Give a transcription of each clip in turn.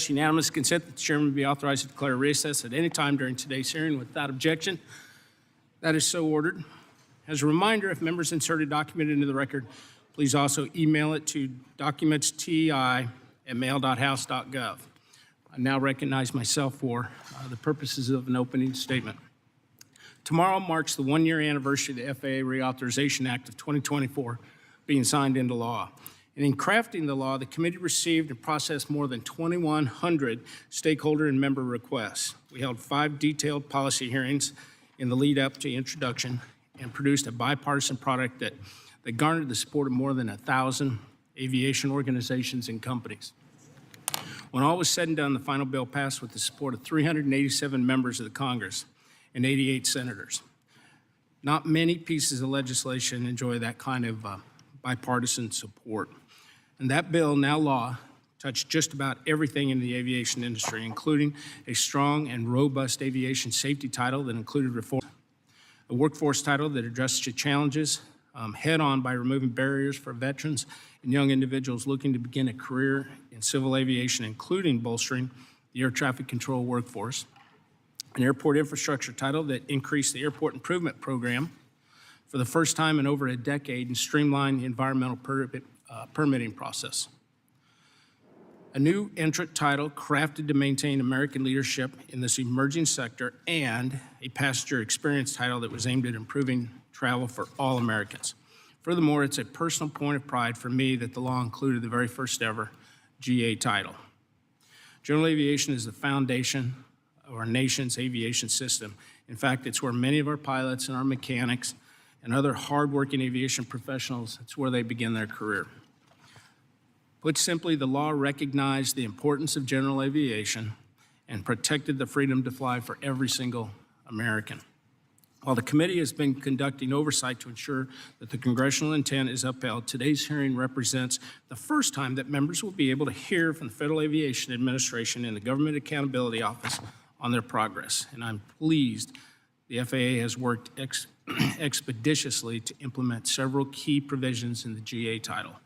It's unanimous consent that the chairman be authorized to declare recess at any time during today's hearing without objection. That is so ordered. As a reminder, if members insert a document into the record, please also email it to documentsti@mail.house.gov. I now recognize myself for the purposes of an opening statement. Tomorrow marks the one-year anniversary of the FAA Reauthorization Act of 2024 being signed into law. And in crafting the law, the committee received and processed more than 2,100 stakeholder and member requests. We held 5 detailed policy hearings in the lead up to introduction and produced a bipartisan product that garnered the support of more than 1,000 aviation organizations and companies. When all was said and done, the final bill passed with the support of 387 members of the Congress and 88 senators. Not many pieces of legislation enjoy that kind of bipartisan support. And that bill, now law, touched just about everything in the aviation industry, including a strong and robust aviation safety title that included reform, a workforce title that addressed the challenges head-on by removing barriers for veterans and young individuals looking to begin a career in civil aviation, including bolstering the air traffic control workforce, an airport infrastructure title that increased the airport improvement program for the first time in over a decade and streamlined the environmental permitting process. A new entrant title crafted to maintain American leadership in this emerging sector, and a passenger experience title that was aimed at improving travel for all Americans. Furthermore, it's a personal point of pride for me that the law included the very first ever GA title. General aviation is the foundation of our nation's aviation system. In fact, it's where many of our pilots and our mechanics and other hardworking aviation professionals, it's where they begin their career. Put simply, the law recognized the importance of general aviation and protected the freedom to fly for every single American. While the committee has been conducting oversight to ensure that the congressional intent is upheld, today's hearing represents the first time that members will be able to hear from the Federal Aviation Administration and the Government Accountability Office on their progress. And I'm pleased the FAA has worked expeditiously to implement several key provisions in the GA title.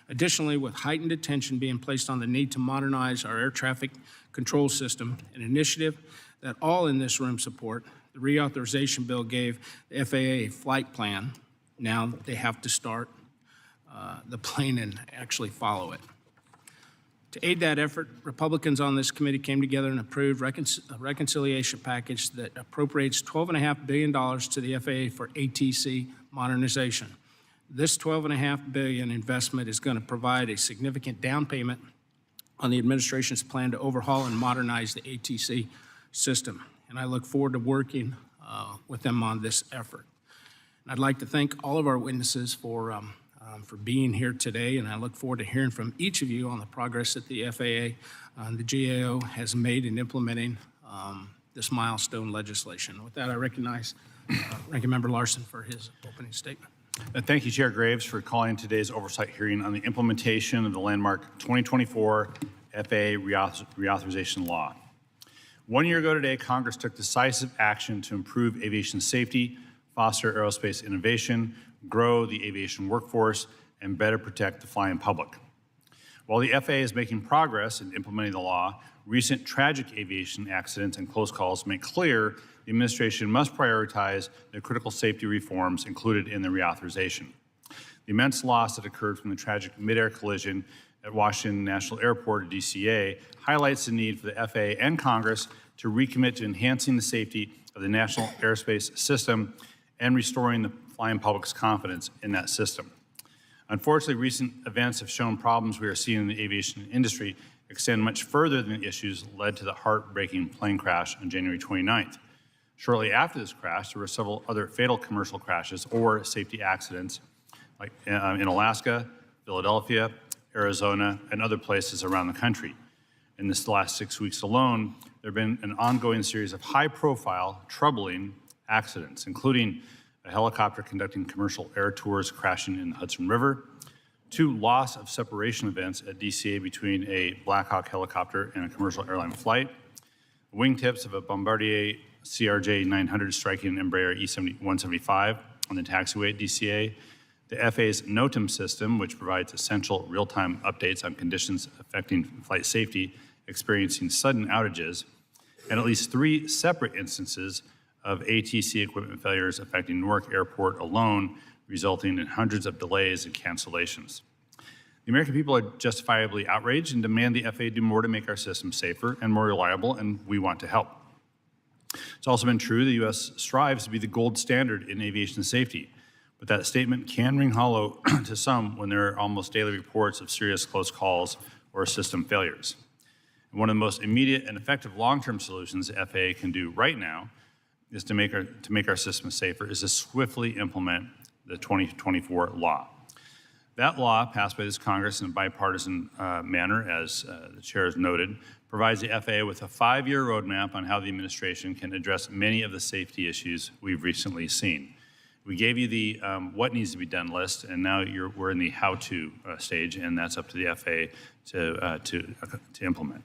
Additionally, with heightened attention being placed on the need to modernize our air traffic control system, an initiative that all in this room support, the reauthorization bill gave the FAA a flight plan. Now they have to start the plane and actually follow it. To aid that effort, Republicans on this committee came together and approved a reconciliation package that appropriates $12.5 billion to the FAA for ATC modernization. This $12.5 billion investment is going to provide a significant down payment on the administration's plan to overhaul and modernize the ATC system. And I look forward to working with them on this effort. And I'd like to thank all of our witnesses for being here today, and I look forward to hearing from each of you on the progress that the FAA and the GAO has made in implementing this milestone legislation. With that, I recognize Ranking Member Larson for his opening statement. Thank you, Chair Graves, for calling today's oversight hearing on the implementation of the landmark 2024 FAA reauthorization law. 1 year ago today, Congress took decisive action to improve aviation safety, foster aerospace innovation, grow the aviation workforce, and better protect the flying public. While the FAA is making progress in implementing the law, recent tragic aviation accidents and close calls make clear the administration must prioritize the critical safety reforms included in the reauthorization. The immense loss that occurred from the tragic mid-air collision at Washington National Airport, or DCA, highlights the need for the FAA and Congress to recommit to enhancing the safety of the national airspace system and restoring the flying public's confidence in that system. Unfortunately, recent events have shown problems we are seeing in the aviation industry extend much further than the issues led to the heartbreaking plane crash on January 29th. Shortly after this crash, there were several other fatal commercial crashes or safety accidents like in Alaska, Philadelphia, Arizona, and other places around the country. In this last 6 weeks alone, there have been an ongoing series of high-profile, troubling accidents, including a helicopter conducting commercial air tours crashing in the Hudson River, 2 loss of separation events at DCA between a Black Hawk helicopter and a commercial airline flight, wingtips of a Bombardier CRJ 900 striking an Embraer E175 on the taxiway at DCA, the FAA's NOTAM system, which provides essential real-time updates on conditions affecting flight safety, experiencing sudden outages, and at least 3 separate instances of ATC equipment failures affecting Newark Airport alone, resulting in hundreds of delays and cancellations. The American people are justifiably outraged and demand the FAA do more to make our system safer and more reliable, and we want to help. It's also been true the U.S. strives to be the gold standard in aviation safety, but that statement can ring hollow to some when there are almost daily reports of serious close calls or system failures. And one of the most immediate and effective long-term solutions the FAA can do right now is to make our system safer is to swiftly implement the 2024 law. That law, passed by this Congress in a bipartisan manner, as the chair has noted, provides the FAA with a 5-year roadmap on how the administration can address many of the safety issues we've recently seen. We gave you the what needs to be done list, and now we're in the how-to stage, and that's up to the FAA to implement.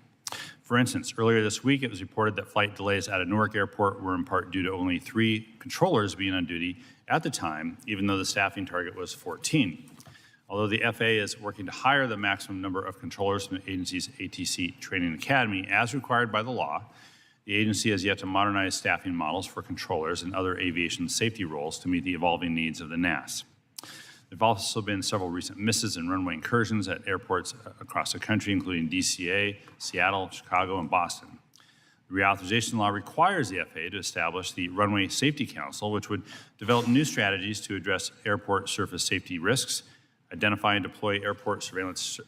For instance, earlier this week, it was reported that flight delays out of Newark Airport were in part due to only 3 controllers being on duty at the time, even though the staffing target was 14. Although the FAA is working to hire the maximum number of controllers from the agency's ATC Training Academy as required by the law, the agency has yet to modernize staffing models for controllers and other aviation safety roles to meet the evolving needs of the NAS. There have also been several recent misses in runway incursions at airports across the country, including DCA, Seattle, Chicago, and Boston. The reauthorization law requires the FAA to establish the Runway Safety Council, which would develop new strategies to address airport surface safety risks, identify and deploy airport surface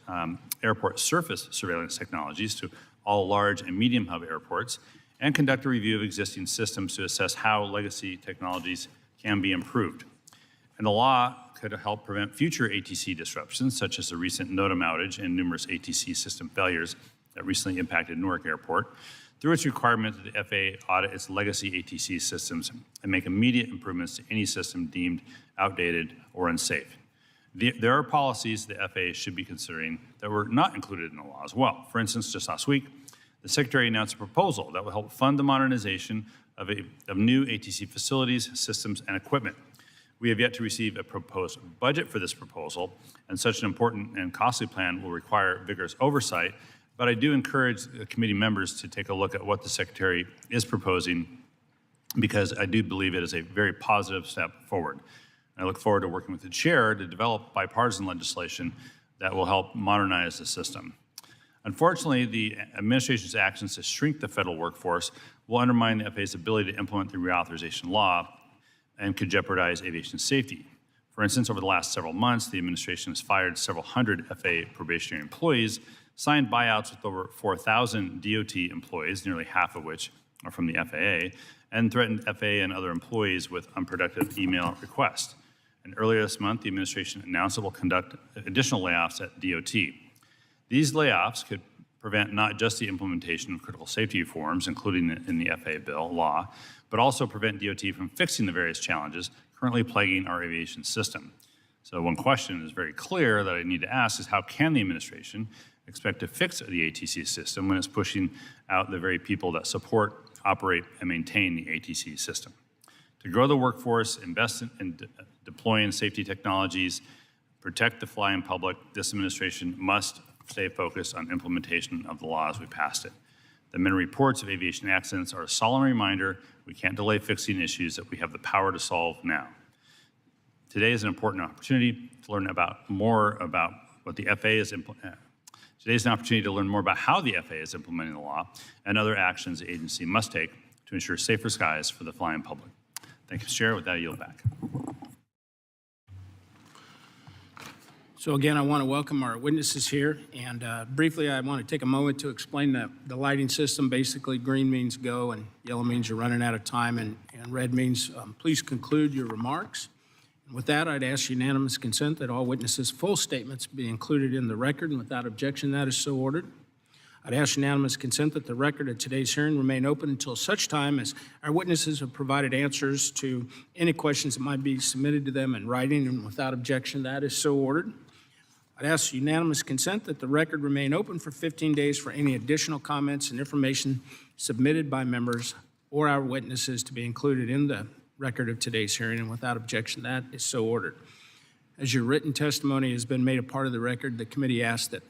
surveillance technologies to all large and medium hub airports, and conduct a review of existing systems to assess how legacy technologies can be improved. And the law could help prevent future ATC disruptions, such as the recent NOTAM outage and numerous ATC system failures that recently impacted Newark Airport, through its requirement that the FAA audit its legacy ATC systems and make immediate improvements to any system deemed outdated or unsafe. There are policies the FAA should be considering that were not included in the law as well. For instance, just last week, the Secretary announced a proposal that will help fund the modernization of new ATC facilities, systems, and equipment. We have yet to receive a proposed budget for this proposal, and such an important and costly plan will require vigorous oversight, but I do encourage the committee members to take a look at what the Secretary is proposing, because I do believe it is a very positive step forward. I look forward to working with the chair to develop bipartisan legislation that will help modernize the system. Unfortunately, the administration's actions to shrink the federal workforce will undermine the FAA's ability to implement the reauthorization law and could jeopardize aviation safety. For instance, over the last several months, the administration has fired several hundred FAA probationary employees, signed buyouts with over 4,000 DOT employees, nearly half of which are from the FAA, and threatened FAA and other employees with unproductive email requests. And earlier this month, the administration announced it will conduct additional layoffs at DOT. These layoffs could prevent not just the implementation of critical safety reforms, including in the FAA law, but also prevent DOT from fixing the various challenges currently plaguing our aviation system. So one question is very clear that I need to ask is, how can the administration expect to fix the ATC system when it's pushing out the very people that support, operate, and maintain the ATC system? To grow the workforce, invest in deploying safety technologies, protect the flying public, this administration must stay focused on implementation of the law as we passed it. The many reports of aviation accidents are a solemn reminder we can't delay fixing issues that we have the power to solve now. Today is an important opportunity to learn more about what the FAA is implementing. Today is an opportunity to learn more about how the FAA is implementing the law and other actions the agency must take to ensure safer skies for the flying public. Thank you, Mr. Chair. With that, I yield back. So again, I want to welcome our witnesses here, and briefly I want to take a moment to explain the lighting system. Basically, green means go, and yellow means you're running out of time, and red means please conclude your remarks. And with that, I'd ask unanimous consent that all witnesses' full statements be included in the record, and without objection, that is so ordered. I'd ask unanimous consent that the record of today's hearing remain open until such time as our witnesses have provided answers to any questions that might be submitted to them in writing, and without objection, that is so ordered. I'd ask unanimous consent that the record remain open for 15 days for any additional comments and information submitted by members or our witnesses to be included in the record of today's hearing, and without objection, that is so ordered. As your written testimony has been made a part of the record, the committee asks that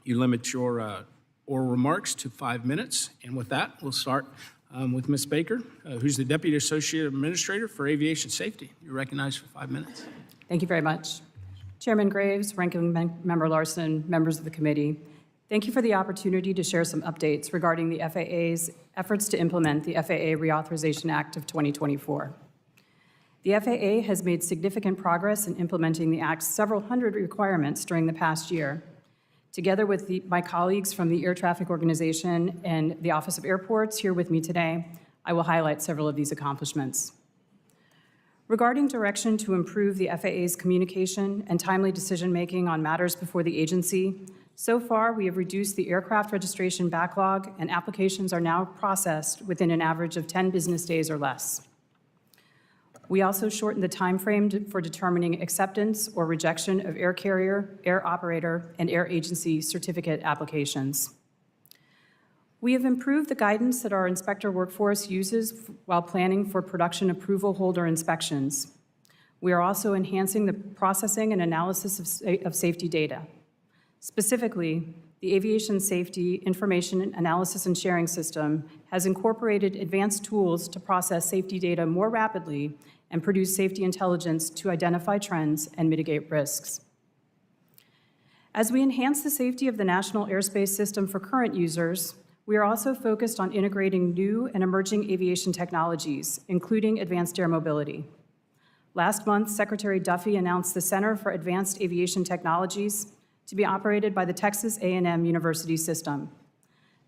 you limit your oral remarks to 5 minutes. And with that, we'll start with Ms. Baker, who's the Deputy Associate Administrator for Aviation Safety. You're recognized for 5 minutes. Thank you very much. Chairman Graves, Ranking Member Larson, members of the committee, thank you for the opportunity to share some updates regarding the FAA's efforts to implement the FAA Reauthorization Act of 2024. The FAA has made significant progress in implementing the Act's several hundred requirements during the past year. Together with my colleagues from the Air Traffic Organization and the Office of Airports here with me today, I will highlight several of these accomplishments. Regarding direction to improve the FAA's communication and timely decision-making on matters before the agency, so far we have reduced the aircraft registration backlog, and applications are now processed within an average of 10 business days or less. We also shortened the time frame for determining acceptance or rejection of air carrier, air operator, and air agency certificate applications. We have improved the guidance that our inspector workforce uses while planning for production approval holder inspections. We are also enhancing the processing and analysis of safety data. Specifically, the Aviation Safety Information Analysis and Sharing System has incorporated advanced tools to process safety data more rapidly and produce safety intelligence to identify trends and mitigate risks. As we enhance the safety of the national airspace system for current users, we are also focused on integrating new and emerging aviation technologies, including advanced air mobility. Last month, Secretary Duffy announced the Center for Advanced Aviation Technologies to be operated by the Texas A&M University System.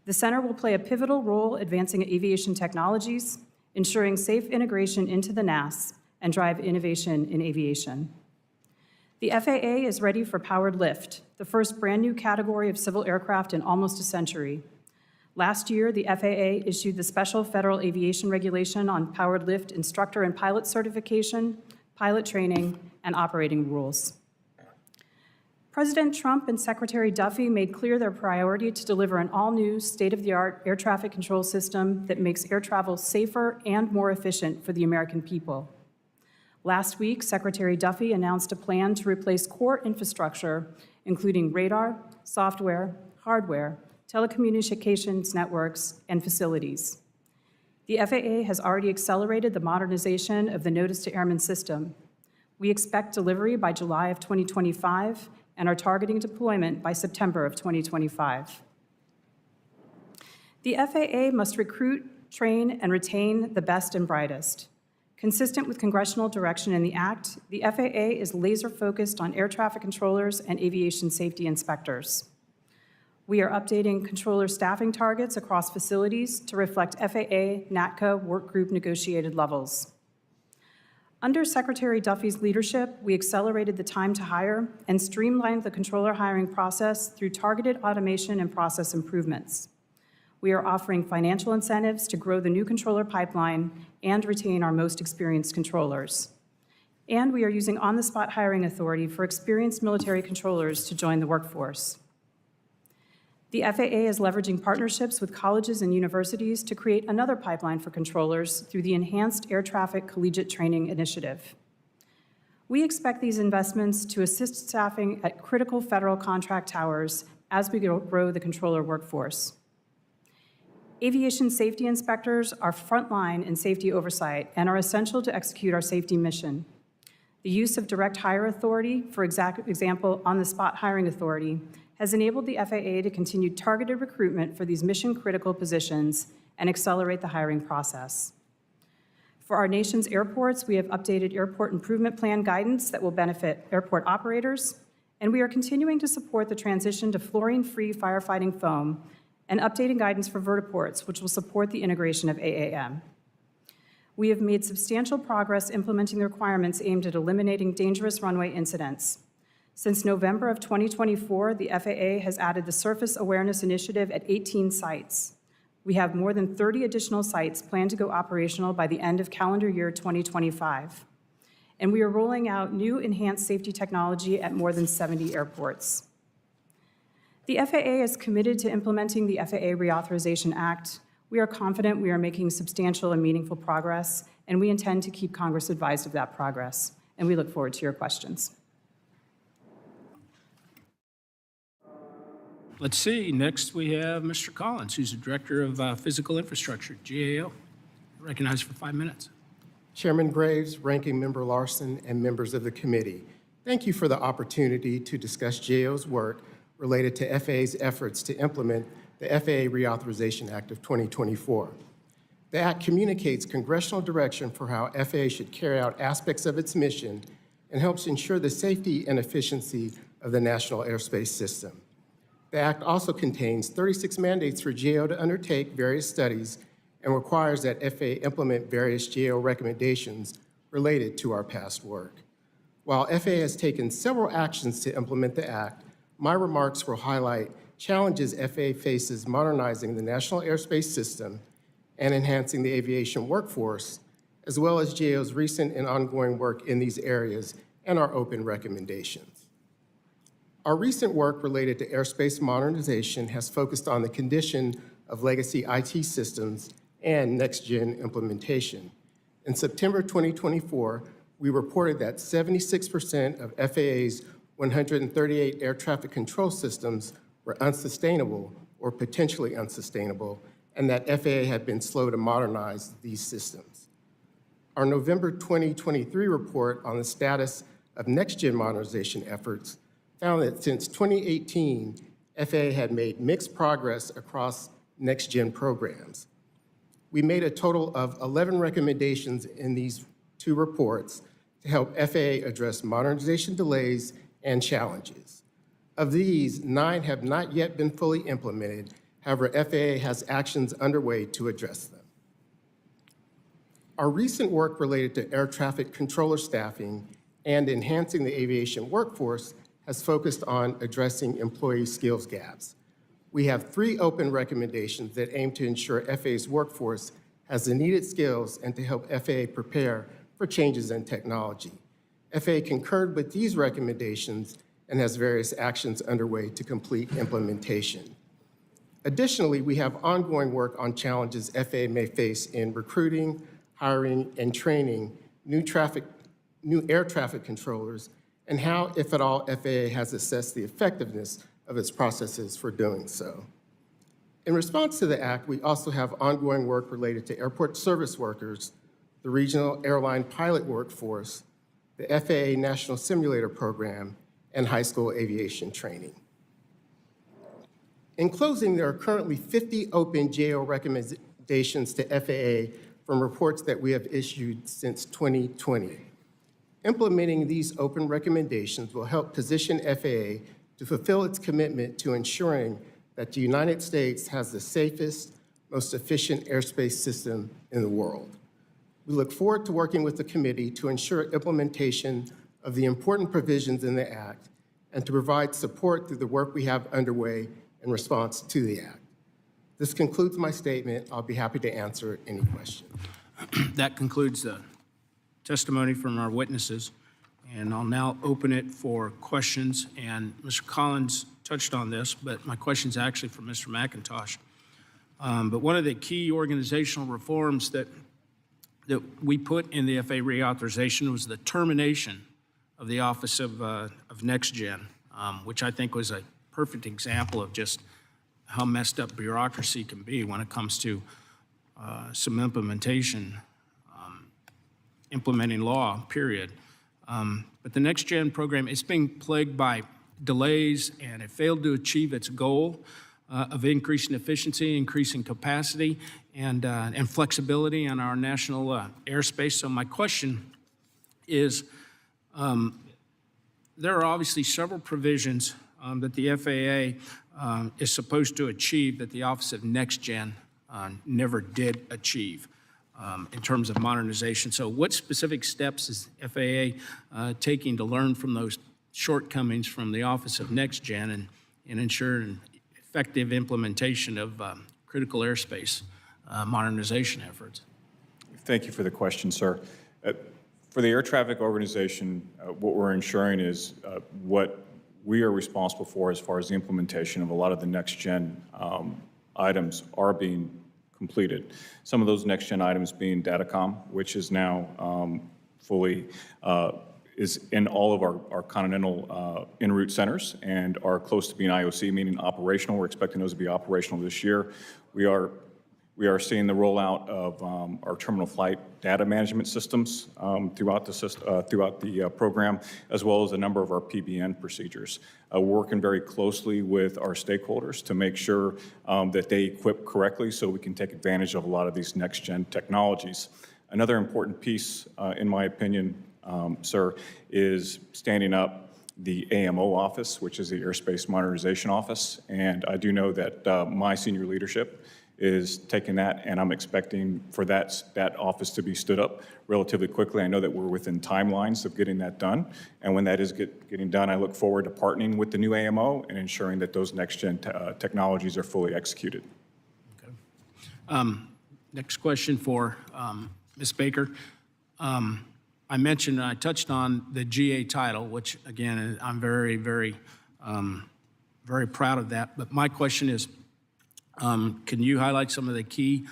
The center will play a pivotal role advancing aviation technologies, ensuring safe integration into the NAS, and drive innovation in aviation. The FAA is ready for powered lift, the first brand new category of civil aircraft in almost a century. Last year, the FAA issued the Special Federal Aviation Regulation on powered lift instructor and pilot certification, pilot training, and operating rules. President Trump and Secretary Duffy made clear their priority to deliver an all-new, state-of-the-art air traffic control system that makes air travel safer and more efficient for the American people. Last week, Secretary Duffy announced a plan to replace core infrastructure, including radar, software, hardware, telecommunications networks, and facilities. The FAA has already accelerated the modernization of the Notice to Airmen system. We expect delivery by July of 2025 and are targeting deployment by September of 2025. The FAA must recruit, train, and retain the best and brightest. Consistent with congressional direction in the Act, the FAA is laser-focused on air traffic controllers and aviation safety inspectors. We are updating controller staffing targets across facilities to reflect FAA NATCA workgroup negotiated levels. Under Secretary Duffy's leadership, we accelerated the time to hire and streamlined the controller hiring process through targeted automation and process improvements. We are offering financial incentives to grow the new controller pipeline and retain our most experienced controllers. And we are using on-the-spot hiring authority for experienced military controllers to join the workforce. The FAA is leveraging partnerships with colleges and universities to create another pipeline for controllers through the Enhanced Air Traffic Collegiate Training Initiative. We expect these investments to assist staffing at critical federal contract towers as we grow the controller workforce. Aviation safety inspectors are frontline in safety oversight and are essential to execute our safety mission. The use of direct hire authority, for example, on-the-spot hiring authority, has enabled the FAA to continue targeted recruitment for these mission-critical positions and accelerate the hiring process. For our nation's airports, we have updated airport improvement plan guidance that will benefit airport operators, and we are continuing to support the transition to fluorine-free firefighting foam and updating guidance for vertiports, which will support the integration of AAM. We have made substantial progress implementing the requirements aimed at eliminating dangerous runway incidents. Since November of 2024, the FAA has added the Surface Awareness Initiative at 18 sites. We have more than 30 additional sites planned to go operational by the end of calendar year 2025. And we are rolling out new enhanced safety technology at more than 70 airports. The FAA is committed to implementing the FAA Reauthorization Act. We are confident we are making substantial and meaningful progress, and we intend to keep Congress advised of that progress. And we look forward to your questions. Let's see, next we have Mr. Collins, who's the Director of Physical Infrastructure, GAO. Recognized for 5 minutes. Chairman Graves, Ranking Member Larson, and members of the committee, thank you for the opportunity to discuss GAO's work related to FAA's efforts to implement the FAA Reauthorization Act of 2024. The Act communicates congressional direction for how FAA should carry out aspects of its mission and helps ensure the safety and efficiency of the national airspace system. The Act also contains 36 mandates for GAO to undertake various studies and requires that FAA implement various GAO recommendations related to our past work. While FAA has taken several actions to implement the Act, my remarks will highlight challenges FAA faces modernizing the national airspace system and enhancing the aviation workforce, as well as GAO's recent and ongoing work in these areas and our open recommendations. Our recent work related to airspace modernization has focused on the condition of legacy IT systems and next-gen implementation. In September 2024, we reported that 76% of FAA's 138 air traffic control systems were unsustainable or potentially unsustainable, and that FAA had been slow to modernize these systems. Our November 2023 report on the status of next-gen modernization efforts found that since 2018, FAA had made mixed progress across next-gen programs. We made a total of 11 recommendations in these two reports to help FAA address modernization delays and challenges. Of these, 9 have not yet been fully implemented. However, FAA has actions underway to address them. Our recent work related to air traffic controller staffing and enhancing the aviation workforce has focused on addressing employee skills gaps. We have 3 open recommendations that aim to ensure FAA's workforce has the needed skills and to help FAA prepare for changes in technology. FAA concurred with these recommendations and has various actions underway to complete implementation. Additionally, we have ongoing work on challenges FAA may face in recruiting, hiring, and training new air traffic controllers, and how, if at all, FAA has assessed the effectiveness of its processes for doing so. In response to the Act, we also have ongoing work related to airport service workers, the regional airline pilot workforce, the FAA National Simulator Program, and high school aviation training. In closing, there are currently 50 open GAO recommendations to FAA from reports that we have issued since 2020. Implementing these open recommendations will help position FAA to fulfill its commitment to ensuring that the United States has the safest, most efficient airspace system in the world. We look forward to working with the committee to ensure implementation of the important provisions in the Act and to provide support through the work we have underway in response to the Act. This concludes my statement. I'll be happy to answer any questions. That concludes the testimony from our witnesses, and I'll now open it for questions. And Mr. Collins touched on this, but my question is actually for Mr. McIntosh. But one of the key organizational reforms that we put in the FAA reauthorization was the termination of the Office of NextGen, which I think was a perfect example of just how messed up bureaucracy can be when it comes to some implementation, implementing law, period. But the NextGen program, it's being plagued by delays, and it failed to achieve its goal of increasing efficiency, increasing capacity, and flexibility on our national airspace. So my question is, there are obviously several provisions that the FAA is supposed to achieve that the Office of NextGen never did achieve in terms of modernization. So what specific steps is FAA taking to learn from those shortcomings from the Office of NextGen and ensure an effective implementation of critical airspace modernization efforts? Thank you for the question, sir. For the Air Traffic Organization, what we're ensuring is what we are responsible for as far as the implementation of a lot of the next-gen items are being completed. Some of those next-gen items being Datacom, which is now fully is in all of our continental en route centers and are close to being IOC, meaning operational. We're expecting those to be operational this year. We are seeing the rollout of our terminal flight data management systems throughout the program, as well as a number of our PBN procedures. We're working very closely with our stakeholders to make sure that they equip correctly so we can take advantage of a lot of these next-gen technologies. Another important piece, in my opinion, sir, is standing up the AMO office, which is the Airspace Modernization Office. And I do know that my senior leadership is taking that, and I'm expecting for that office to be stood up relatively quickly. I know that we're within timelines of getting that done, and when that is getting done, I look forward to partnering with the new AMO and ensuring that those next-gen technologies are fully executed. Okay. Next question for Ms. Baker. I mentioned, I touched on the GA title, which again, I'm very, very, very proud of that. But my question is, can you highlight some of the key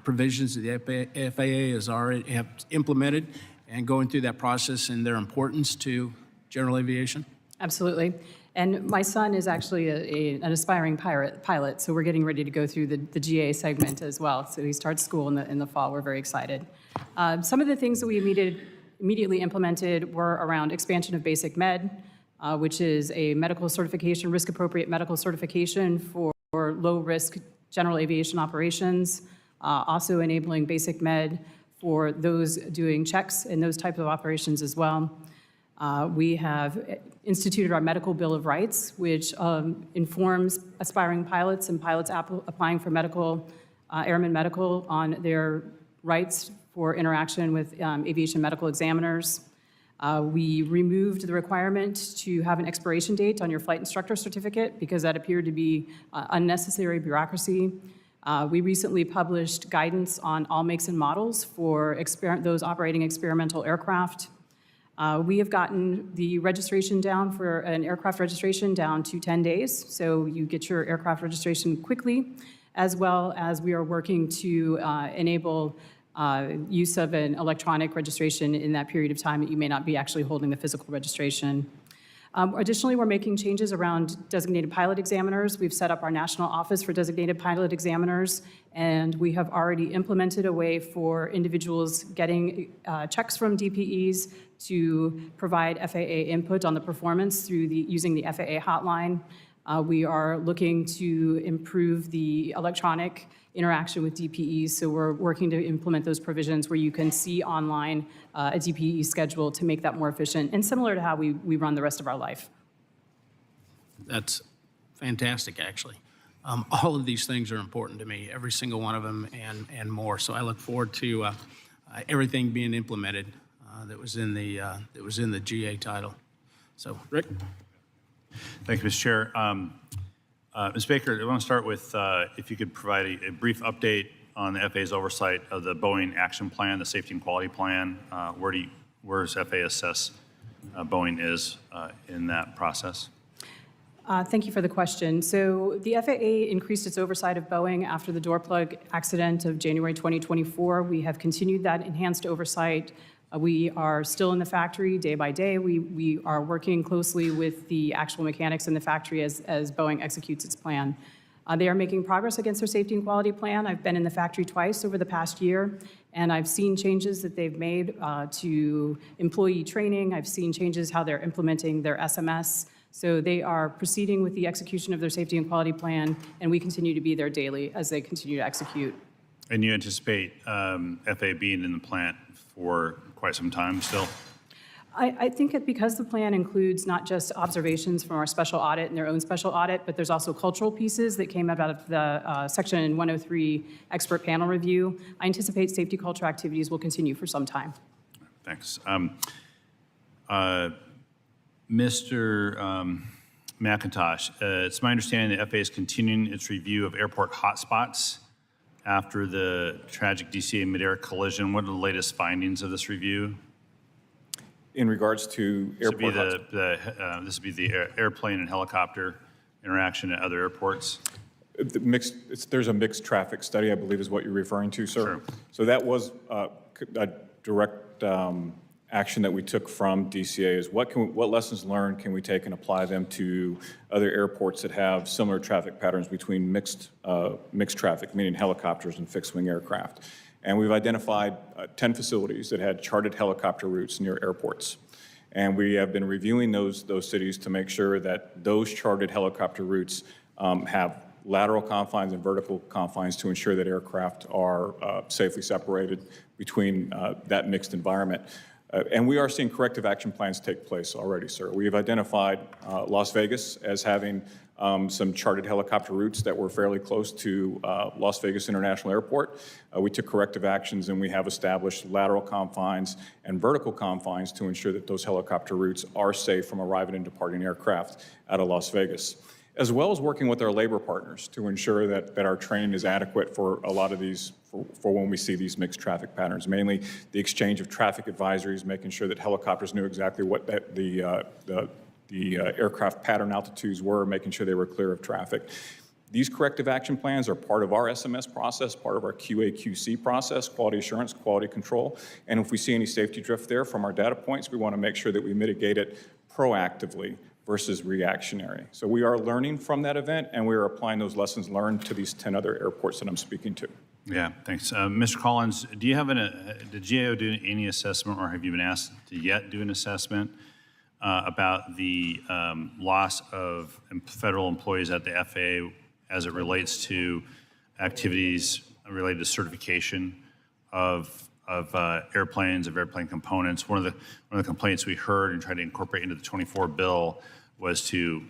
provisions that the FAA has already have implemented and going through that process and their importance to general aviation? Absolutely. And my son is actually an aspiring pilot, so we're getting ready to go through the GA segment as well. So he starts school in the fall. We're very excited. Some of the things that we immediately implemented were around expansion of basic med, which is a medical certification, risk-appropriate medical certification for low-risk general aviation operations, also enabling basic med for those doing checks and those types of operations as well. We have instituted our medical bill of rights, which informs aspiring pilots and pilots applying for medical, airman medical, on their rights for interaction with aviation medical examiners. We removed the requirement to have an expiration date on your flight instructor certificate because that appeared to be unnecessary bureaucracy. We recently published guidance on all makes and models for those operating experimental aircraft. We have gotten the registration down for an aircraft registration down to 10 days, so you get your aircraft registration quickly, as well as we are working to enable use of an electronic registration in that period of time that you may not be actually holding the physical registration. Additionally, we're making changes around designated pilot examiners. We've set up our national office for designated pilot examiners, and we have already implemented a way for individuals getting checks from DPEs to provide FAA input on the performance through using the FAA hotline. We are looking to improve the electronic interaction with DPEs, so we're working to implement those provisions where you can see online a DPE schedule to make that more efficient and similar to how we run the rest of our life. That's fantastic, actually. All of these things are important to me, every single one of them and more. So I look forward to everything being implemented that was in the GA title. So, Rick? Thank you, Mr. Chair. Ms. Baker, I want to start with if you could provide a brief update on the FAA's oversight of the Boeing Action Plan, the Safety and Quality Plan. Where does FAA assess Boeing is in that process? Thank you for the question. So the FAA increased its oversight of Boeing after the door plug accident of January 2024. We have continued that enhanced oversight. We are still in the factory day by day. We are working closely with the actual mechanics in the factory as Boeing executes its plan. They are making progress against their safety and quality plan. I've been in the factory twice over the past year, and I've seen changes that they've made to employee training. I've seen changes how they're implementing their SMS. So they are proceeding with the execution of their safety and quality plan, and we continue to be there daily as they continue to execute. And you anticipate FAA being in the plant for quite some time still? I think that because the plan includes not just observations from our special audit and their own special audit, but there's also cultural pieces that came out of the Section 103 expert panel review, I anticipate safety culture activities will continue for some time. Thanks. Mr. McIntosh, it's my understanding that FAA is continuing its review of airport hotspots after the tragic DCA midair collision. What are the latest findings of this review? In regards to airport this would be the airplane and helicopter interaction at other airports? There's a mixed traffic study, I believe is what you're referring to, sir. Sure. So that was a direct action that we took from DCA is what lessons learned can we take and apply them to other airports that have similar traffic patterns between mixed traffic, meaning helicopters and fixed-wing aircraft. And we've identified 10 facilities that had charted helicopter routes near airports. And we have been reviewing those cities to make sure that those charted helicopter routes have lateral confines and vertical confines to ensure that aircraft are safely separated between that mixed environment. And we are seeing corrective action plans take place already, sir. We have identified Las Vegas as having some charted helicopter routes that were fairly close to Las Vegas International Airport. We took corrective actions, and we have established lateral confines and vertical confines to ensure that those helicopter routes are safe from arriving and departing aircraft out of Las Vegas, as well as working with our labor partners to ensure that our training is adequate for a lot of these, for when we see these mixed traffic patterns, mainly the exchange of traffic advisories, making sure that helicopters knew exactly what the aircraft pattern altitudes were, making sure they were clear of traffic. These corrective action plans are part of our SMS process, part of our QA/QC process, quality assurance, quality control. And if we see any safety drift there from our data points, we want to make sure that we mitigate it proactively versus reactionary. So we are learning from that event, and we are applying those lessons learned to these 10 other airports that I'm speaking to. Yeah, thanks. Mr. Collins, do you have did GAO do any assessment, or have you been asked to yet do an assessment about the loss of federal employees at the FAA as it relates to activities related to certification of airplanes, of airplane components? One of the complaints we heard and tried to incorporate into the 24 bill was to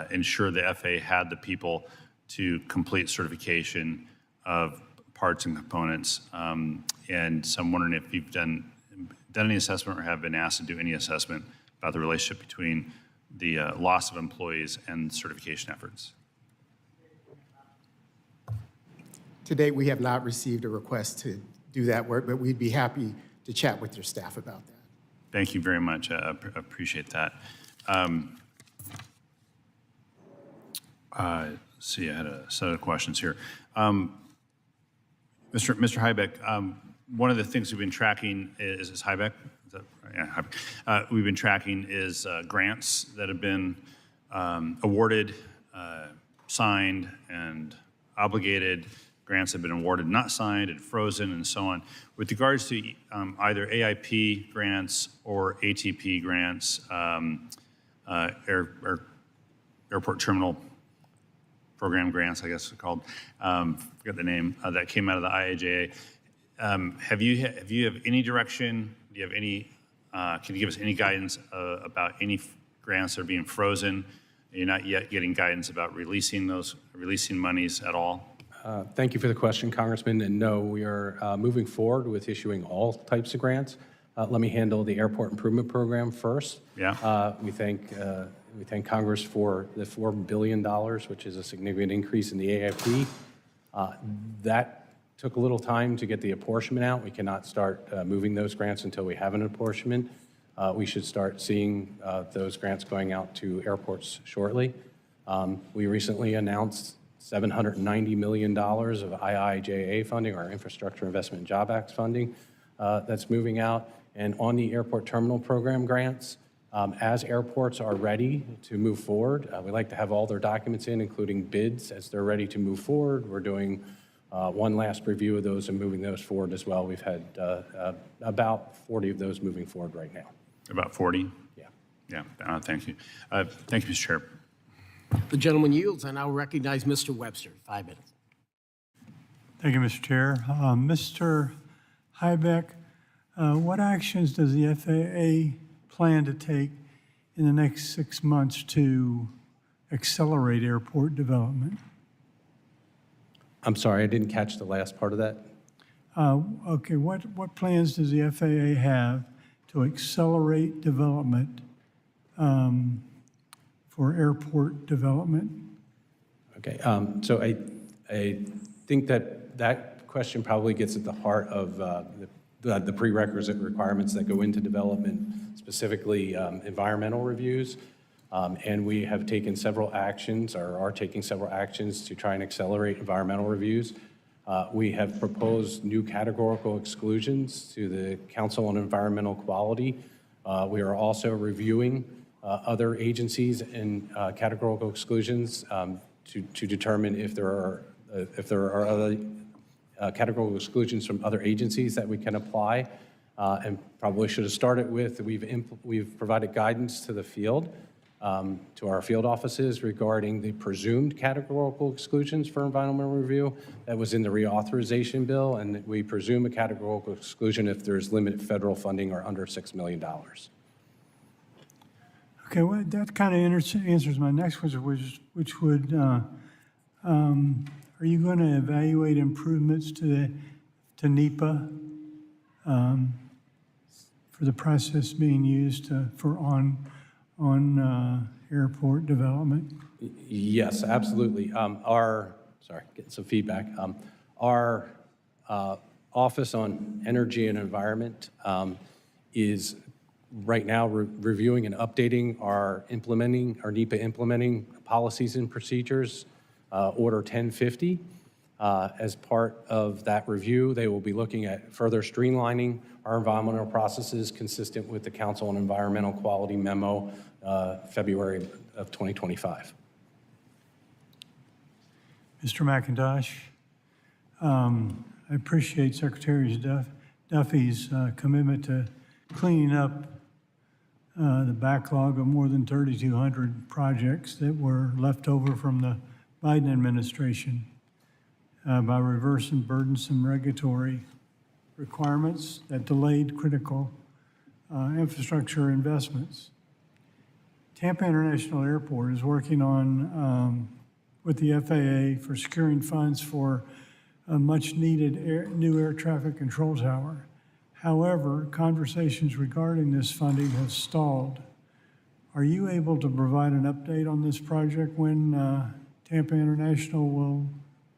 ensure the FAA had the people to complete certification of parts and components. And so I'm wondering if you've done any assessment or have been asked to do any assessment about the relationship between the loss of employees and certification efforts. To date, we have not received a request to do that work, but we'd be happy to chat with your staff about that. Thank you very much. I appreciate that. See, I had a set of questions here. Mr. Heibeck, one of the things we've been tracking is Heibeck. Is that right? Yeah, Heibeck. We've been tracking is grants that have been awarded, signed, and obligated. Grants have been awarded, not signed, and frozen, and so on. With regards to either AIP grants or ATP grants, airport terminal program grants, I guess it's called, forget the name, that came out of the IAJA. Have you have any direction? Do you have any? Can you give us any guidance about any grants that are being frozen? You're not yet getting guidance about releasing monies at all. Thank you for the question, Congressman. And no, we are moving forward with issuing all types of grants. Let me handle the Airport Improvement Program first. Yeah. We thank Congress for the $4 billion, which is a significant increase in the AIP. That took a little time to get the apportionment out. We cannot start moving those grants until we have an apportionment. We should start seeing those grants going out to airports shortly. We recently announced $790 million of IIJA funding, or Infrastructure Investment and Job Act funding, that's moving out. And on the airport terminal program grants, as airports are ready to move forward, we like to have all their documents in, including bids, as they're ready to move forward. We're doing one last review of those and moving those forward as well. We've had about 40 of those moving forward right now. About 40? Yeah. Yeah, thank you. Thank you, Mr. Chair. The gentleman yields. I now recognize Mr. Webster, 5 minutes. Thank you, Mr. Chair. Mr. Heibeck, what actions does the FAA plan to take in the next 6 months to accelerate airport development? I'm sorry, I didn't catch the last part of that. Okay, what plans does the FAA have to accelerate development for airport development? Okay, so I think that question probably gets at the heart of the prerequisite requirements that go into development, specifically environmental reviews. And we have taken several actions, or are taking several actions to try and accelerate environmental reviews. We have proposed new categorical exclusions to the Council on Environmental Quality. We are also reviewing other agencies and categorical exclusions to determine if there are other categorical exclusions from other agencies that we can apply. And probably should have started with, we've provided guidance to the field, to our field offices regarding the presumed categorical exclusions for environmental review that was in the reauthorization bill, and we presume a categorical exclusion if there's limited federal funding or under $6 million. Okay, well, that kind of answers my next question, which would, are you going to evaluate improvements to NEPA for the process being used for on airport development? Yes, absolutely. Sorry, getting some feedback. Our Office on Energy and Environment is right now reviewing and updating our NEPA implementing policies and procedures, Order 1050. As part of that review, they will be looking at further streamlining our environmental processes consistent with the Council on Environmental Quality memo, February of 2025. Mr. McIntosh, I appreciate Secretary Duffy's commitment to cleaning up the backlog of more than 3,200 projects that were left over from the Biden administration by reversing burdensome regulatory requirements that delayed critical infrastructure investments. Tampa International Airport is working on, with the FAA for securing funds for a much-needed new air traffic control tower. However, conversations regarding this funding have stalled. Are you able to provide an update on this project when Tampa International will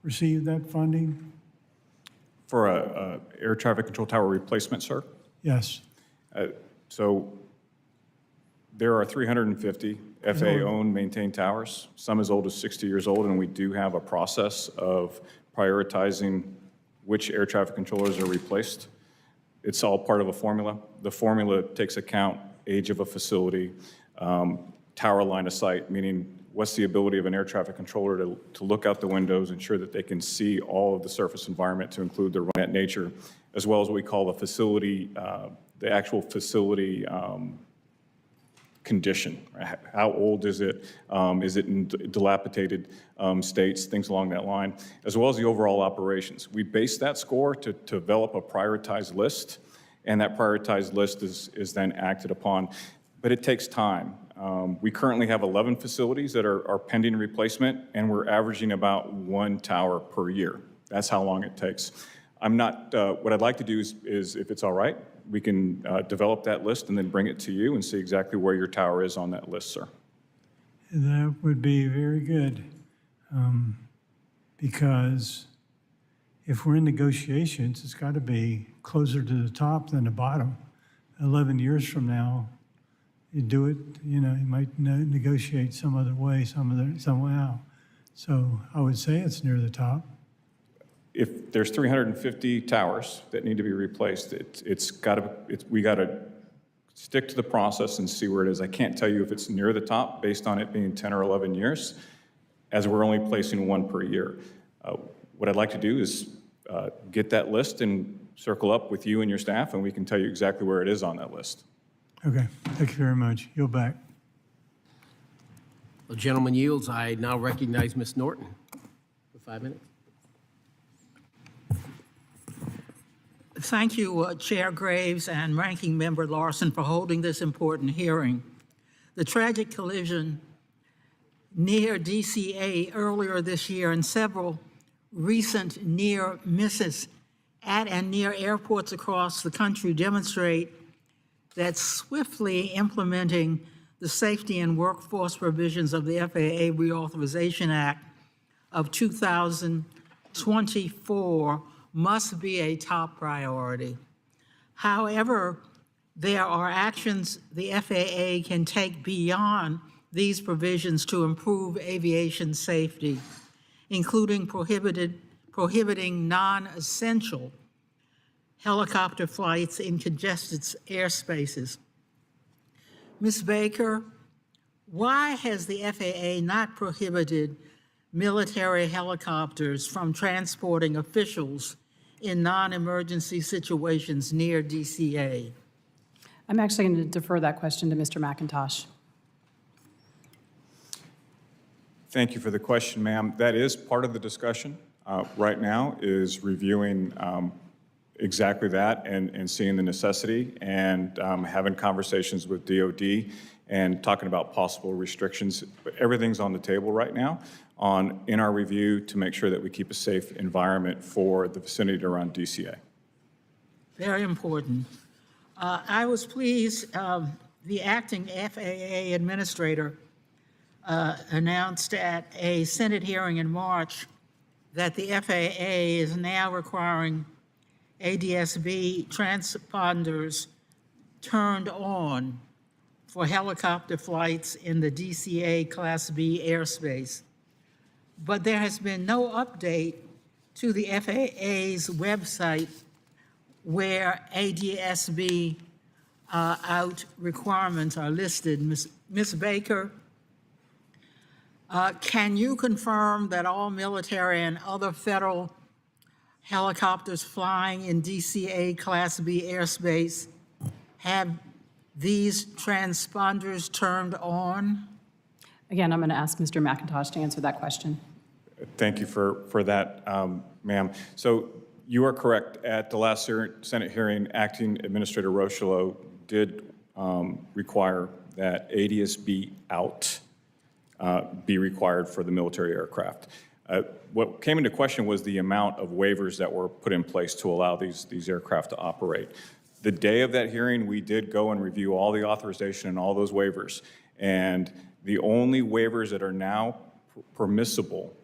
receive that funding? For a air traffic control tower replacement, sir? Yes. So there are 350 FAA-owned maintained towers, some as old as 60 years old, and we do have a process of prioritizing which air traffic controllers are replaced. It's all part of a formula. The formula takes account age of a facility, tower line of sight, meaning what's the ability of an air traffic controller to look out the windows, ensure that they can see all of the surface environment to include the net nature, as well as what we call the facility, the actual facility condition. How old is it? Is it in dilapidated states? Things along that line, as well as the overall operations. We base that score to develop a prioritized list, and that prioritized list is then acted upon. But it takes time. We currently have 11 facilities that are pending replacement, and we're averaging about 1 tower per year. That's how long it takes. I'm not, what I'd like to do is, if it's all right, we can develop that list and then bring it to you and see exactly where your tower is on that list, sir. That would be very good, because if we're in negotiations, it's got to be closer to the top than the bottom. 11 years from now, you do it, you might negotiate some other way, somehow. So I would say it's near the top. If there's 350 towers that need to be replaced, we got to stick to the process and see where it is. I can't tell you if it's near the top based on it being 10 or 11 years, as we're only placing 1 per year. What I'd like to do is get that list and circle up with you and your staff, and we can tell you exactly where it is on that list. Okay, thank you very much. Yield back. The gentleman yields. I now recognize Ms. Norton for 5 minutes. Thank you, Chair Graves and Ranking Member Larson, for holding this important hearing. The tragic collision near DCA earlier this year and several recent near misses at and near airports across the country demonstrate that swiftly implementing the safety and workforce provisions of the FAA Reauthorization Act of 2024 must be a top priority. However, there are actions the FAA can take beyond these provisions to improve aviation safety, including prohibiting non-essential helicopter flights in congested airspaces. Ms. Baker, why has the FAA not prohibited military helicopters from transporting officials in non-emergency situations near DCA? I'm actually going to defer that question to Mr. McIntosh. Thank you for the question, ma'am. That is part of the discussion right now, is reviewing exactly that and seeing the necessity and having conversations with DOD and talking about possible restrictions. But everything's on the table right now in our review to make sure that we keep a safe environment for the vicinity around DCA. Very important. I was pleased the acting FAA administrator announced at a Senate hearing in March that the FAA is now requiring ADS-B transponders turned on for helicopter flights in the DCA Class B airspace. But there has been no update to the FAA's website where ADS-B out requirements are listed. Ms. Baker, can you confirm that all military and other federal helicopters flying in DCA Class B airspace have these transponders turned on? Again, I'm going to ask Mr. McIntosh to answer that question. Thank you for that, ma'am. So you are correct. At the last Senate hearing, Acting Administrator Rocheleau did require that ADS-B out be required for the military aircraft. What came into question was the amount of waivers that were put in place to allow these aircraft to operate. The day of that hearing, we did go and review all the authorization and all those waivers. And the only waivers that are now permissible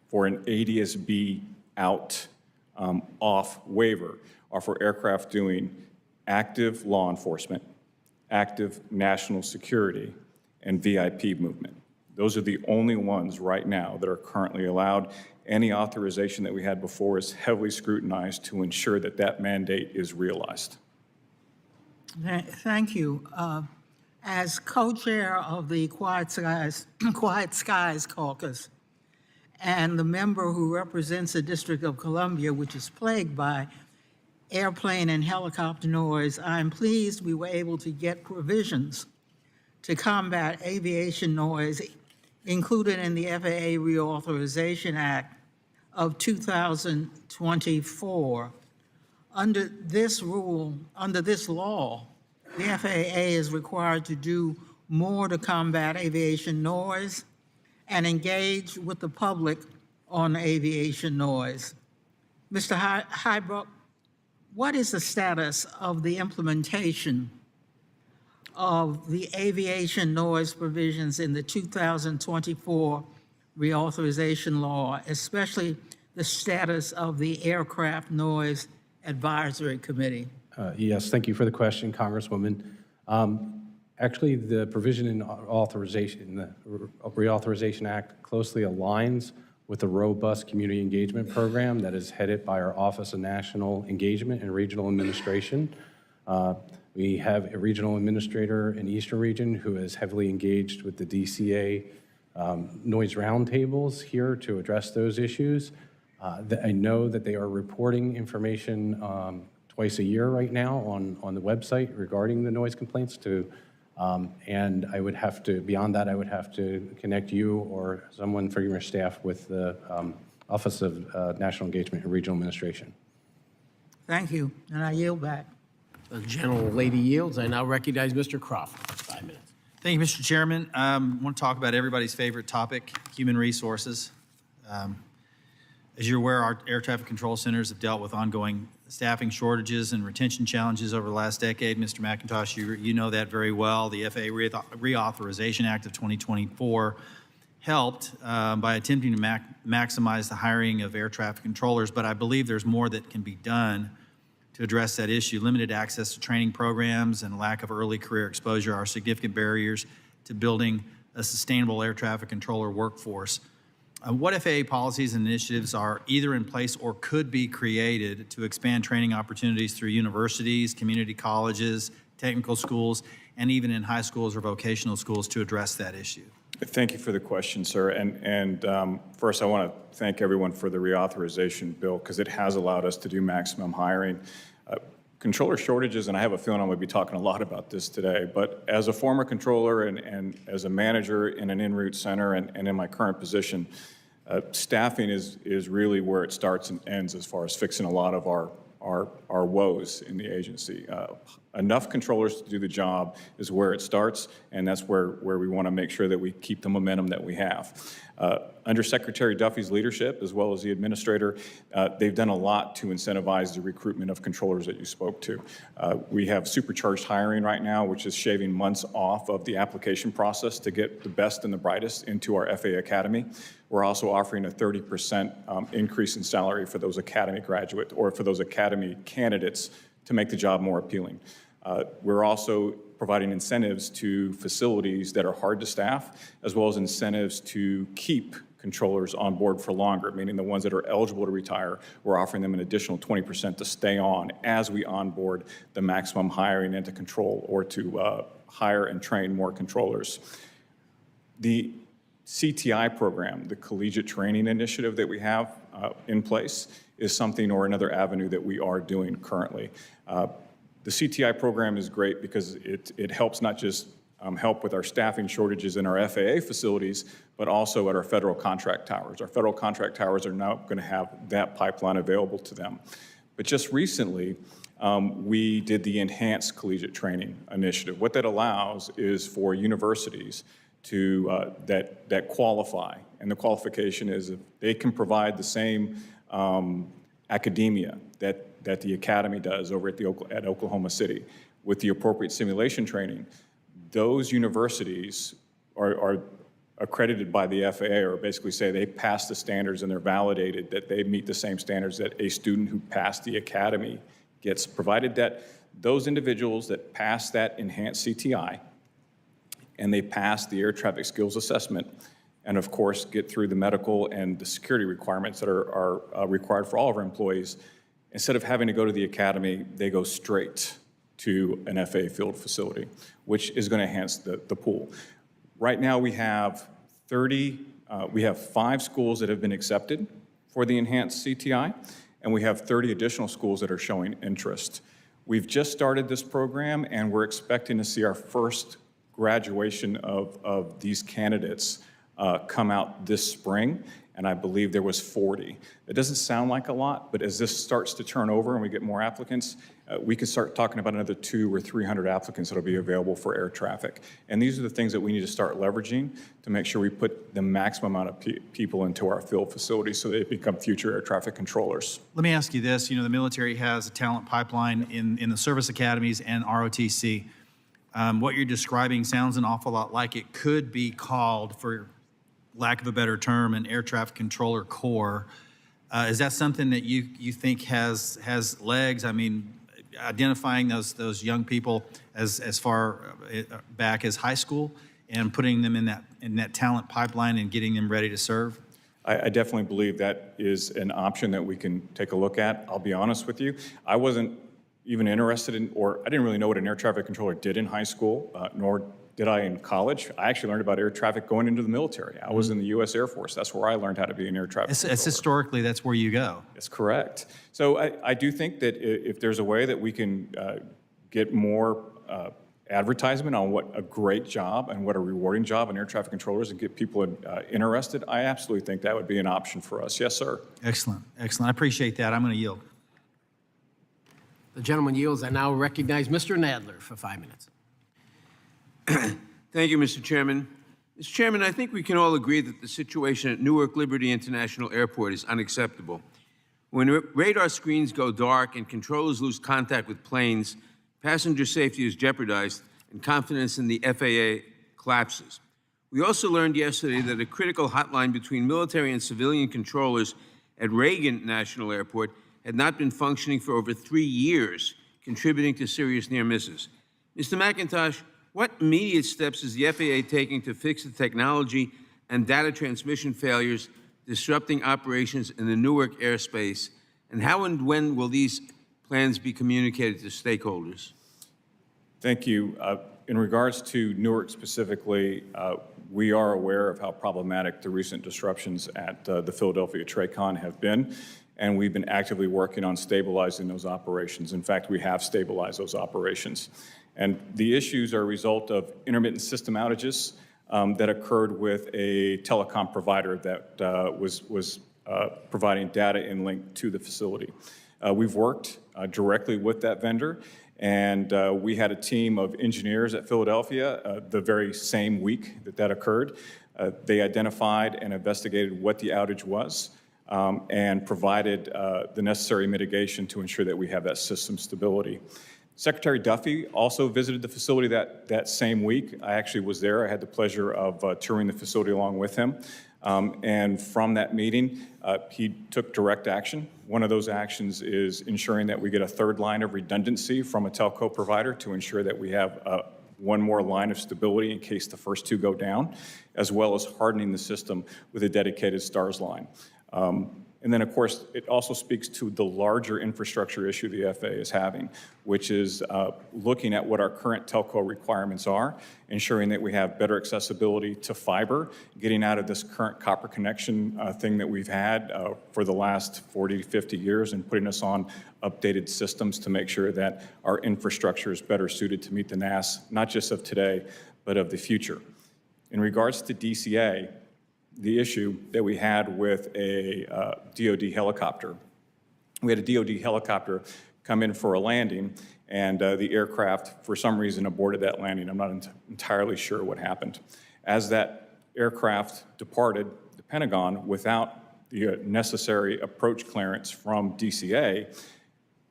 for an ADS-B out off waiver are for aircraft doing active law enforcement, active national security, and VIP movement. Those are the only ones right now that are currently allowed. Any authorization that we had before is heavily scrutinized to ensure that that mandate is realized. Thank you. As co-chair of the Quiet Skies Caucus and the member who represents the District of Columbia, which is plagued by airplane and helicopter noise, I'm pleased we were able to get provisions to combat aviation noise included in the FAA Reauthorization Act of 2024. Under this law, the FAA is required to do more to combat aviation noise and engage with the public on aviation noise. Mr. Heibeck, what is the status of the implementation of the aviation noise provisions in the 2024 Reauthorization Law, especially the status of the Aircraft Noise Advisory Committee? Yes, thank you for the question, Congresswoman. Actually, the provision in authorization, the Reauthorization Act closely aligns with the robust community engagement program that is headed by our Office of National Engagement and Regional Administration. We have a regional administrator in the Eastern Region who is heavily engaged with the DCA noise roundtables here to address those issues. I know that they are reporting information twice a year right now on the website regarding the noise complaints and I would have to, beyond that, I would have to connect you or someone from your staff with the Office of National Engagement and Regional Administration. Thank you, and I yield back. The gentlelady yields. I now recognize Mr. Crawford for 5 minutes. Thank you, Mr. Chairman. I want to talk about everybody's favorite topic, human resources. As you're aware, our air traffic control centers have dealt with ongoing staffing shortages and retention challenges over the last decade. Mr. McIntosh, you know that very well. The FAA Reauthorization Act of 2024 helped by attempting to maximize the hiring of air traffic controllers, but I believe there's more that can be done to address that issue. Limited access to training programs and lack of early career exposure are significant barriers to building a sustainable air traffic controller workforce. What FAA policies and initiatives are either in place or could be created to expand training opportunities through universities, community colleges, technical schools, and even in high schools or vocational schools to address that issue? Thank you for the question, sir. And first, I want to thank everyone for the reauthorization bill because it has allowed us to do maximum hiring. Controller shortages, and I have a feeling I'm going to be talking a lot about this today, but as a former controller and as a manager in an en route center and in my current position, staffing is really where it starts and ends as far as fixing a lot of our woes in the agency. Enough controllers to do the job is where it starts, and that's where we want to make sure that we keep the momentum that we have. Under Secretary Duffy's leadership, as well as the administrator, they've done a lot to incentivize the recruitment of controllers that you spoke to. We have supercharged hiring right now, which is shaving months off of the application process to get the best and the brightest into our FAA Academy. We're also offering a 30% increase in salary for those Academy graduates or for those Academy candidates to make the job more appealing. We're also providing incentives to facilities that are hard to staff, as well as incentives to keep controllers on board for longer, meaning the ones that are eligible to retire, we're offering them an additional 20% to stay on as we onboard the maximum hiring and to control or to hire and train more controllers. The CTI program, the Collegiate Training Initiative that we have in place, is something or another avenue that we are doing currently. The CTI program is great because it helps not just help with our staffing shortages in our FAA facilities, but also at our federal contract towers. Our federal contract towers are now going to have that pipeline available to them. But just recently, we did the Enhanced Collegiate Training Initiative. What that allows is for universities to that qualify, and the qualification is if they can provide the same academia that the Academy does over at Oklahoma City with the appropriate simulation training. Those universities are accredited by the FAA, or basically say they pass the standards and they're validated that they meet the same standards that a student who passed the Academy gets, provided that those individuals that pass that enhanced CTI and they pass the air traffic skills assessment and of course get through the medical and the security requirements that are required for all of our employees, instead of having to go to the Academy, they go straight to an FAA field facility, which is going to enhance the pool. Right now we have 5 schools that have been accepted for the enhanced CTI, and we have 30 additional schools that are showing interest. We've just started this program, and we're expecting to see our first graduation of these candidates come out this spring, and I believe there was 40. It doesn't sound like a lot, but as this starts to turn over and we get more applicants, we could start talking about another 200 or 300 applicants that'll be available for air traffic. And these are the things that we need to start leveraging to make sure we put the maximum amount of people into our field facilities so they become future air traffic controllers. Let me ask you this. You know, the military has a talent pipeline in the service academies and ROTC. What you're describing sounds an awful lot like it could be called, for lack of a better term, an air traffic controller corps. Is that something that you think has legs? I mean, identifying those young people as far back as high school and putting them in that talent pipeline and getting them ready to serve? I definitely believe that is an option that we can take a look at. I'll be honest with you. I wasn't even interested in, or I didn't really know what an air traffic controller did in high school, nor did I in college. I actually learned about air traffic going into the military. I was in the U.S. Air Force. That's where I learned how to be an air traffic controller. It's historically, that's where you go. That's correct. So I do think that if there's a way that we can get more advertisement on what a great job and what a rewarding job an air traffic controller is and get people interested, I absolutely think that would be an option for us. Yes, sir. Excellent, excellent. I appreciate that. I'm going to yield. The gentleman yields. I now recognize Mr. Nadler for 5 minutes. Thank you, Mr. Chairman. Mr. Chairman, I think we can all agree that the situation at Newark Liberty International Airport is unacceptable. When radar screens go dark and controllers lose contact with planes, passenger safety is jeopardized and confidence in the FAA collapses. We also learned yesterday that a critical hotline between military and civilian controllers at Reagan National Airport had not been functioning for over 3 years, contributing to serious near misses. Mr. McIntosh, what immediate steps is the FAA taking to fix the technology and data transmission failures disrupting operations in the Newark airspace? And how and when will these plans be communicated to stakeholders? Thank you. In regards to Newark specifically, we are aware of how problematic the recent disruptions at the Philadelphia TRACON have been, and we've been actively working on stabilizing those operations. In fact, we have stabilized those operations. And the issues are a result of intermittent system outages that occurred with a telecom provider that was providing data in link to the facility. We've worked directly with that vendor, and we had a team of engineers at Philadelphia the very same week that occurred. They identified and investigated what the outage was and provided the necessary mitigation to ensure that we have that system stability. Secretary Duffy also visited the facility that same week. I actually was there. I had the pleasure of touring the facility along with him. And from that meeting, he took direct action. One of those actions is ensuring that we get a third line of redundancy from a telco provider to ensure that we have one more line of stability in case the first two go down, as well as hardening the system with a dedicated STARS line. And then, of course, it also speaks to the larger infrastructure issue the FAA is having, which is looking at what our current telco requirements are, ensuring that we have better accessibility to fiber, getting out of this current copper connection thing that we've had for the last 40, 50 years, and putting us on updated systems to make sure that our infrastructure is better suited to meet the NAS, not just of today, but of the future. In regards to DCA, the issue that we had with a DoD helicopter. We had a DoD helicopter come in for a landing, and the aircraft, for some reason, aborted that landing. I'm not entirely sure what happened. As that aircraft departed the Pentagon without the necessary approach clearance from DCA,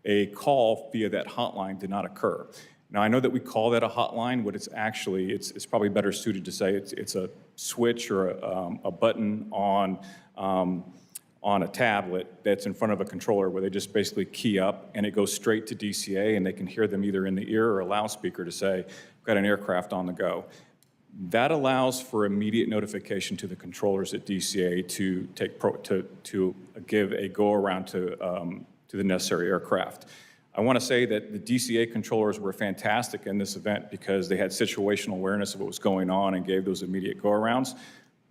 a call via that hotline did not occur. Now, I know that we call that a hotline, but it's actually, it's probably better suited to say it's a switch or a button on a tablet that's in front of a controller where they just basically key up and it goes straight to DCA, and they can hear them either in the ear or a loudspeaker to say, we've got an aircraft on the go. That allows for immediate notification to the controllers at DCA to give a go-around to the necessary aircraft. I want to say that the DCA controllers were fantastic in this event because they had situational awareness of what was going on and gave those immediate go-arounds.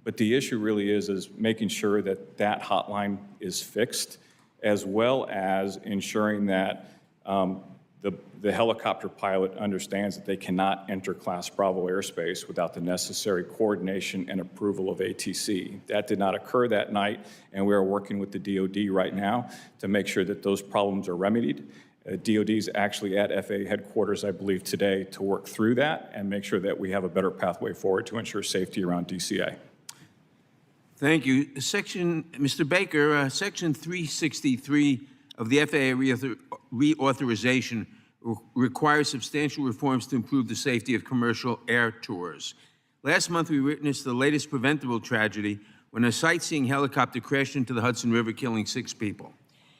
But the issue really is making sure that that hotline is fixed, as well as ensuring that the helicopter pilot understands that they cannot enter Class Bravo airspace without the necessary coordination and approval of ATC. That did not occur that night, and we are working with the DoD right now to make sure that those problems are remedied. DoD is actually at FAA headquarters, I believe, today to work through that and make sure that we have a better pathway forward to ensure safety around DCA. Thank you. Mr. Baker, Section 363 of the FAA Reauthorization requires substantial reforms to improve the safety of commercial air tours. Last month, we witnessed the latest preventable tragedy when a sightseeing helicopter crashed into the Hudson River, killing 6 people.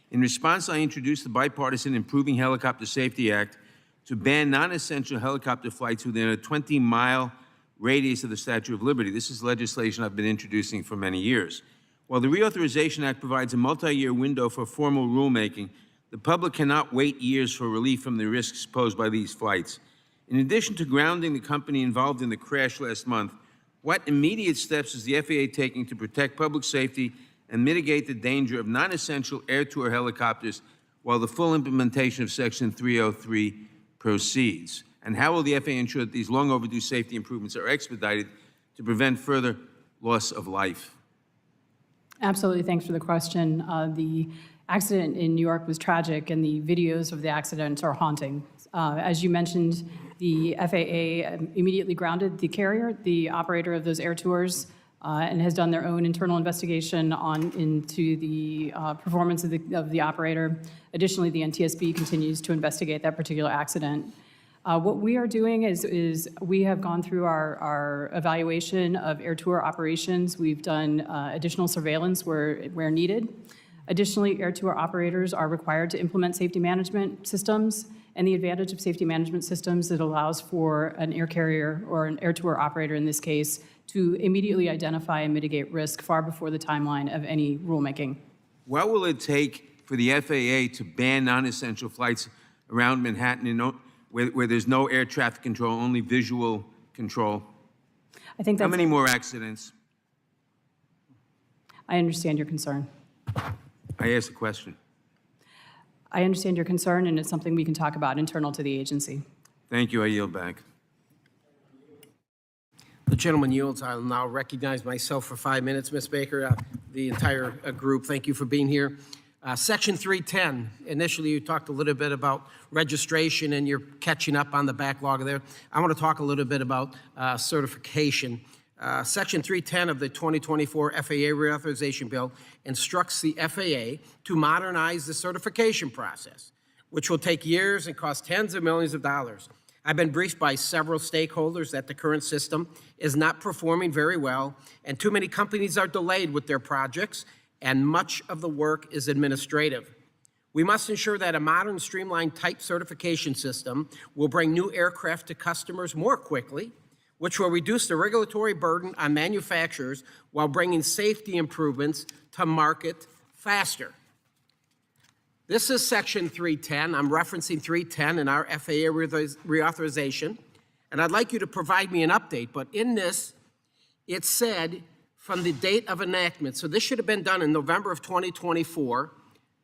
In response, I introduced the bipartisan Improving Helicopter Safety Act to ban non-essential helicopter flights within a 20-mile radius of the Statue of Liberty. This is legislation I've been introducing for many years. While the Reauthorization Act provides a multi-year window for formal rulemaking, the public cannot wait years for relief from the risks posed by these flights. In addition to grounding the company involved in the crash last month, what immediate steps is the FAA taking to protect public safety and mitigate the danger of non-essential air tour helicopters while the full implementation of Section 303 proceeds? And how will the FAA ensure that these long overdue safety improvements are expedited to prevent further loss of life? Absolutely, thanks for the question. The accident in New York was tragic, and the videos of the accidents are haunting. As you mentioned, the FAA immediately grounded the carrier, the operator of those air tours, and has done their own internal investigation into the performance of the operator. Additionally, the NTSB continues to investigate that particular accident. What we are doing is we have gone through our evaluation of air tour operations. We've done additional surveillance where needed. Additionally, air tour operators are required to implement safety management systems, and the advantage of safety management systems, it allows for an air carrier or an air tour operator in this case to immediately identify and mitigate risk far before the timeline of any rulemaking. What will it take for the FAA to ban non-essential flights around Manhattan where there's no air traffic control, only visual control? I think How that's, many more accidents? I understand your concern. I asked a question. I understand your concern, and it's something we can talk about internal to the agency. Thank you. I yield back. The gentleman yields. I'll now recognize myself for 5 minutes, Ms. Baker. The entire group, thank you for being here. Section 310, initially you talked a little bit about registration and you're catching up on the backlog there. I want to talk a little bit about certification. Section 310 of the 2024 FAA Reauthorization Bill instructs the FAA to modernize the certification process, which will take years and cost tens of millions of dollars. I've been briefed by several stakeholders that the current system is not performing very well, and too many companies are delayed with their projects, and much of the work is administrative. We must ensure that a modern, streamlined type certification system will bring new aircraft to customers more quickly, which will reduce the regulatory burden on manufacturers while bringing safety improvements to market faster. This is Section 310. I'm referencing 310 in our FAA reauthorization, and I'd like you to provide me an update. But in this, it said from the date of enactment, so this should have been done in November of 2024,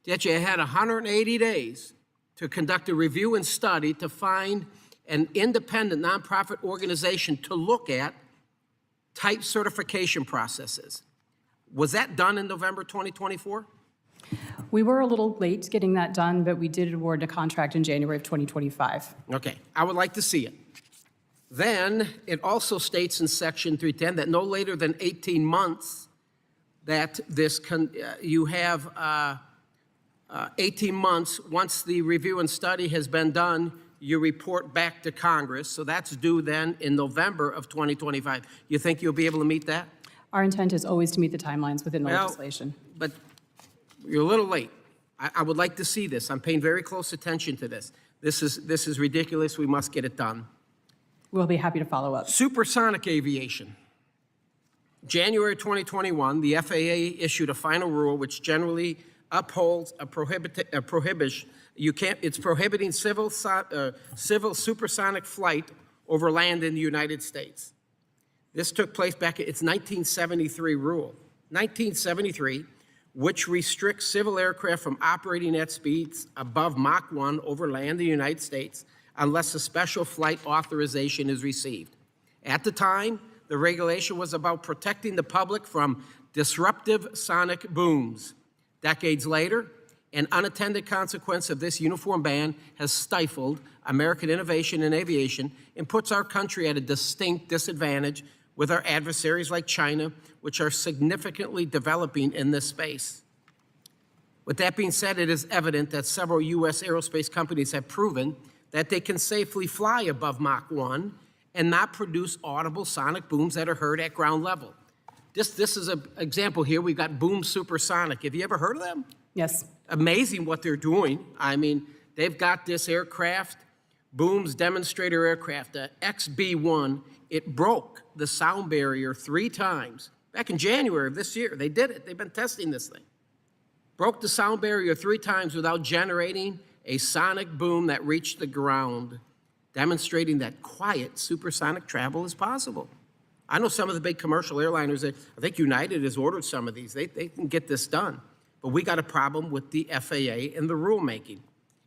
that you had 180 days to conduct a review and study to find an independent nonprofit organization to look at type certification processes. Was that done in November 2024? We were a little late getting that done, but we did award a contract in January of 2025. Okay, I would like to see it. Then it also states in Section 310 that no later than 18 months that you have 18 months once the review and study has been done, you report back to Congress. So that's due then in November of 2025. You think you'll be able to meet that? Our intent is always to meet the timelines within the legislation. But you're a little late. I would like to see this. I'm paying very close attention to this. This is ridiculous. We must get it done. We'll be happy to follow up. Supersonic aviation. January 2021, the FAA issued a final rule which generally upholds it's prohibiting civil supersonic flight over land in the United States. This took place back, it's 1973 rule. 1973, which restricts civil aircraft from operating at speeds above Mach 1 over land in the United States unless a special flight authorization is received. At the time, the regulation was about protecting the public from disruptive sonic booms. Decades later, an unintended consequence of this uniform ban has stifled American innovation in aviation and puts our country at a distinct disadvantage with our adversaries like China, which are significantly developing in this space. With that being said, it is evident that several U.S. aerospace companies have proven that they can safely fly above Mach 1 and not produce audible sonic booms that are heard at ground level. This is an example here. We've got Boom Supersonic. Have you ever heard of them? Yes. Amazing what they're doing. I mean, they've got this aircraft, Boom's demonstrator aircraft, the XB-1. It broke the sound barrier 3 times. Back in January of this year, they did it. They've been testing this thing. Broke the sound barrier 3 times without generating a sonic boom that reached the ground, demonstrating that quiet supersonic travel is possible. I know some of the big commercial airliners, I think United has ordered some of these. They can get this done. But we got a problem with the FAA and the rulemaking,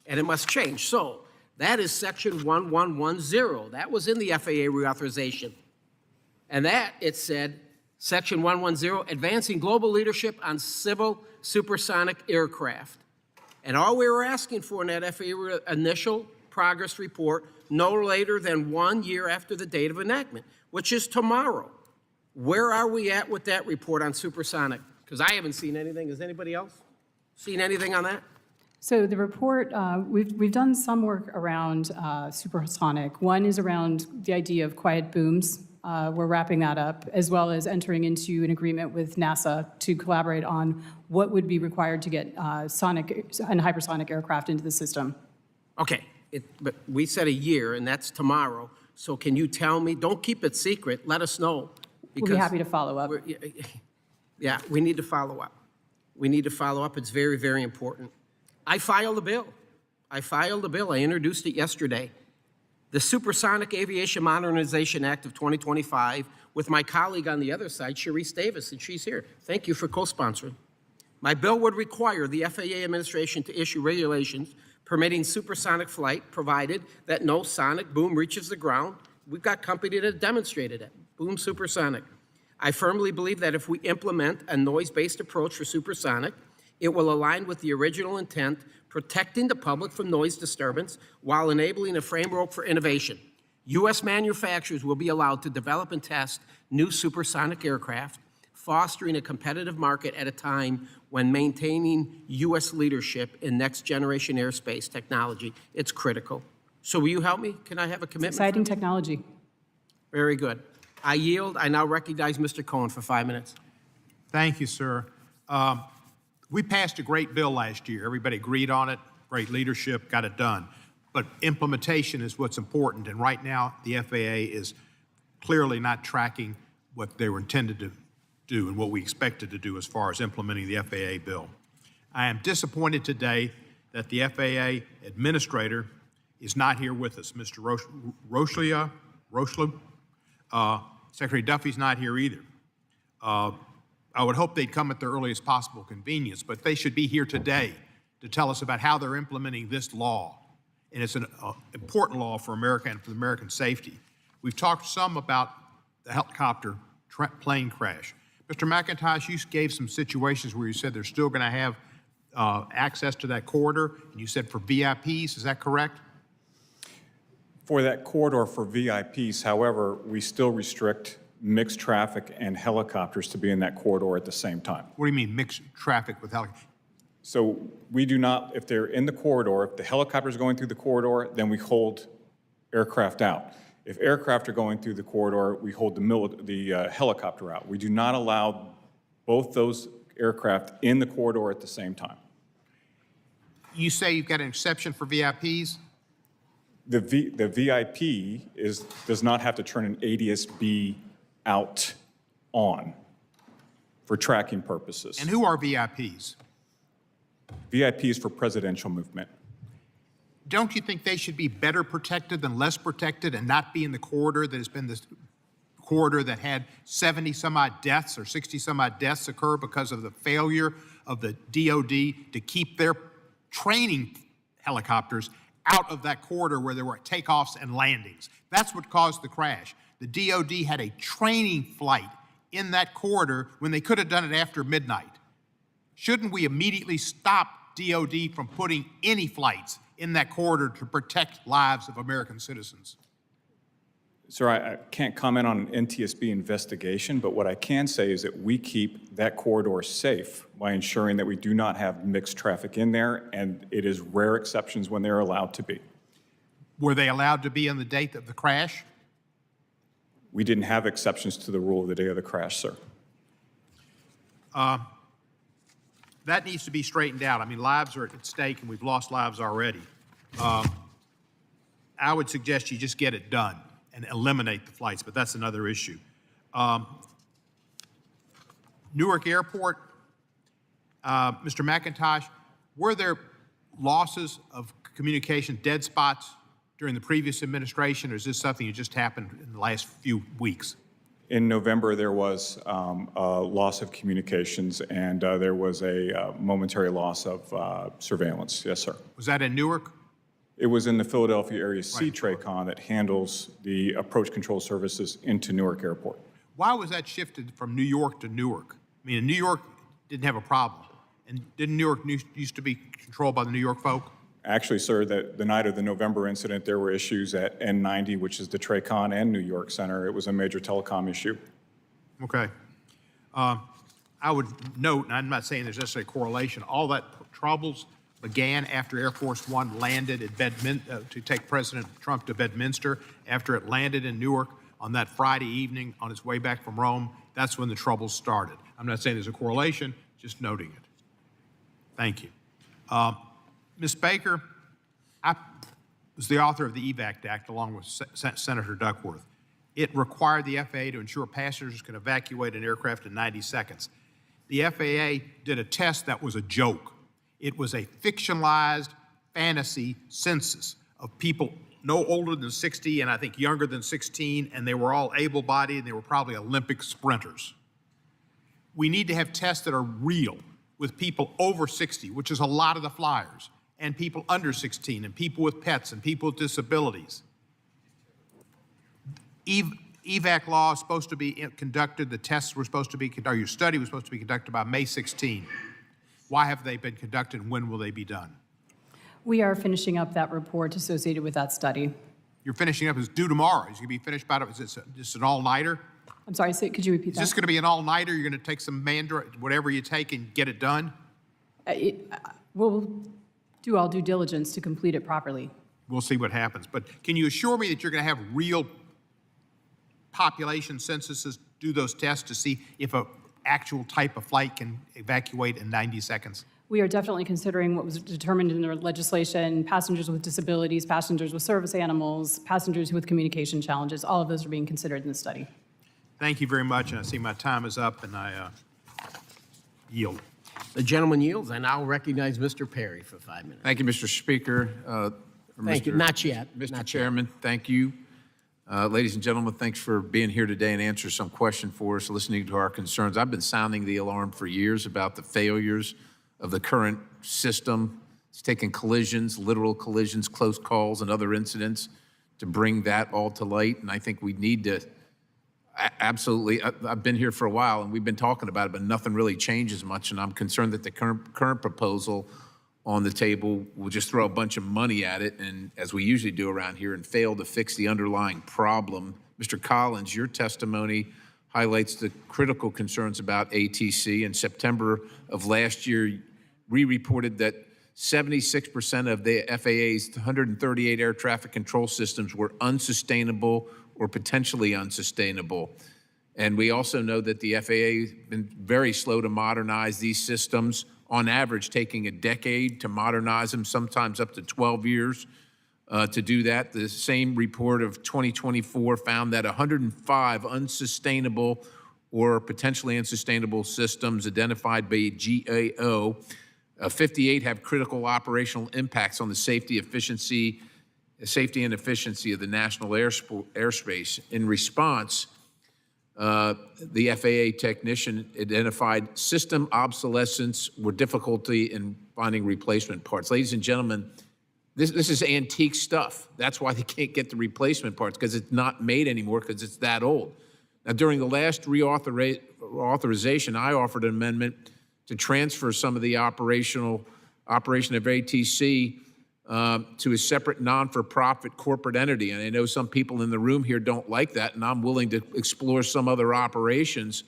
and it must change. So that is Section 1110. That was in the FAA reauthorization. And that, it said, Section 110, advancing global leadership on civil supersonic aircraft. And all we were asking for in that FAA initial progress report, no later than 1 year after the date of enactment, which is tomorrow. Where are we at with that report on supersonic? Because I haven't seen anything. Has anybody else seen anything on that? So the report, we've done some work around supersonic. One is around the idea of quiet booms. We're wrapping that up, as well as entering into an agreement with NASA to collaborate on what would be required to get sonic and hypersonic aircraft into the system. Okay, but we said a year, and that's tomorrow. So can you tell me, don't keep it secret, let us know. We'll be happy to follow up. Yeah, we need to follow up. We need to follow up. It's very, very important. I filed a bill. I introduced it yesterday. The Supersonic Aviation Modernization Act of 2025 with my colleague on the other side, Sharice Davis, and she's here. Thank you for co-sponsoring. My bill would require the FAA administration to issue regulations permitting supersonic flight, provided that no sonic boom reaches the ground. We've got company that demonstrated it, boom supersonic. I firmly believe that if we implement a noise-based approach for supersonic, it will align with the original intent, protecting the public from noise disturbance while enabling a framework for innovation. U.S. manufacturers will be allowed to develop and test new supersonic aircraft, fostering a competitive market at a time when maintaining U.S. leadership in next-generation airspace technology. It's critical. So will you help me? Can I have a commitment? Exciting technology. Very good. I yield. I now recognize Mr. Cohen for 5 minutes. Thank you, sir. We passed a great bill last year. Everybody agreed on it, great leadership, got it done. But implementation is what's important, and right now the FAA is clearly not tracking what they were intended to do and what we expected to do as far as implementing the FAA bill. I am disappointed today that the FAA administrator is not here with us. Mr. Rocheleau, Secretary Duffy's not here either. I would hope they'd come at the earliest possible convenience, but they should be here today to tell us about how they're implementing this law. And it's an important law for America and for American safety. We've talked some about the helicopter plane crash. Mr. McIntosh, you gave some situations where you said they're still going to have access to that corridor, and you said for VIPs, is that correct? For that corridor for VIPs, however, we still restrict mixed traffic and helicopters to be in that corridor at the same time. What do you mean mixed traffic with helicopters? So we do not, if they're in the corridor, if the helicopter's going through the corridor, then we hold aircraft out. If aircraft are going through the corridor, we hold the helicopter out. We do not allow both those aircraft in the corridor at the same time. You say you've got an exception for VIPs? The VIP does not have to turn an ADS-B out on for tracking purposes. And who are VIPs? VIPs for presidential movement. Don't you think they should be better protected than less protected and not be in the corridor that has been this corridor that had 70 some odd deaths or 60 some odd deaths occur because of the failure of the DOD to keep their training helicopters out of that corridor where there were takeoffs and landings? That's what caused the crash. The DOD had a training flight in that corridor when they could have done it after midnight. Shouldn't we immediately stop DOD from putting any flights in that corridor to protect lives of American citizens? Sir, I can't comment on an NTSB investigation, but what I can say is that we keep that corridor safe by ensuring that we do not have mixed traffic in there, and it is rare exceptions when they're allowed to be. Were they allowed to be on the date of the crash? We didn't have exceptions to the rule of the day of the crash, sir. That needs to be straightened out. I mean, lives are at stake, and we've lost lives already. I would suggest you just get it done and eliminate the flights, but that's another issue. Newark Airport, Mr. McIntosh, were there losses of communication, dead spots during the previous administration, or is this something that just happened in the last few weeks? In November, there was a loss of communications, and there was a momentary loss of surveillance. Yes, sir. Was that in Newark? It was in the Philadelphia area C Right. TRACON that handles the approach control services into Newark Airport. Why was that shifted from New York to Newark? I mean, New York didn't have a problem, and didn't Newark used to be controlled by the New York folk? Actually, sir, the night of the November incident, there were issues at N90, which is the TRACON and New York Center. It was a major telecom issue. Okay. I would note, and I'm not saying there's necessarily a correlation, all that troubles began after Air Force One landed at to take President Trump to Bedminster. After it landed in Newark on that Friday evening on its way back from Rome, that's when the troubles started. I'm not saying there's a correlation, just noting it. Thank you. Ms. Baker, I was the author of the EVAC Act along with Senator Duckworth. it required the FAA to ensure passengers can evacuate an aircraft in 90 seconds. The FAA did a test that was a joke. It was a fictionalized fantasy census of people no older than 60 and I think younger than 16, and they were all able-bodied, and they were probably Olympic sprinters. We need to have tests that are real with people over 60, which is a lot of the flyers, and people under 16, and people with pets, and people with disabilities. EVAC law is supposed to be conducted, the tests were supposed to be conducted, or your study was supposed to be conducted by May 16. Why have they been conducted, and when will they be done? We are finishing up that report associated with that study. You're finishing up, it's due tomorrow. Is it going to be finished by, is this just an all-nighter? I'm sorry, could you repeat Is that? this going to be an all-nighter? You're going to take some whatever you take and get it done? We'll do all due diligence to complete it properly. We'll see what happens. But can you assure me that you're going to have real population censuses, do those tests to see if an actual type of flight can evacuate in 90 seconds? We are definitely considering what was determined in the legislation, passengers with disabilities, passengers with service animals, passengers with communication challenges. All of those are being considered in the study. Thank you very much, and I see my time is up, and I yield. The gentleman yields. I now recognize Mr. Perry for 5 minutes. Thank you, Mr. Speaker. Thank you. Not yet. Mr. Not yet. Chairman, thank you. Ladies and gentlemen, thanks for being here today and answering some question for us, listening to our concerns. I've been sounding the alarm for years about the failures of the current system. It's taken collisions, literal collisions, close calls, and other incidents to bring that all to light. And I think we need to absolutely, I've been here for a while and we've been talking about it, but nothing really changes much. And I'm concerned that the current proposal on the table will just throw a bunch of money at it, and as we usually do around here, and fail to fix the underlying problem. Mr. Collins, your testimony highlights the critical concerns about ATC. In September of last year, we reported that 76% of the FAA's 138 air traffic control systems were unsustainable or potentially unsustainable. And we also know that the FAA has been very slow to modernize these systems, on average taking a decade to modernize them, sometimes up to 12 years to do that. The same report of 2024 found that 105 unsustainable or potentially unsustainable systems identified by GAO, 58 have critical operational impacts on the safety and efficiency of the national airspace. In response, the FAA technician identified system obsolescence or difficulty in finding replacement parts. Ladies and gentlemen, this is antique stuff. That's why they can't get the replacement parts, because it's not made anymore because it's that old. Now, during the last reauthorization, I offered an amendment to transfer some of the operation of ATC to a separate non-for-profit corporate entity. And I know some people in the room here don't like that, and I'm willing to explore some other operations.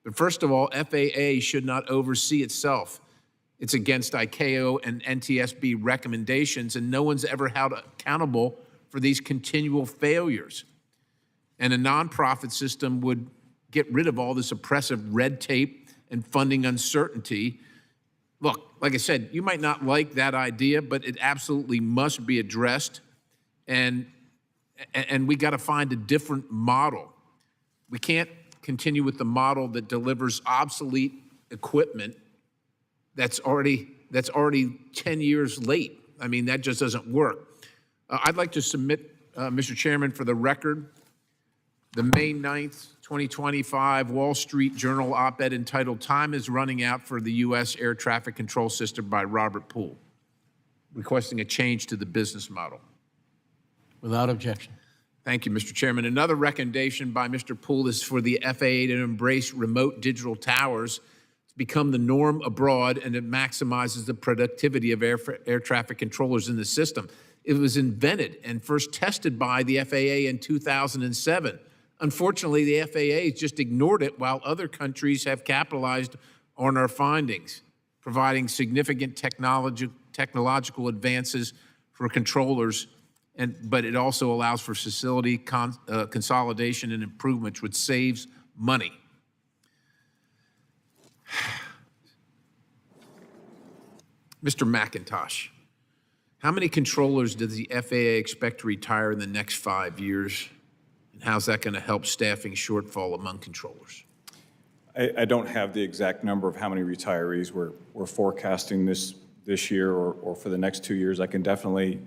But first of all, FAA should not oversee itself. It's against ICAO and NTSB recommendations, and no one's ever held accountable for these continual failures. And a nonprofit system would get rid of all this oppressive red tape and funding uncertainty. Look, like I said, you might not like that idea, but it absolutely must be addressed, and we got to find a different model. We can't continue with the model that delivers obsolete equipment that's already 10 years late. I mean, that just doesn't work. I'd like to submit, Mr. Chairman, for the record, the May 9th, 2025 Wall Street Journal op-ed entitled "Time is Running Out for the U.S. Air Traffic Control System" by Robert Poole, requesting a change to the business model. Without objection. Thank you, Mr. Chairman. Another recommendation by Mr. Poole is for the FAA to embrace remote digital towers to become the norm abroad, and it maximizes the productivity of air traffic controllers in the system. It was invented and first tested by the FAA in 2007. Unfortunately, the FAA has just ignored it while other countries have capitalized on our findings, providing significant technological advances for controllers, but it also allows for facility consolidation and improvements, which saves money. Mr. McIntosh, how many controllers does the FAA expect to retire in the next 5 years? And how's that going to help staffing shortfall among controllers? I don't have the exact number of how many retirees we're forecasting this year or for the next 2 years. I can definitely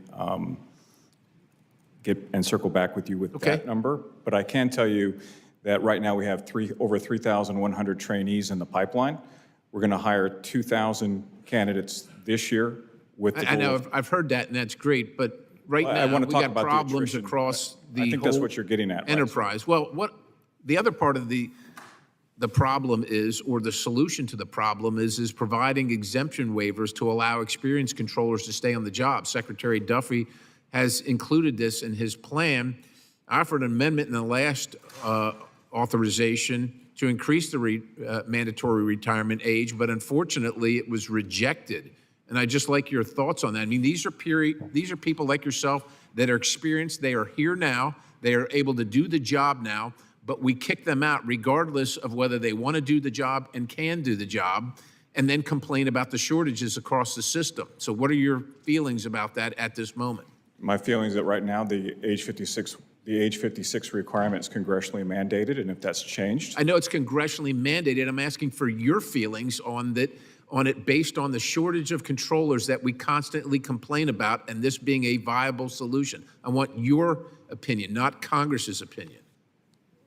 get and circle back with you with that number. But I can tell you that right now we have over 3,100 trainees in the pipeline. We're going to hire 2,000 candidates this year with the I goal know, of- I've heard that, and that's great, but right Well, now, I want to we talk got about the problems attrition, across but the I think that's whole what you're getting at, right? enterprise. Well, the other part of the problem is, or the solution to the problem is providing exemption waivers to allow experienced controllers to stay on the job. Secretary Duffy has included this in his plan. I offered an amendment in the last authorization to increase the mandatory retirement age, but unfortunately it was rejected. And I'd just like your thoughts on that. I mean, these are people like yourself that are experienced. They are here now. They are able to do the job now, but we kick them out regardless of whether they want to do the job and can do the job, and then complain about the shortages across the system. So what are your feelings about that at this moment? My feeling is that right now the age 56 requirement is congressionally mandated, and if that's changed, I know it's congressionally mandated. I'm asking for your feelings on it based on the shortage of controllers that we constantly complain about, and this being a viable solution. I want your opinion, not Congress's opinion.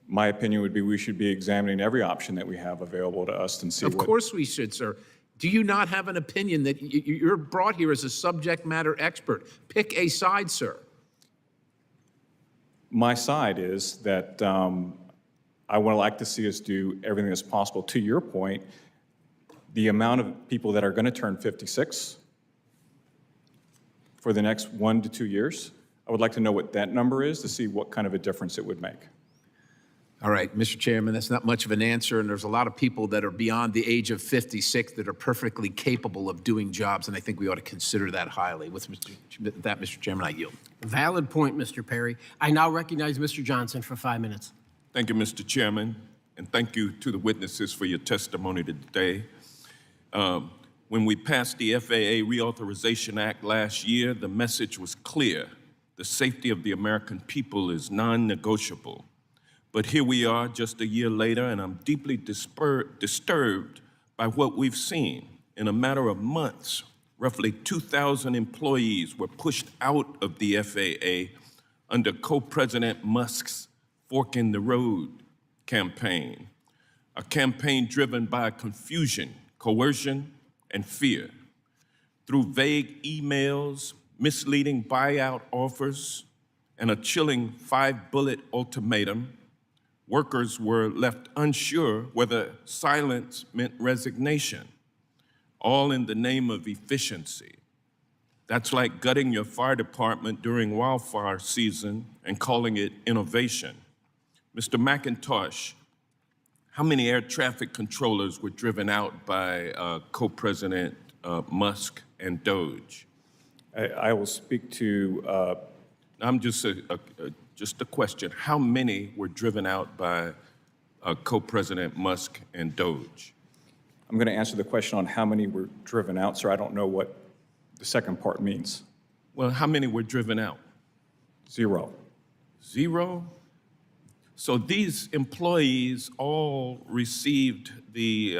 my opinion would be we should be examining every option that we have available to us and see Of what. course we should, sir. Do you not have an opinion that you're brought here as a subject matter expert? Pick a side, sir. My side is that I would like to see us do everything that's possible. To your point, the amount of people that are going to turn 56 for the next 1 to 2 years, I would like to know what that number is to see what kind of a difference it would make. All right, Mr. Chairman, that's not much of an answer, and there's a lot of people that are beyond the age of 56 that are perfectly capable of doing jobs, and I think we ought to consider that highly. With that, Mr. Chairman, I yield. Valid point, Mr. Perry. I now recognize Mr. Johnson for 5 minutes. Thank you, Mr. Chairman, and thank you to the witnesses for your testimony today. When we passed the FAA Reauthorization Act last year, the message was clear. The safety of the American people is non-negotiable. But here we are just a year later, and I'm deeply disturbed by what we've seen. In a matter of months, roughly 2,000 employees were pushed out of the FAA under Co-President Musk's Fork in the Road campaign, a campaign driven by confusion, coercion, and fear. Through vague emails, misleading buyout offers, and a chilling 5-bullet ultimatum, workers were left unsure whether silence meant resignation, all in the name of efficiency. That's like gutting your fire department during wildfire season and calling it innovation. Mr. McIntosh, how many air traffic controllers were driven out by Co-President Musk and DOGE? I will speak to. I'm just a question. How many were driven out by Co-President Musk and DOGE? I'm going to answer the question on how many were driven out, sir. I don't know what the second part means. Well, how many were driven out? 0. 0? So these employees all received the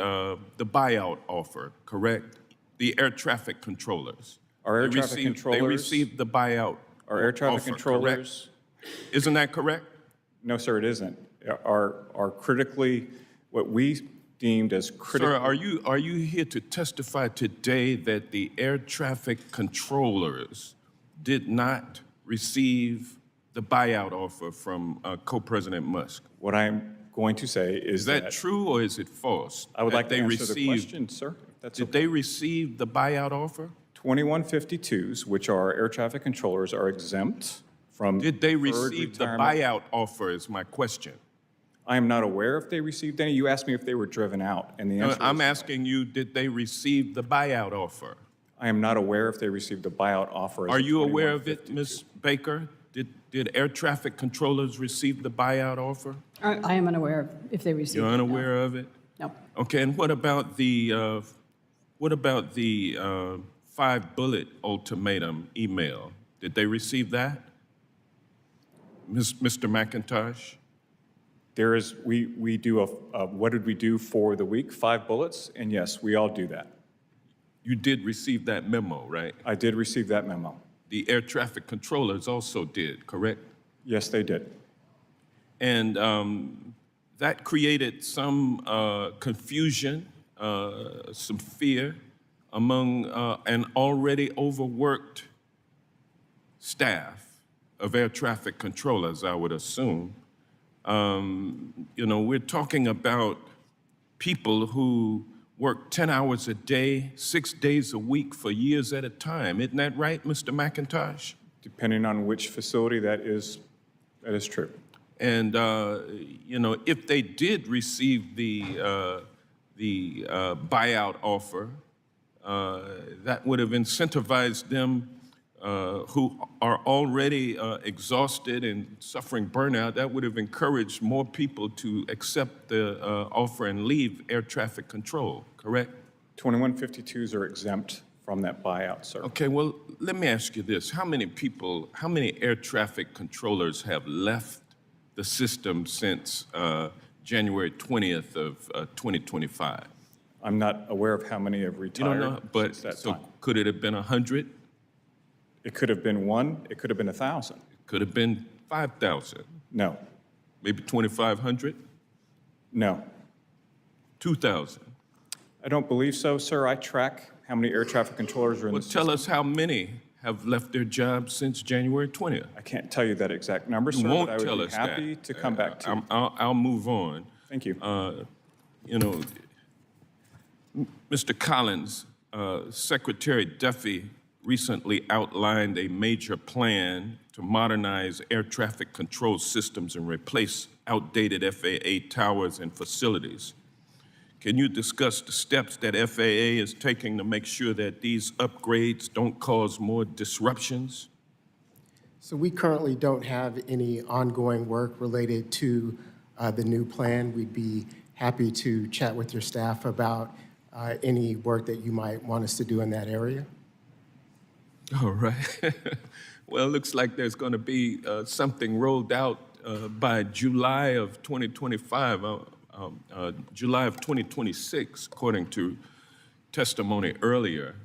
buyout offer, correct? The air traffic controllers. Our air traffic controllers. They received the buyout. Our air traffic offer, controllers. correct? Isn't that correct? No, sir, it isn't. Are critically, what we deemed as critical. Sir, are you here to testify today that the air traffic controllers did not receive the buyout offer from Co-President Musk? What I'm going to say is that true or is it false? I would like to they answer the question, sir. If that's Did okay. they receive the buyout offer? 2152s, which are air traffic controllers, are exempt from. Did they deferred receive the retirement. buyout offer is my question. I am not aware if they received any. You asked me if they were driven out, and the answer I'm is asking you, did they receive the buyout offer? I am not aware if they received the buyout offer. as Are a you aware of it, 2152. Ms. Baker? Did air traffic controllers receive the buyout offer? I am unaware of if they received You're it. unaware of it? No. Okay, and what about the 5-bullet ultimatum email? Did they receive that? Mr. McIntosh? There is, we do what did we do for the week? 5 bullets, and yes, we all do that. You did receive that memo, right? I did receive that memo. The air traffic controllers also did, correct? Yes, they did. And that created some confusion, some fear among an already overworked staff of air traffic controllers, I would assume. You know, we're talking about people who work 10 hours a day, 6 days a week for years at a time. Isn't that right, Mr. McIntosh? Depending on which facility that is true. And, you know, if they did receive the buyout offer, that would have incentivized them who are already exhausted and suffering burnout. That would have encouraged more people to accept the offer and leave air traffic control, correct? 2152s are exempt from that buyout, sir. Okay, well, let me ask you this. How many people, how many air traffic controllers have left the system since January 20th of 2025? I'm not aware of how many have You retired don't know, but since that so time. could it have been 100? It could have been 1, it could have been 1,000. Could have been 5,000, No, maybe 2,500, no. 2,000. I don't believe so, sir. I track how many air traffic controllers are in Well, the tell system. us how many have left their jobs since January 20th. I can't tell you that exact number, You sir, won't but I tell would be us happy that. to come back to you. I'll move on. Thank you. You know, Mr. Collins, Secretary Duffy recently outlined a major plan to modernize air traffic control systems and replace outdated FAA towers and facilities. Can you discuss the steps that FAA is taking to make sure that these upgrades don't cause more disruptions? So we currently don't have any ongoing work related to the new plan. We'd be happy to chat with your staff about any work that you might want us to do in that area. All right. Well, it looks like there's going to be something rolled out by July of 2025, July of 2026, according to testimony earlier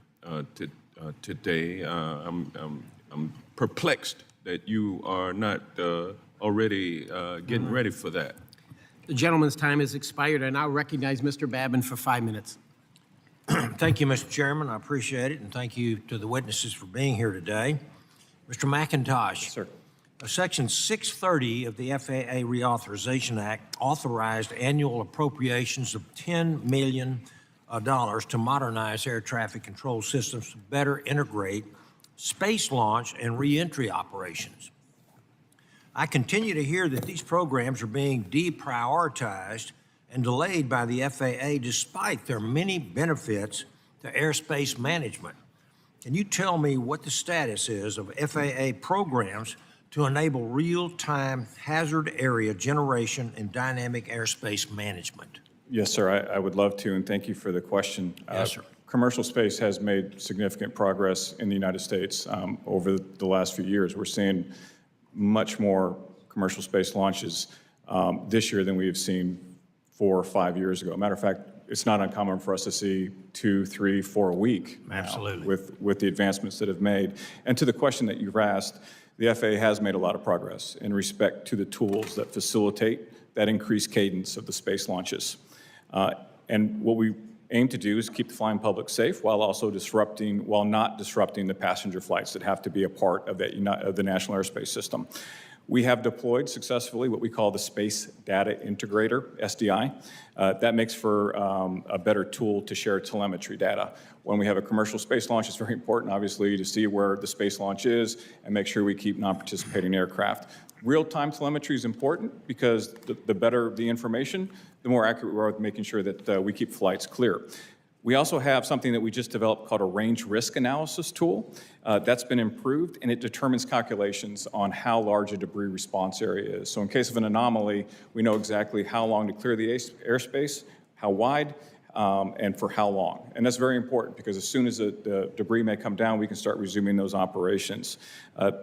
today. I'm perplexed that you are not already getting ready for that. The gentleman's time has expired. I now recognize Mr. Babin for 5 minutes. Thank you, Mr. Chairman. I appreciate it, and thank you to the witnesses for being here today. Mr. McIntosh. Sir. Section 630 of the FAA Reauthorization Act authorized annual appropriations of $10 million to modernize air traffic control systems to better integrate space launch and reentry operations. I continue to hear that these programs are being deprioritized and delayed by the FAA despite their many benefits to airspace management. Can you tell me what the status is of FAA programs to enable real-time hazard area generation and dynamic airspace management? Yes, sir, I would love to, and thank you for the question. Yes, sir. Commercial space has made significant progress in the United States over the last few years. We're seeing much more commercial space launches this year than we have seen 4 or 5 years ago. Matter of fact, it's not uncommon for us to see 2, 3, 4 a week now Absolutely. with the advancements that have made. And to the question that you've asked, the FAA has made a lot of progress in respect to the tools that facilitate that increased cadence of the space launches. And what we aim to do is keep the flying public safe while also not disrupting the passenger flights that have to be a part of the National Airspace System. We have deployed successfully what we call the Space Data Integrator, SDI. That makes for a better tool to share telemetry data. When we have a commercial space launch, it's very important, obviously, to see where the space launch is and make sure we keep non-participating aircraft. Real-time telemetry is important because the better the information, the more accurate we are with making sure that we keep flights clear. We also have something that we just developed called a range risk analysis tool. That's been improved, and it determines calculations on how large a debris response area is. So in case of an anomaly, we know exactly how long to clear the airspace, how wide, and for how long. And that's very important because as soon as the debris may come down, we can start resuming those operations.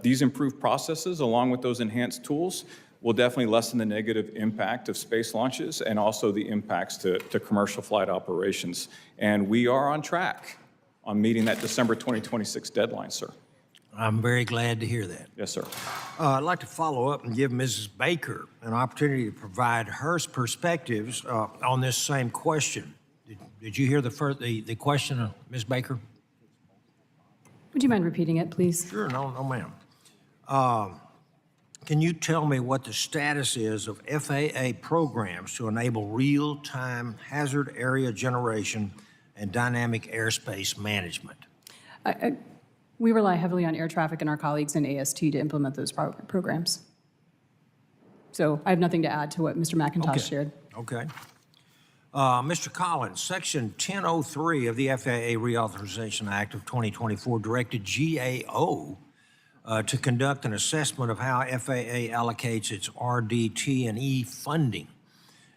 These improved processes, along with those enhanced tools, will definitely lessen the negative impact of space launches and also the impacts to commercial flight operations. And we are on track on meeting that December 2026 deadline, sir. I'm very glad to hear that. Yes, sir. I'd like to follow up and give Mrs. Baker an opportunity to provide her perspectives on this same question. Did you hear the question, Ms. Baker? Would you mind repeating it, please? Sure, no, ma'am. Can you tell me what the status is of FAA programs to enable real-time hazard area generation and dynamic airspace management? We rely heavily on air traffic and our colleagues in AST to implement those programs. So I have nothing to add to what Mr. McIntosh shared. Okay. Mr. Collins, Section 1003 of the FAA Reauthorization Act of 2024 directed GAO to conduct an assessment of how FAA allocates its RDT&E funding.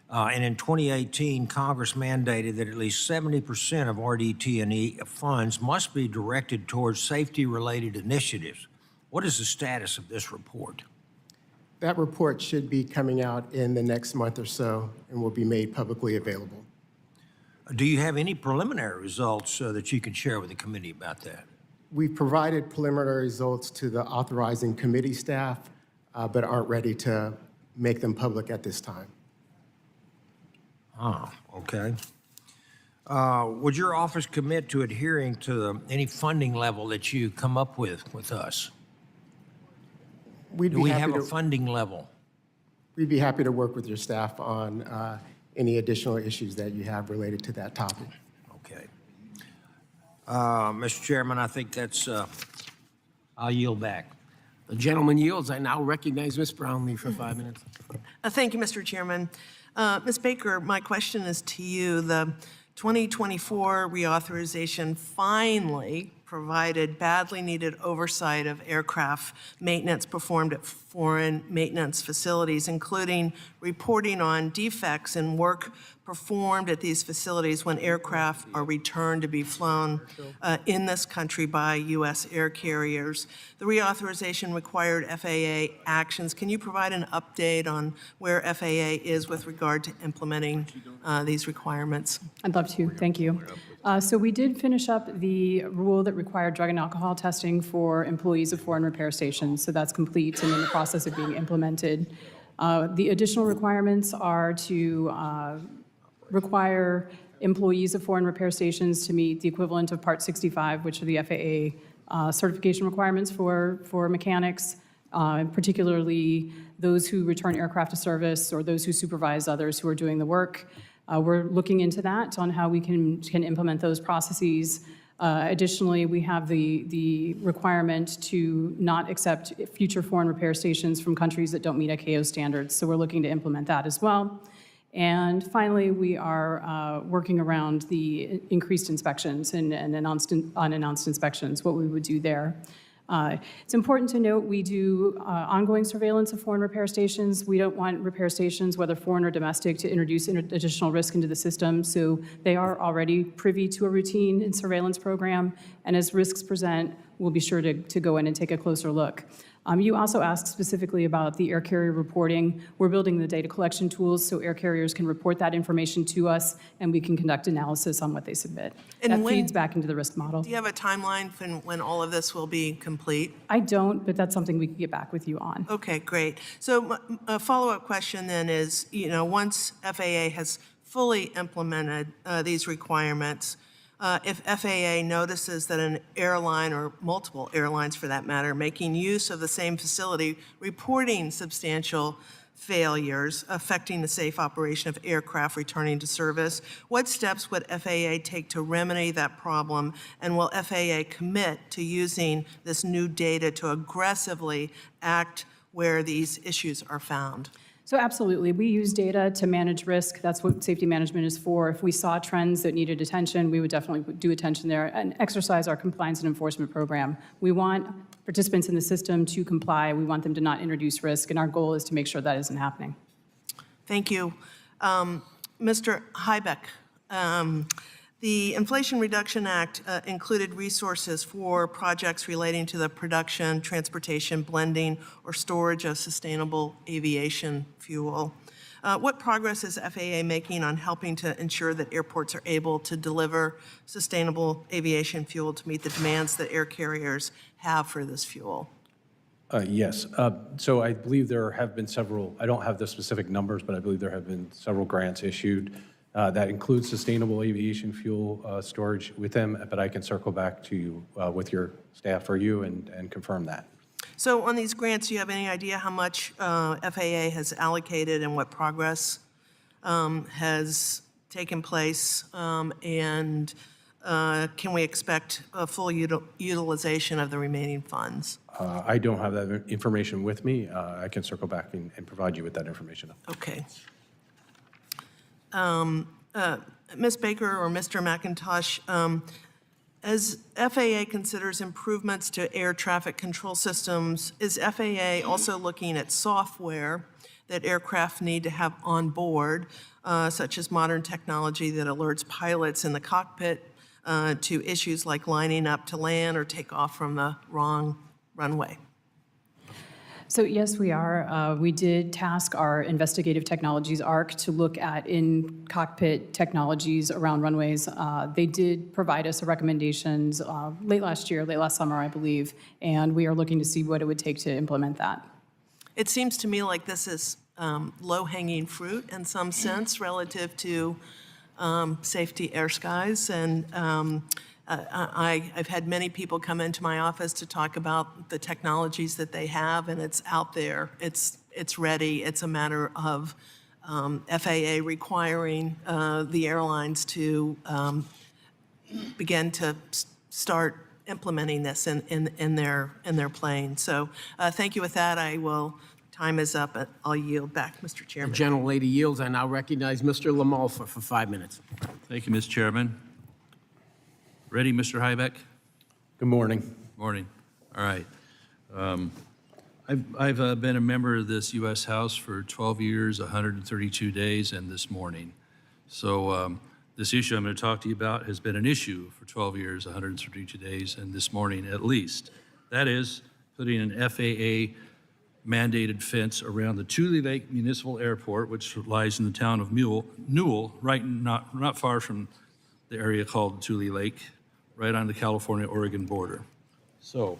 And in 2018, Congress mandated that at least 70% of RDT&E funds must be directed towards safety-related initiatives. What is the status of this report? That report should be coming out in the next month or so and will be made publicly available. Do you have any preliminary results that you can share with the committee about that? We've provided preliminary results to the authorizing committee staff, but aren't ready to make them public at this time. Oh, okay. Would your office commit to adhering to any funding level that you come up with us? Do we have a funding level? We'd be happy to work with your staff on any additional issues that you have related to that topic. Okay. Mr. Chairman, I think that's, I'll yield back. The gentleman yields. I now recognize Ms. Brownlee for 5 minutes. Thank you, Mr. Chairman. Ms. Baker, my question is to you. The 2024 reauthorization finally provided badly needed oversight of aircraft maintenance performed at foreign maintenance facilities, including reporting on defects in work performed at these facilities when aircraft are returned to be flown in this country by U.S. air carriers. The reauthorization required FAA actions. Can you provide an update on where FAA is with regard to implementing these requirements? I'd love to. Thank you. So we did finish up the rule that required drug and alcohol testing for employees of foreign repair stations. So that's complete and in the process of being implemented. The additional requirements are to require employees of foreign repair stations to meet the equivalent of Part 65, which are the FAA certification requirements for mechanics, particularly those who return aircraft to service or those who supervise others who are doing the work. We're looking into that on how we can implement those processes. Additionally, we have the requirement to not accept future foreign repair stations from countries that don't meet ICAO standards. So we're looking to implement that as well. And finally, we are working around the increased inspections and unannounced inspections, what we would do there. It's important to note we do ongoing surveillance of foreign repair stations. We don't want repair stations, whether foreign or domestic, to introduce additional risk into the system. So they are already privy to a routine and surveillance program. And as risks present, we'll be sure to go in and take a closer look. You also asked specifically about the air carrier reporting. We're building the data collection tools so air carriers can report that information to us and we can conduct analysis on what they submit. And that feeds back into the risk model. Do you have a timeline for when all of this will be complete? I don't, but that's something we can get back with you on. Okay, great. So a follow-up question then is, once FAA has fully implemented these requirements, if FAA notices that an airline, or multiple airlines for that matter, making use of the same facility, reporting substantial failures affecting the safe operation of aircraft returning to service, what steps would FAA take to remedy that problem? And will FAA commit to using this new data to aggressively act where these issues are found? So absolutely, we use data to manage risk. That's what safety management is for. If we saw trends that needed attention, we would definitely do attention there and exercise our compliance and enforcement program. We want participants in the system to comply. We want them to not introduce risk, and our goal is to make sure that isn't happening. Thank you. Mr. Heibeck, The Inflation Reduction Act included resources for projects relating to the production, transportation, blending, or storage of sustainable aviation fuel. What progress is FAA making on helping to ensure that airports are able to deliver sustainable aviation fuel to meet the demands that air carriers have for this fuel? Yes. So I believe there have been several, I don't have the specific numbers, but I believe there have been several grants issued that include sustainable aviation fuel storage with them, but I can circle back to you with your staff or you and confirm that. So on these grants, do you have any idea how much FAA has allocated and what progress has taken place? And can we expect a full utilization of the remaining funds? I don't have that information with me. I can circle back and provide you with that information. Okay. Ms. Baker or Mr. McIntosh, as FAA considers improvements to air traffic control systems, is FAA also looking at software that aircraft need to have on board, such as modern technology that alerts pilots in the cockpit to issues like lining up to land or take off from the wrong runway? So yes, we are. We did task our investigative technologies ARC to look at in-cockpit technologies around runways. They did provide us recommendations late last summer, I believe, and we are looking to see what it would take to implement that. It seems to me like this is low-hanging fruit in some sense relative to safety air skies, and I've had many people come into my office to talk about the technologies that they have, and it's out there. It's ready. It's a matter of FAA requiring the airlines to begin to start implementing this in their plane. So thank you. With that, time is up. I'll yield back, Mr. The Chairman. gentlelady yields. I now recognize Mr. Lamalfa for 5 minutes. Thank you, Mr. Chairman. Ready, Mr. Heibeck? Good morning. Morning. All right. I've been a member of this U.S. House for 12 years, 132 days, and this morning. So this issue I'm going to talk to you about has been an issue for 12 years, 132 days, and this morning at least. That is putting an FAA mandated fence around the Tule Lake Municipal Airport, which lies in the town of Newell, right not far from the area called Tule Lake, right on the California-Oregon border. So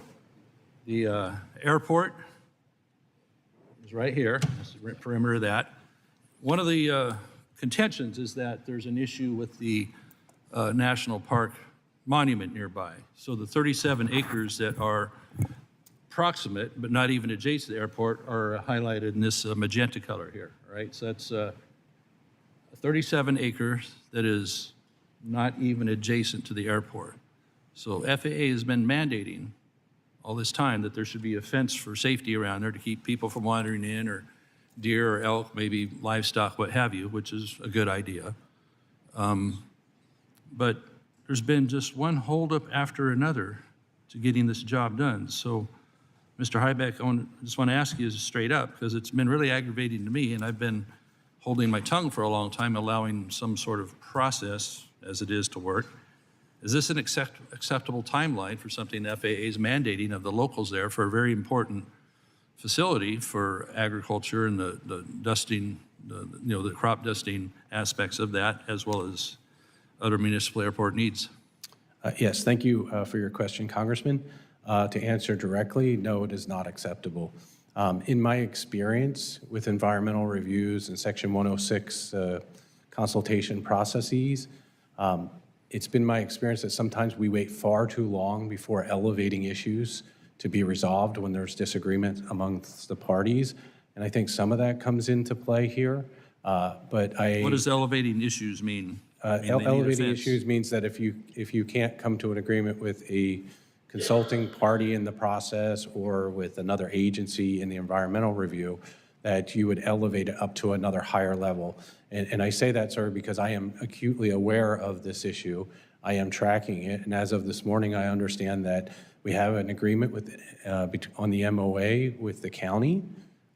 the airport is right here. This is the perimeter of that. One of the contentions is that there's an issue with the National Park monument nearby. So the 37 acres that are proximate, but not even adjacent to the airport, are highlighted in this magenta color here, right? So that's 37 acres that is not even adjacent to the airport. So FAA has been mandating all this time that there should be a fence for safety around there to keep people from wandering in, or deer or elk, maybe livestock, what have you, which is a good idea. But there's been just one holdup after another to getting this job done. So, Mr. Heibeck, I just want to ask you straight up, because it's been really aggravating to me, and I've been holding my tongue for a long time, allowing some sort of process as it is to work. Is this an acceptable timeline for something the FAA is mandating of the locals there for a very important facility for agriculture and the dusting, the crop dusting aspects of that, as well as other municipal airport needs? Yes, thank you for your question, Congressman. To answer directly, no, it is not acceptable. In my experience with environmental reviews and Section 106 consultation processes, it's been my experience that sometimes we wait far too long before elevating issues to be resolved when there's disagreement amongst the parties. And I think some of that comes into play here. What does elevating issues mean? Elevating issues means that if you can't come to an agreement with a consulting party in the process or with another agency in the environmental review, that you would elevate it up to another higher level. And I say that, sir, because I am acutely aware of this issue. I am tracking it, and as of this morning, I understand that we have an agreement with on the MOA with the county.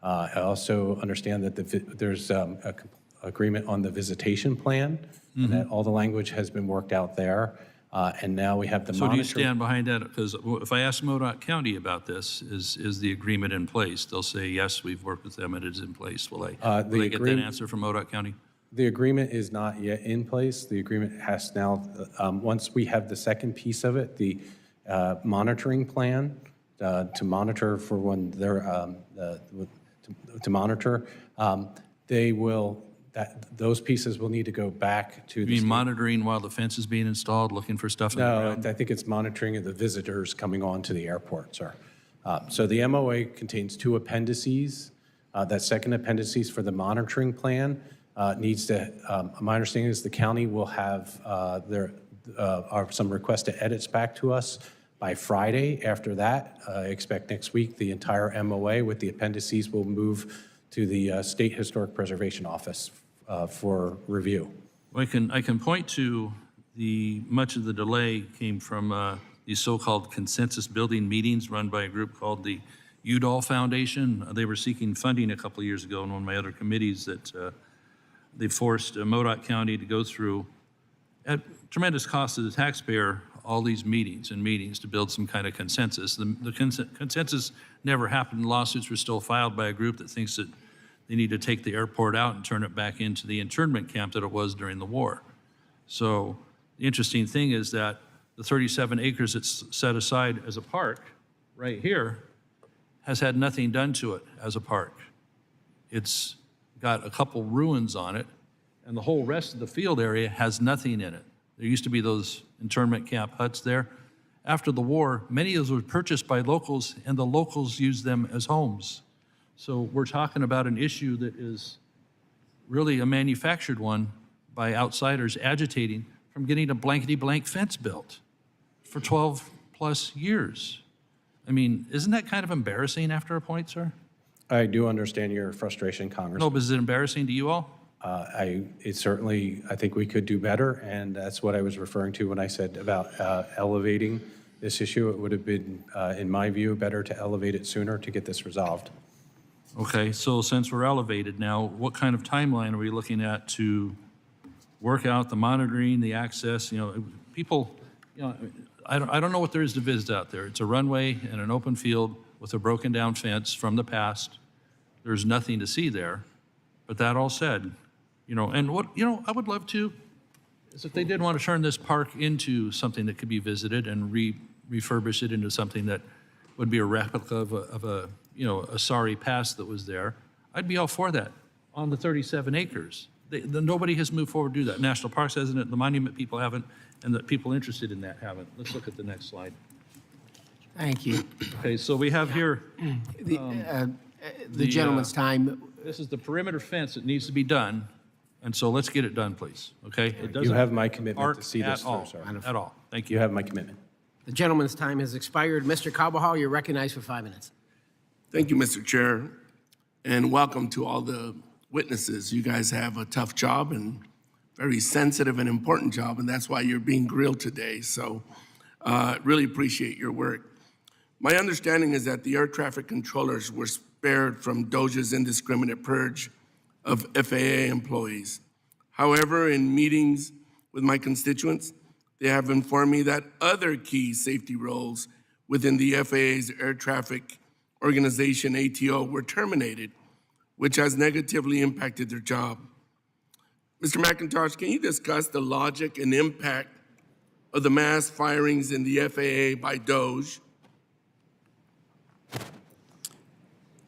I also understand that there's a agreement on the visitation plan, and that all the language has been worked out there. And now we have the So do you monitoring. stand behind that? Because if I ask MoDOT County about this, is the agreement in place? They'll say, yes, we've worked with them and it is in place. Will I get that agreement- answer from MoDOT County? The agreement is not yet in place. The agreement has now, once we have the second piece of it, the monitoring plan to monitor for when they're, to monitor, they will, those pieces will need to go back to You the mean state. monitoring while the fence is being installed, looking for stuff in the No, ground? I think it's monitoring of the visitors coming on to the airport, sir. So the MOA contains two appendices. That second appendices for the monitoring plan needs to, my understanding is the county will have some requests to edits back to us by Friday. After that, I expect next week the entire MOA with the appendices will move to the State Historic Preservation Office for review. Well, I can point to much of the delay came from these so-called consensus building meetings run by a group called the Udall Foundation. They were seeking funding a couple of years ago in one of my other committees that they forced MoDOT County to go through at tremendous cost to the taxpayer all these meetings and meetings to build some kind of consensus. The consensus never happened. Lawsuits were still filed by a group that thinks that they need to take the airport out and turn it back into the internment camp that it was during the war. So the interesting thing is that the 37 acres that's set aside as a park right here has had nothing done to it as a park. It's got a couple ruins on it, and the whole rest of the field area has nothing in it. There used to be those internment camp huts there. After the war, many of those were purchased by locals, and the locals used them as homes. So we're talking about an issue that is really a manufactured one by outsiders agitating from getting a blankety-blank fence built for 12 plus years. I mean, isn't that kind of embarrassing after a point, sir? I do understand your frustration, Congressman. No, but is it embarrassing to you all? It certainly, I think we could do better, and that's what I was referring to when I said about elevating this issue. It would have been, in my view, better to elevate it sooner to get this resolved. Okay, so since we're elevated now, what kind of timeline are we looking at to work out the monitoring, the access? You know, people, you know, I don't know what there is to visit out there. It's a runway and an open field with a broken down fence from the past. There's nothing to see there. But that all said, you know, and what, you know, I would love to is if they did want to turn this park into something that could be visited and refurbish it into something that would be a replica of a you know, a sorry past that was there, I'd be all for that on the 37 acres. Nobody has moved forward to do that. National Parks hasn't, the monument people haven't, and the people interested in that haven't. Let's look at the next slide. Thank you. Okay, so we have here, The gentleman's time. this is the perimeter fence that needs to be done, and so let's get it done, please, okay? It You doesn't have my commitment arc to see this at all, through, sir. at all. Thank You you. have my commitment. The gentleman's time has expired. Mr. Carbajal, you're recognized for 5 minutes. Thank you, Mr. Chair, and welcome to all the witnesses. You guys have a tough job and very sensitive and important job, and that's why you're being grilled today. So really appreciate your work. My understanding is that the air traffic controllers were spared from DOJ's indiscriminate purge of FAA employees. However, in meetings with my constituents, they have informed me that other key safety roles within the FAA's air traffic organization, ATO, were terminated, which has negatively impacted their job. Mr. McIntosh, can you discuss the logic and impact of the mass firings in the FAA by DOJ?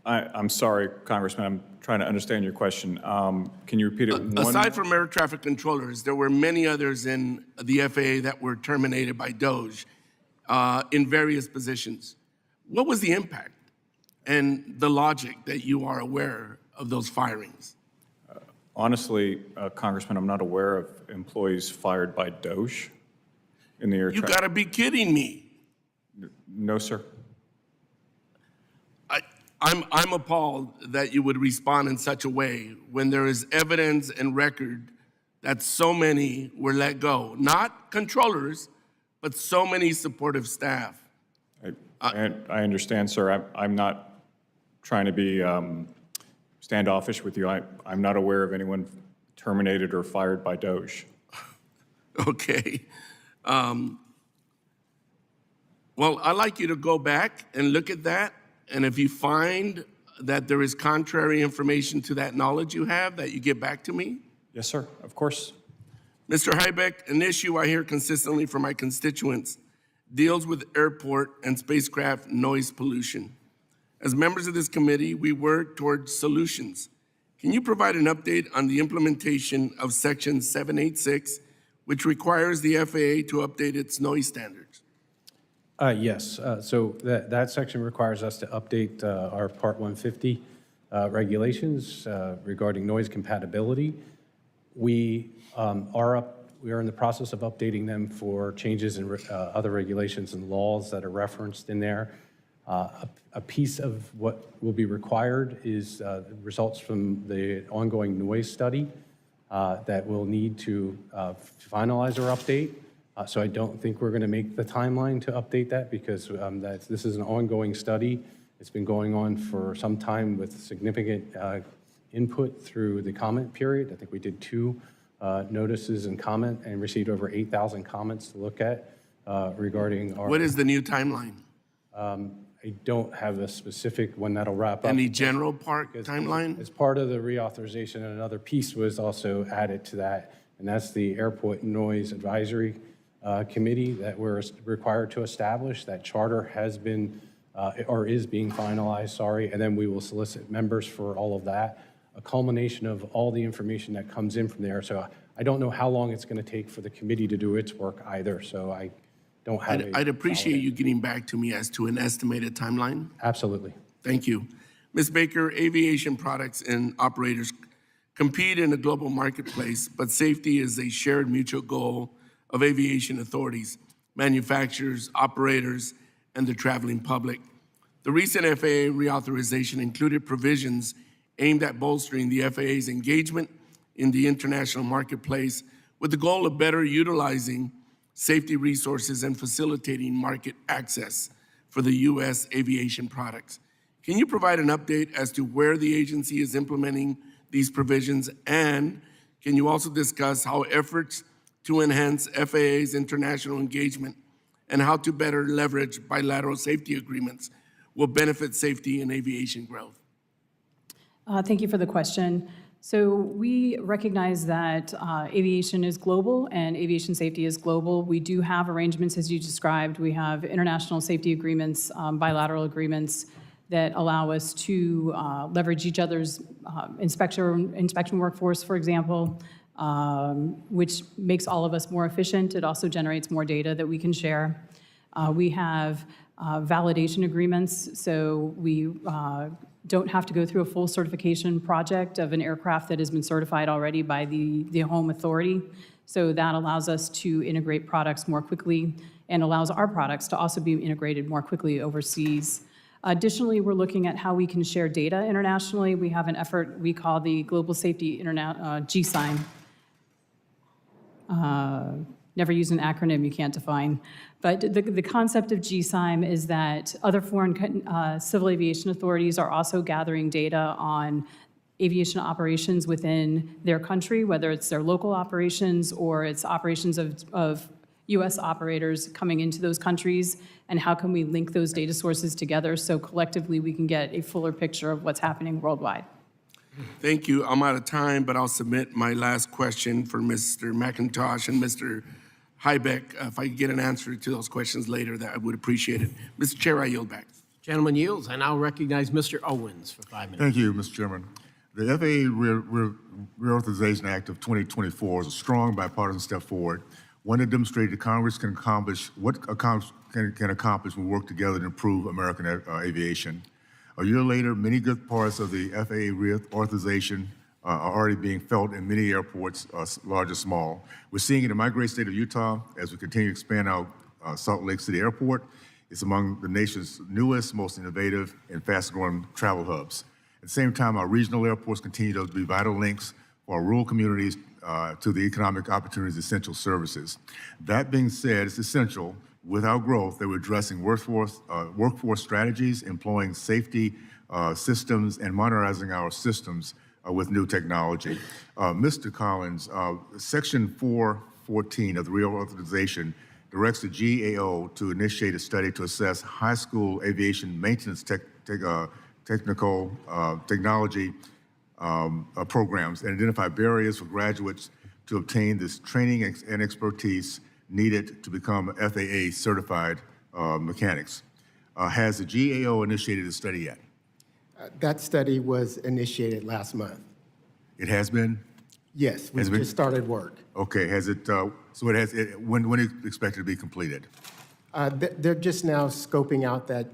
I'm sorry, Congressman, I'm trying to understand your question. Can you repeat it? Aside from air traffic controllers, there were many others in the FAA that were terminated by DOJ in various positions. What was the impact and the logic that you are aware of those firings? Honestly, Congressman, I'm not aware of employees fired by DOJ in the air You traffic. gotta be kidding me. No, sir. I'm appalled that you would respond in such a way when there is evidence and record that so many were let go. Not controllers, but so many supportive staff. I understand, sir. I'm not trying to be standoffish with you. I'm not aware of anyone terminated or fired by DOJ. Okay. Well, I'd like you to go back and look at that, and if you find that there is contrary information to that knowledge you have, that you get back to me. Yes, sir, of course. Mr. Heibeck, an issue I hear consistently from my constituents deals with airport and spacecraft noise pollution. As members of this committee, we work towards solutions. Can you provide an update on the implementation of Section 786, which requires the FAA to update its noise standards? Yes, so that section requires us to update our Part 150 regulations regarding noise compatibility. We are in the process of updating them for changes in other regulations and laws that are referenced in there. A piece of what will be required is results from the ongoing noise study that we'll need to finalize or update. So I don't think we're going to make the timeline to update that because this is an ongoing study. It's been going on for some time with significant input through the comment period. I think we did 2 notices and comment and received over 8,000 comments to look at regarding our... What is the new timeline? I don't have a specific when that'll wrap up. Any general part timeline? As part of the reauthorization, and another piece was also added to that, and that's the Airport Noise Advisory Committee that we're required to establish. That charter has been, or is being finalized, sorry, and then we will solicit members for all of that. A culmination of all the information that comes in from there. So I don't know how long it's going to take for the committee to do its work either, so I don't have I'd appreciate you getting back to me as to an estimated timeline. Absolutely. Thank you. Ms. Baker, aviation products and operators compete in a global marketplace, but safety is a shared mutual goal of aviation authorities, manufacturers, operators, and the traveling public. The recent FAA reauthorization included provisions aimed at bolstering the FAA's engagement in the international marketplace with the goal of better utilizing safety resources and facilitating market access for the U.S. aviation products. Can you provide an update as to where the agency is implementing these provisions? And can you also discuss how efforts to enhance FAA's international engagement and how to better leverage bilateral safety agreements will benefit safety and aviation growth? Thank you for the question. So we recognize that aviation is global and aviation safety is global. We do have arrangements, as you described. We have international safety agreements, bilateral agreements that allow us to leverage each other's inspection workforce, for example, which makes all of us more efficient. It also generates more data that we can share. We have validation agreements, so we don't have to go through a full certification project of an aircraft that has been certified already by the home authority. So that allows us to integrate products more quickly and allows our products to also be integrated more quickly overseas. Additionally, we're looking at how we can share data internationally. We have an effort we call the Global Safety GSIM. Never use an acronym you can't define. But the concept of GSIM is that other foreign civil aviation authorities are also gathering data on aviation operations within their country, whether it's their local operations or it's operations of U.S. operators coming into those countries, and how can we link those data sources together so collectively we can get a fuller picture of what's happening worldwide. Thank you. I'm out of time, but I'll submit my last question for Mr. McIntosh and Mr. Heibeck. If I could get an answer to those questions later, that I would appreciate it. Mr. Chair, I yield back. Gentleman yields. I now recognize Mr. Owens for 5 minutes. Thank you, Mr. Chairman. The FAA Reauthorization Act of 2024 is a strong bipartisan step forward, one that demonstrated that Congress can accomplish what can accomplish when we work together to improve American aviation. A year later, many good parts of the FAA reauthorization are already being felt in many airports, large or small. We're seeing it in my great state of Utah as we continue to expand our Salt Lake City Airport. It's among the nation's newest, most innovative, and fast-growing travel hubs. At the same time, our regional airports continue to be vital links for our rural communities to the economic opportunities, essential services. That being said, it's essential without growth that we're addressing workforce strategies, employing safety systems, and modernizing our systems with new technology. Mr. Collins, Section 414 of the Reauthorization directs the GAO to initiate a study to assess high school aviation maintenance technology programs and identify barriers for graduates to obtain this training and expertise needed to become FAA certified mechanics. Has the GAO initiated a study yet? That study was initiated last month. It has been? Yes, we just started work. Okay, has it, when is it expected to be completed? They're just now scoping out that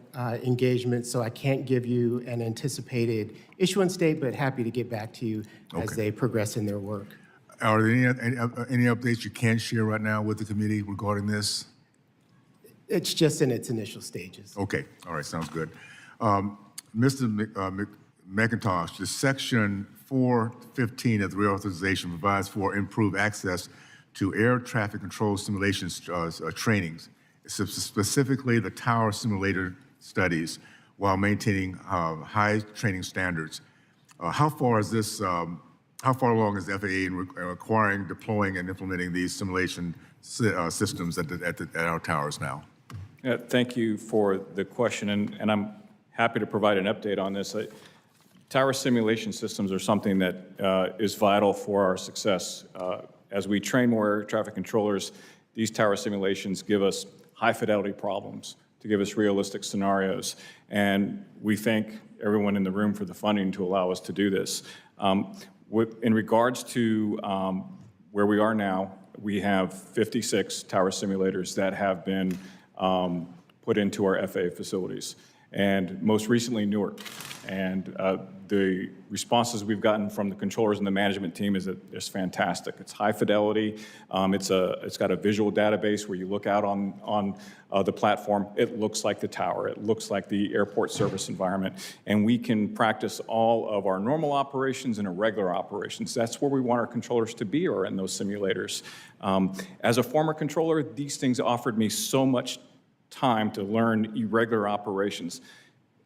engagement, so I can't give you an anticipated issuance date, but happy to get back to you as they progress in their work. Are there any updates you can share right now with the committee regarding this? It's just in its initial stages. Okay, all right, sounds good. Mr. McIntosh, the Section 415 of the Reauthorization provides for improved access to air traffic control simulation trainings, specifically the tower simulator studies, while maintaining high training standards. How far along is the FAA in acquiring, deploying, and implementing these simulation systems at our towers now? Thank you for the question, and I'm happy to provide an update on this. Tower simulation systems are something that is vital for our success. As we train more air traffic controllers, these tower simulations give us high-fidelity problems to give us realistic scenarios, and we thank everyone in the room for the funding to allow us to do this. In regards to where we are now, we have 56 tower simulators that have been put into our FAA facilities, and most recently Newark. And the responses we've gotten from the controllers and the management team is that it's fantastic. It's high fidelity. It's got a visual database where you look out on the platform. It looks like the tower. It looks like the airport service environment. And we can practice all of our normal operations and irregular operations. That's where we want our controllers to be, or in those simulators. As a former controller, these things offered me so much time to learn irregular operations.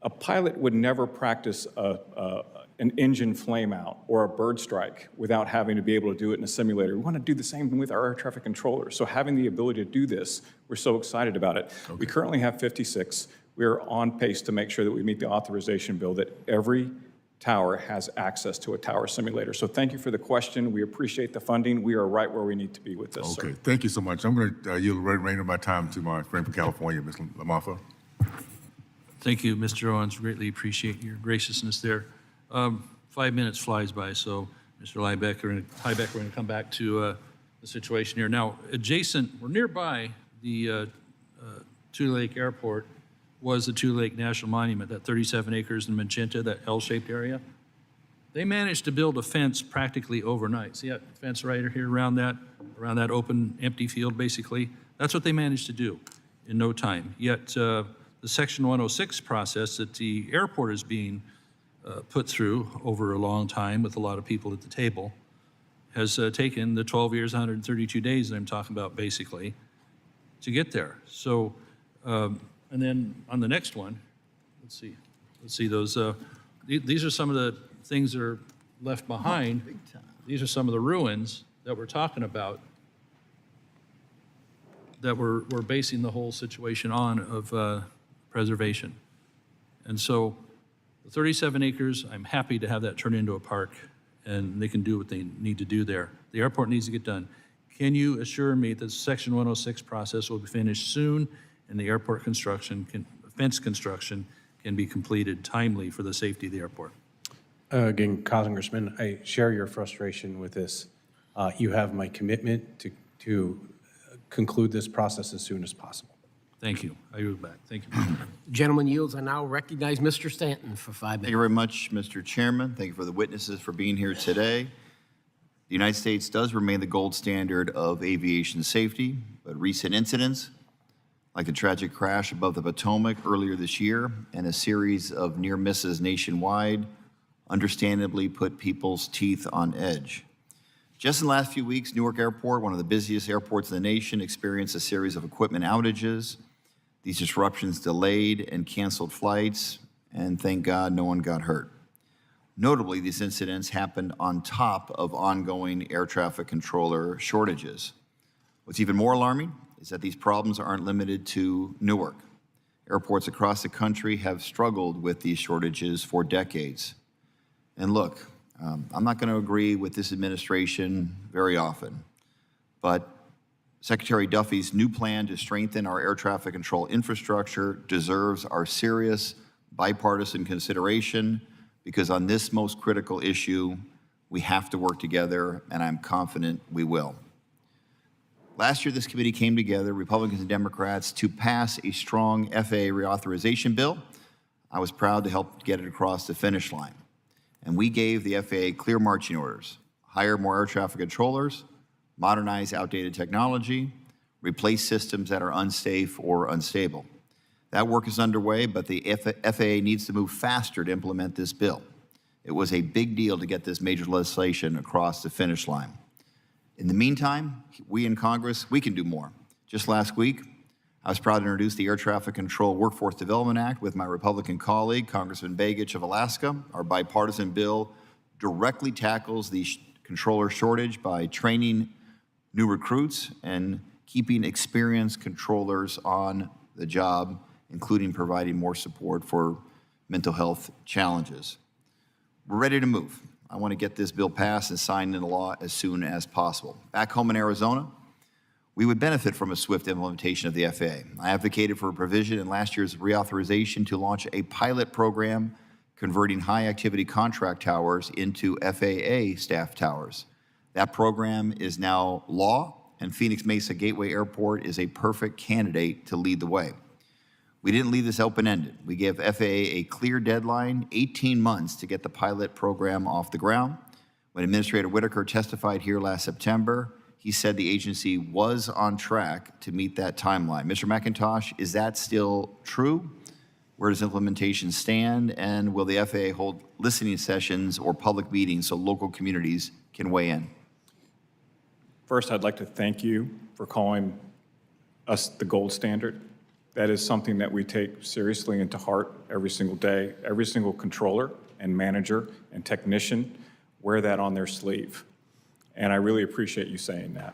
A pilot would never practice an engine flame out or a bird strike without having to be able to do it in a simulator. We want to do the same thing with our air traffic controllers. So having the ability to do this, we're so excited about it. Okay. We currently have 56. We're on pace to make sure that we meet the authorization bill that every tower has access to a tower simulator. So thank you for the question. We appreciate the funding. We are right where we need to be with this. Okay, sir. Thank you so much. I'm going to yield the remainder of my time to my friend from California, Ms. Lamarfa. Thank you, Mr. Owens. Greatly appreciate your graciousness there. 5 minutes flies by, so Mr. Heibeck, we're going to come back to the situation here. Now, adjacent, or nearby the Two Lake Airport was the Two Lake National Monument, that 37 acres in Magenta, that L-shaped area. They managed to build a fence practically overnight. See that fence right here around that open, empty field, basically? That's what they managed to do in no time. Yet, the Section 106 process that the airport is being put through over a long time with a lot of people at the table has taken the 12 years, 132 days that I'm talking about, basically, to get there. So, and then on the next one, let's see those, these are some of the things that are left behind. These are some of the ruins that we're talking about that we're basing the whole situation on of preservation. And so the 37 acres, I'm happy to have that turn into a park, and they can do what they need to do there. The airport needs to get done. Can you assure me that the Section 106 process will be finished soon and the airport construction, fence construction can be completed timely for the safety of the airport? Again, Congressman, I share your frustration with this. You have my commitment to conclude this process as soon as possible. Thank you. I yield back. Thank you. Gentleman yields. I now recognize Mr. Stanton for 5 minutes. Thank you very much, Mr. Chairman. Thank you for the witnesses for being here today. The United States does remain the gold standard of aviation safety, but recent incidents, like the tragic crash above the Potomac earlier this year and a series of near misses nationwide, understandably put people's teeth on edge. Just in the last few weeks, Newark Airport, one of the busiest airports in the nation, experienced a series of equipment outages. These disruptions delayed and canceled flights, and thank God no one got hurt. Notably, these incidents happened on top of ongoing air traffic controller shortages. What's even more alarming is that these problems aren't limited to Newark. Airports across the country have struggled with these shortages for decades. And look, I'm not going to agree with this administration very often, but Secretary Duffy's new plan to strengthen our air traffic control infrastructure deserves our serious bipartisan consideration, because on this most critical issue, we have to work together, and I'm confident we will. Last year, this committee came together, Republicans and Democrats, to pass a strong FAA reauthorization bill. I was proud to help get it across the finish line. And we gave the FAA clear marching orders: hire more air traffic controllers, modernize outdated technology, replace systems that are unsafe or unstable. That work is underway, but the FAA needs to move faster to implement this bill. It was a big deal to get this major legislation across the finish line. In the meantime, we in Congress, we can do more. Just last week, I was proud to introduce the Air Traffic Control Workforce Development Act with my Republican colleague, Congressman Begich of Alaska. Our bipartisan bill directly tackles the controller shortage by training new recruits and keeping experienced controllers on the job, including providing more support for mental health challenges. We're ready to move. I want to get this bill passed and signed into law as soon as possible. Back home in Arizona, we would benefit from a swift implementation of the FAA. I advocated for a provision in last year's reauthorization to launch a pilot program converting high-activity contract towers into FAA staff towers. That program is now law, and Phoenix Mesa Gateway Airport is a perfect candidate to lead the way. We didn't leave this open-ended. We gave FAA a clear deadline, 18 months, to get the pilot program off the ground. When Administrator Whitaker testified here last September, he said the agency was on track to meet that timeline. Mr. McIntosh, is that still true? Where does implementation stand? And will the FAA hold listening sessions or public meetings so local communities can weigh in? First, I'd like to thank you for calling us the gold standard. That is something that we take seriously and to heart every single day. Every single controller and manager and technician wear that on their sleeve. And I really appreciate you saying that.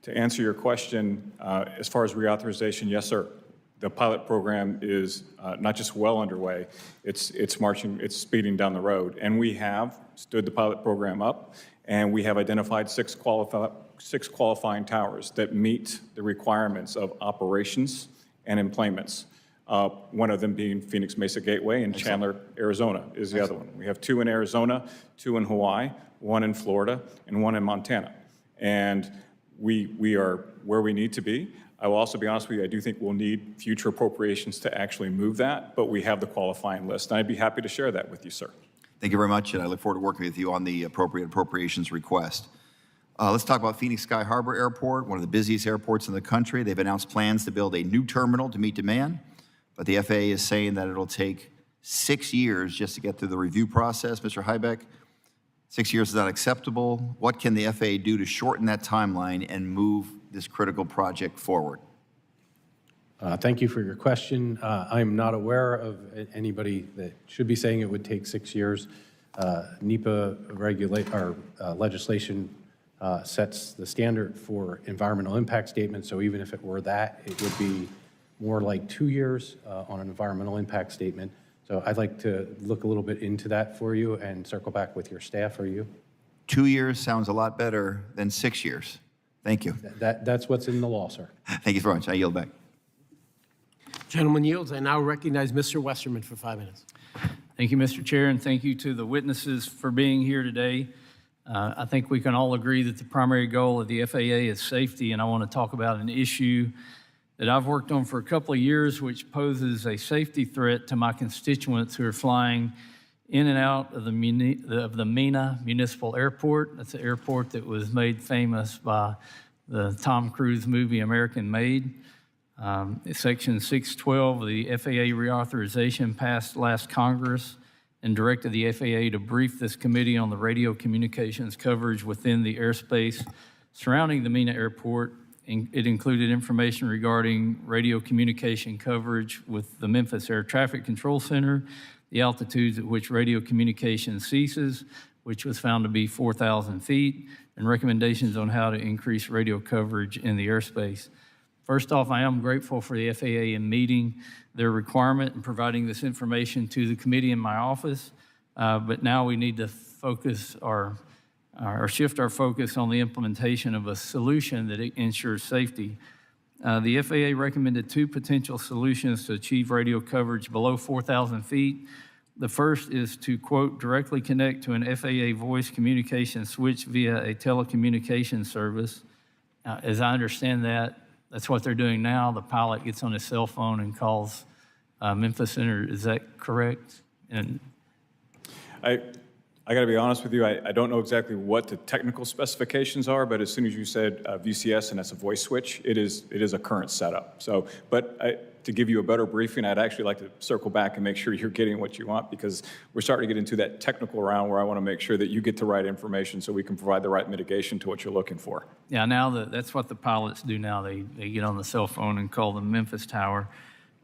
To answer your question, as far as reauthorization, yes, sir. The pilot program is not just well underway, it's speeding down the road. And we have stood the pilot program up, and we have identified six qualifying towers that meet the requirements of operations and employments. One of them being Phoenix Mesa Gateway, and Chandler, Arizona is the other one. We have 2 in Arizona, 2 in Hawaii, 1 in Florida, and 1 in Montana. And we are where we need to be. I will also be honest with you, I do think we'll need future appropriations to actually move that, but we have the qualifying list, and I'd be happy to share that with you, sir. Thank you very much, and I look forward to working with you on the appropriations request. Let's talk about Phoenix Sky Harbor Airport, one of the busiest airports in the country. They've announced plans to build a new terminal to meet demand, but the FAA is saying that it'll take 6 years just to get through the review process. Mr. Heibeck, 6 years is not acceptable. What can the FAA do to shorten that timeline and move this critical project forward? Thank you for your question. I'm not aware of anybody that should be saying it would take 6 years. NEPA legislation sets the standard for environmental impact statements, so even if it were that, it would be more like 2 years on an environmental impact statement. So I'd like to look a little bit into that for you and circle back with your staff or you. 2 years sounds a lot better than 6 years. Thank you. That's what's in the law, sir. Thank you very much. I yield back. Gentleman yields. I now recognize Mr. Westerman for 5 minutes. Thank you, Mr. Chair, and thank you to the witnesses for being here today. I think we can all agree that the primary goal of the FAA is safety, and I want to talk about an issue that I've worked on for a couple of years, which poses a safety threat to my constituents who are flying in and out of the Mena Municipal Airport. That's an airport that was made famous by the Tom Cruise movie American Made. Section 612 of the FAA reauthorization passed last Congress and directed the FAA to brief this committee on the radio communications coverage within the airspace surrounding the Mena Airport. It included information regarding radio communication coverage with the Memphis Air Traffic Control Center, the altitudes at which radio communication ceases, which was found to be 4,000 feet, and recommendations on how to increase radio coverage in the airspace. First off, I am grateful for the FAA in meeting their requirement and providing this information to the committee in my office, but now we need to focus or shift our focus on the implementation of a solution that ensures safety. The FAA recommended 2 potential solutions to achieve radio coverage below 4,000 feet. The first is to, quote, directly connect to an FAA voice communication switch via a telecommunications service. As I understand that, that's what they're doing now. The pilot gets on his cell phone and calls Memphis Center. Is that correct? And I got to be honest with you, I don't know exactly what the technical specifications are, but as soon as you said VCS and that's a voice switch, it is a current setup. So, to give you a better briefing, I'd actually like to circle back and make sure you're getting what you want, because we're starting to get into that technical round where I want to make sure that you get the right information so we can provide the right mitigation to what you're looking for. yeah, now that's what the pilots do now. They get on the cell phone and call the Memphis Tower.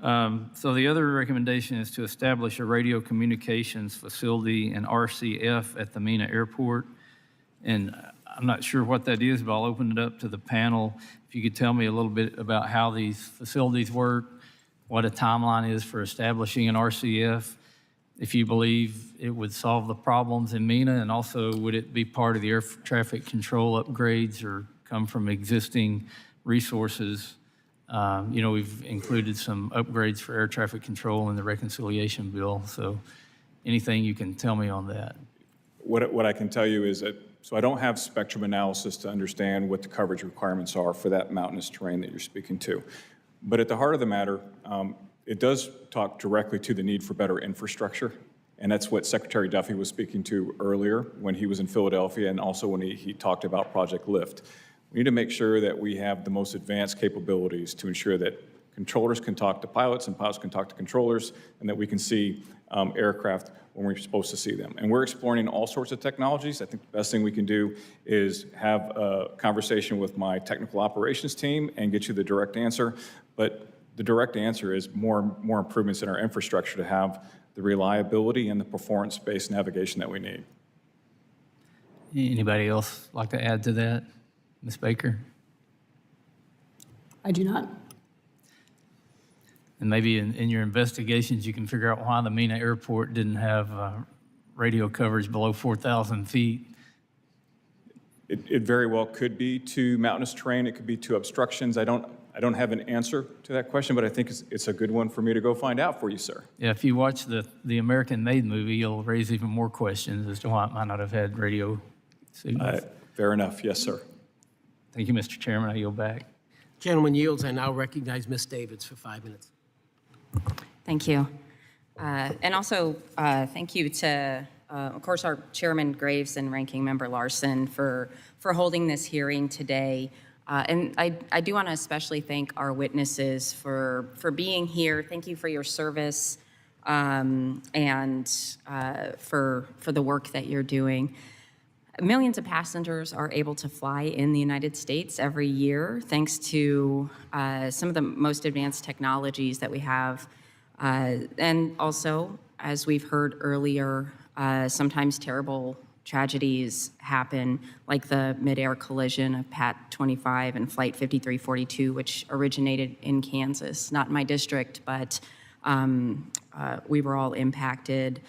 So the other recommendation is to establish a radio communications facility, an RCF, at the Mena Airport. And I'm not sure what that is, but I'll open it up to the panel. If you could tell me a little bit about how these facilities work, what a timeline is for establishing an RCF, if you believe it would solve the problems in Mena, and also would it be part of the air traffic control upgrades or come from existing resources? We've included some upgrades for air traffic control in the reconciliation bill, so anything you can tell me on that? What I can tell you is that, so I don't have spectrum analysis to understand what the coverage requirements are for that mountainous terrain that you're speaking to. But at the heart of the matter, it does talk directly to the need for better infrastructure, and that's what Secretary Duffy was speaking to earlier when he was in Philadelphia, and also when he talked about Project Lift. We need to make sure that we have the most advanced capabilities to ensure that controllers can talk to pilots and pilots can talk to controllers, and that we can see aircraft when we're supposed to see them. And we're exploring all sorts of technologies. I think the best thing we can do is have a conversation with my technical operations team and get you the direct answer. But the direct answer is more improvements in our infrastructure to have the reliability and the performance-based navigation that we need. Anybody else like to add to that? Ms. Baker? I do not. And maybe in your investigations, you can figure out why the Mena Airport didn't have radio coverage below 4,000 feet. It very well could be to mountainous terrain. It could be to obstructions. I don't have an answer to that question, but I think it's a good one for me to go find out for you, sir. Yeah, if you watch the American-made movie, you'll raise even more questions as to why it might not have had radio signals. Fair enough. Yes, sir. Thank you, Mr. Chairman. I yield back. Gentleman yields. I now recognize Ms. Davids for 5 minutes. Thank you. And also, thank you to, of course, our Chairman Graves and Ranking Member Larson for holding this hearing today. And I do want to especially thank our witnesses for being here. Thank you for your service and for the work that you're doing. Millions of passengers are able to fly in the United States every year thanks to some of the most advanced technologies that we have. And also, as we've heard earlier, sometimes terrible tragedies happen, like the mid-air collision of PAT 25 and Flight 5342, which originated in Kansas, not in my district, but we were all impacted.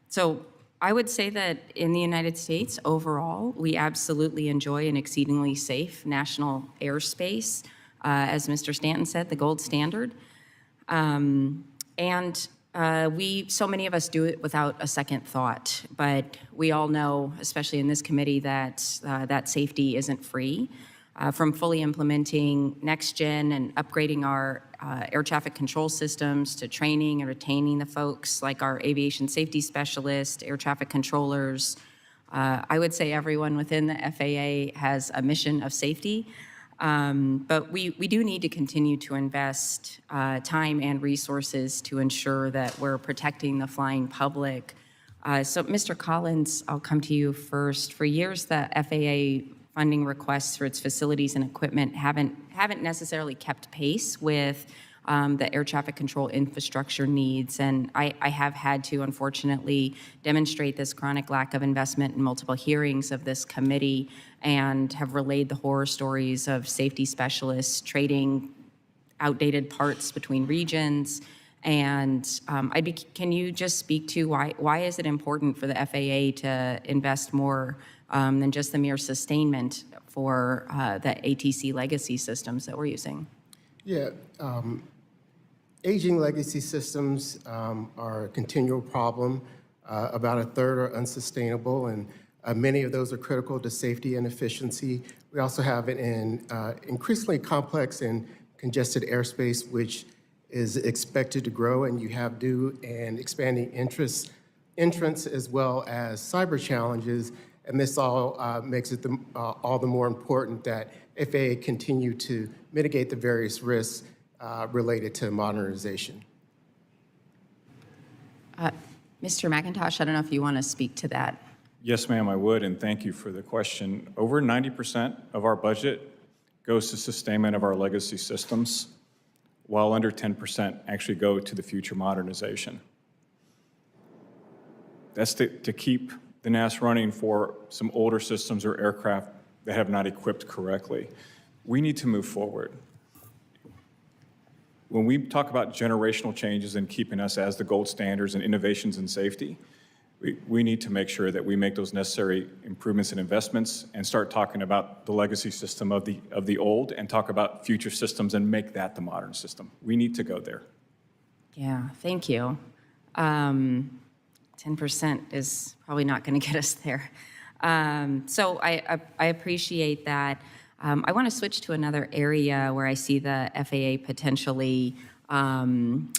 So I would say that in the United States, overall, we absolutely enjoy an exceedingly safe national airspace, as Mr. Stanton said, the gold standard. So many of us do it without a second thought, but we all know, especially in this committee, that that safety isn't free. From fully implementing next gen and upgrading our air traffic control systems to training and retaining the folks like our aviation safety specialists, air traffic controllers. I would say everyone within the FAA has a mission of safety, but we do need to continue to invest time and resources to ensure that we're protecting the flying public. So Mr. Collins, I'll come to you first. For years, the FAA funding requests for its facilities and equipment haven't necessarily kept pace with the air traffic control infrastructure needs. And I have had to, unfortunately, demonstrate this chronic lack of investment in multiple hearings of this committee and have relayed the horror stories of safety specialists trading outdated parts between regions. And can you just speak to why is it important for the FAA to invest more than just the mere sustainment for the ATC legacy systems that we're using? Yeah, aging legacy systems are a continual problem. About a third are unsustainable, and many of those are critical to safety and efficiency. We also have an increasingly complex and congested airspace, which is expected to grow, and you have new and expanding entrants as well as cyber challenges, and this all makes it all the more important that FAA continue to mitigate the various risks related to modernization. Mr. McIntosh, I don't know if you want to speak to that. Yes, ma'am, I would, and thank you for the question. Over 90% of our budget goes to sustainment of our legacy systems, while under 10% actually go to the future modernization. That's to keep the NAS running for some older systems or aircraft that have not equipped correctly. We need to move forward. When we talk about generational changes and keeping us as the gold standards and innovations in safety, we need to make sure that we make those necessary improvements and investments and start talking about the legacy system of the old and talk about future systems and make that the modern system. We need to go there. Yeah, thank you. 10% is probably not going to get us there. So I appreciate that. I want to switch to another area where I see the FAA potentially looking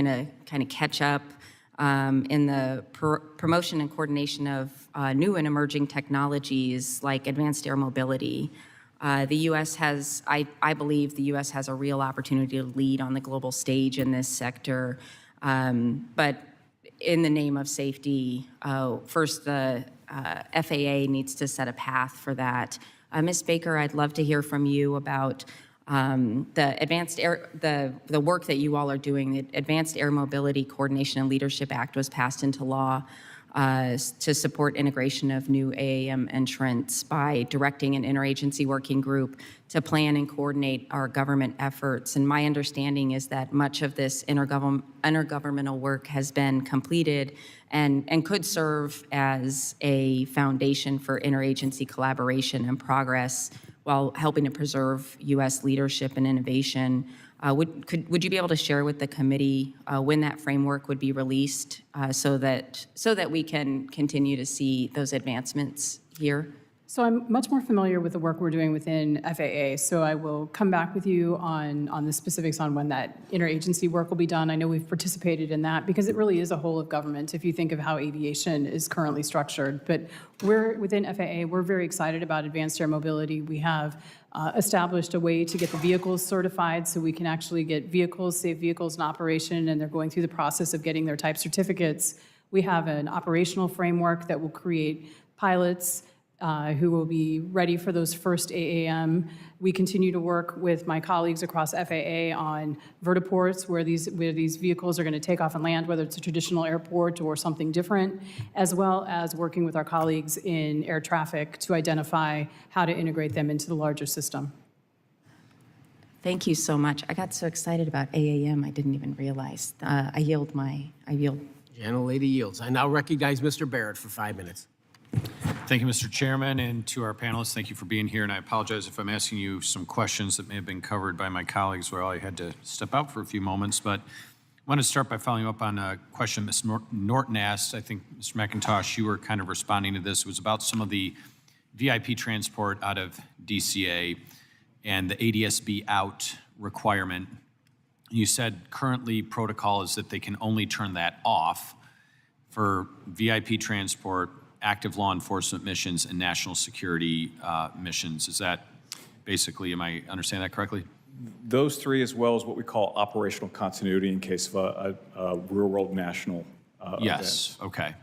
to kind of catch up in the promotion and coordination of new and emerging technologies like advanced air mobility. The U.S. has, I believe the U.S. has a real opportunity to lead on the global stage in this sector. But in the name of safety, first the FAA needs to set a path for that. Ms. Baker, I'd love to hear from you about the advanced air, the work that you all are doing. The Advanced Air Mobility Coordination and Leadership Act was passed into law to support integration of new AAM entrants by directing an interagency working group to plan and coordinate our government efforts. And my understanding is that much of this intergovernmental work has been completed and could serve as a foundation for interagency collaboration and progress while helping to preserve U.S. leadership and innovation. Would you be able to share with the committee when that framework would be released so that we can continue to see those advancements here? So I'm much more familiar with the work we're doing within FAA, so I will come back with you on the specifics on when that interagency work will be done. I know we've participated in that because it really is a whole of government if you think of how aviation is currently structured. But we're within FAA, we're very excited about advanced air mobility. We have established a way to get the vehicles certified so we can actually get vehicles, safe vehicles in operation, and they're going through the process of getting their type certificates. We have an operational framework that will create pilots who will be ready for those first AAM. We continue to work with my colleagues across FAA on vertiports, where these vehicles are going to take off and land, whether it's a traditional airport or something different, as well as working with our colleagues in air traffic to identify how to integrate them into the larger system. Thank you so much. I got so excited about AAM, I didn't even realize. I yield. Gentlelady yields. I now recognize Mr. Barrett for 5 minutes. Thank you, Mr. Chairman, and to our panelists, thank you for being here. And I apologize if I'm asking you some questions that may have been covered by my colleagues where I had to step out for a few moments. But I want to start by following up on a question Ms. Norton asked. I think, Mr. McIntosh, you were kind of responding to this. It was about some of the VIP transport out of DCA and the ADS-B out requirement. You said currently protocol is that they can only turn that off for VIP transport, active law enforcement missions, and national security missions. Is that basically, am I understanding that correctly? Those three, as well as what we call operational continuity in case of a real-world national Yes, event. okay.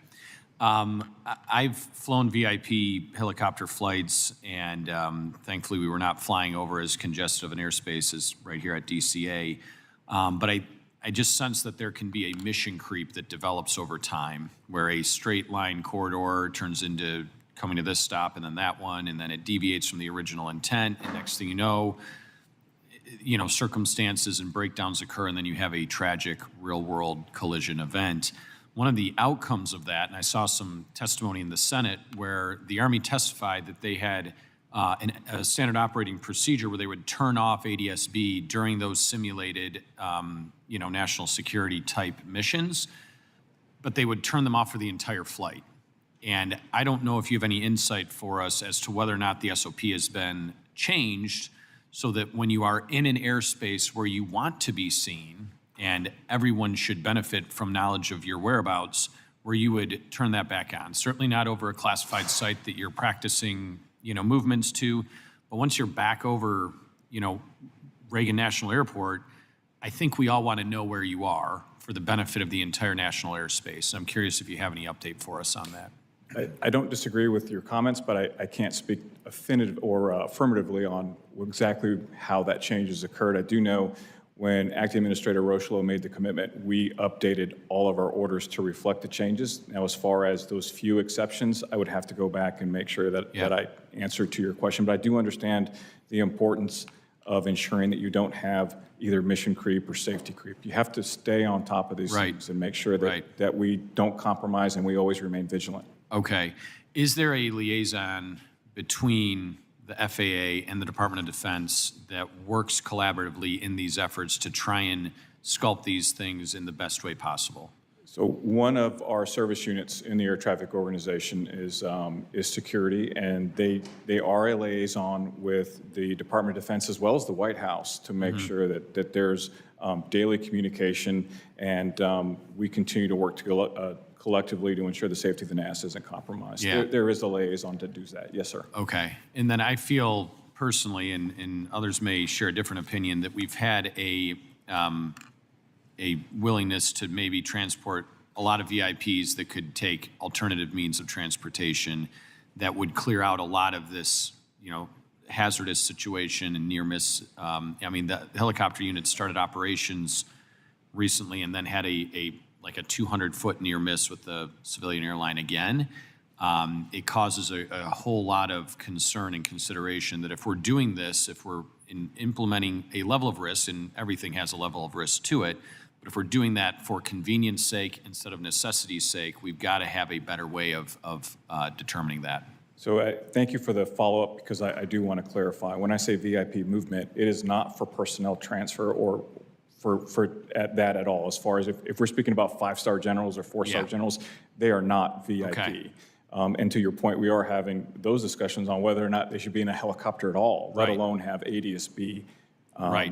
I've flown VIP helicopter flights, and thankfully we were not flying over as congested of an airspace as right here at DCA. But I just sense that there can be a mission creep that develops over time, where a straight line corridor turns into coming to this stop and then that one, and then it deviates from the original intent, and next thing you know, circumstances and breakdowns occur, and then you have a tragic real-world collision event. One of the outcomes of that, and I saw some testimony in the Senate where the Army testified that they had a standard operating procedure where they would turn off ADS-B during those simulated, national security type missions, but they would turn them off for the entire flight. And I don't know if you have any insight for us as to whether or not the SOP has been changed so that when you are in an airspace where you want to be seen, and everyone should benefit from knowledge of your whereabouts, where you would turn that back on. Certainly not over a classified site that you're practicing, movements to, but once you're back over, Reagan National Airport, I think we all want to know where you are for the benefit of the entire national airspace. I'm curious if you have any update for us on that. I don't disagree with your comments, but I can't speak affirmatively on exactly how that change has occurred. I do know when Acting Administrator Rocheleau made the commitment, we updated all of our orders to reflect the changes. Now, as far as those few exceptions, I would have to go back and make sure that I answer to your question. But I do understand the importance of ensuring that you don't have either mission creep or safety creep. You have to stay on top of these things and make sure that we don't compromise and we always remain vigilant. Okay. Is there a liaison between the FAA and the Department of Defense that works collaboratively in these efforts to try and sculpt these things in the best way possible? So one of our service units in the Air Traffic Organization is security, and they are a liaison with the Department of Defense as well as the White House to make sure that there's daily communication, and we continue to work collectively to ensure the safety of the NASA isn't compromised. Yeah. There is a liaison to do that. Yes, sir. Okay. And then I feel personally, and others may share a different opinion, that we've had a willingness to maybe transport a lot of VIPs that could take alternative means of transportation that would clear out a lot of this, hazardous situation and near miss. The helicopter unit started operations recently and then had a 200-foot near miss with the civilian airline again. It causes a whole lot of concern and consideration that if we're doing this, if we're implementing a level of risk, and everything has a level of risk to it, but if we're doing that for convenience sake instead of necessity's sake, we've got to have a better way of determining that. So thank you for the follow-up, because I do want to clarify. When I say VIP movement, it is not for personnel transfer or for that at all. As far as if we're speaking about 5-star generals or 4-star generals, they are not VIP. Okay. And to your point, we are having those discussions on whether or not they should be in a helicopter at all, let alone have ADS-B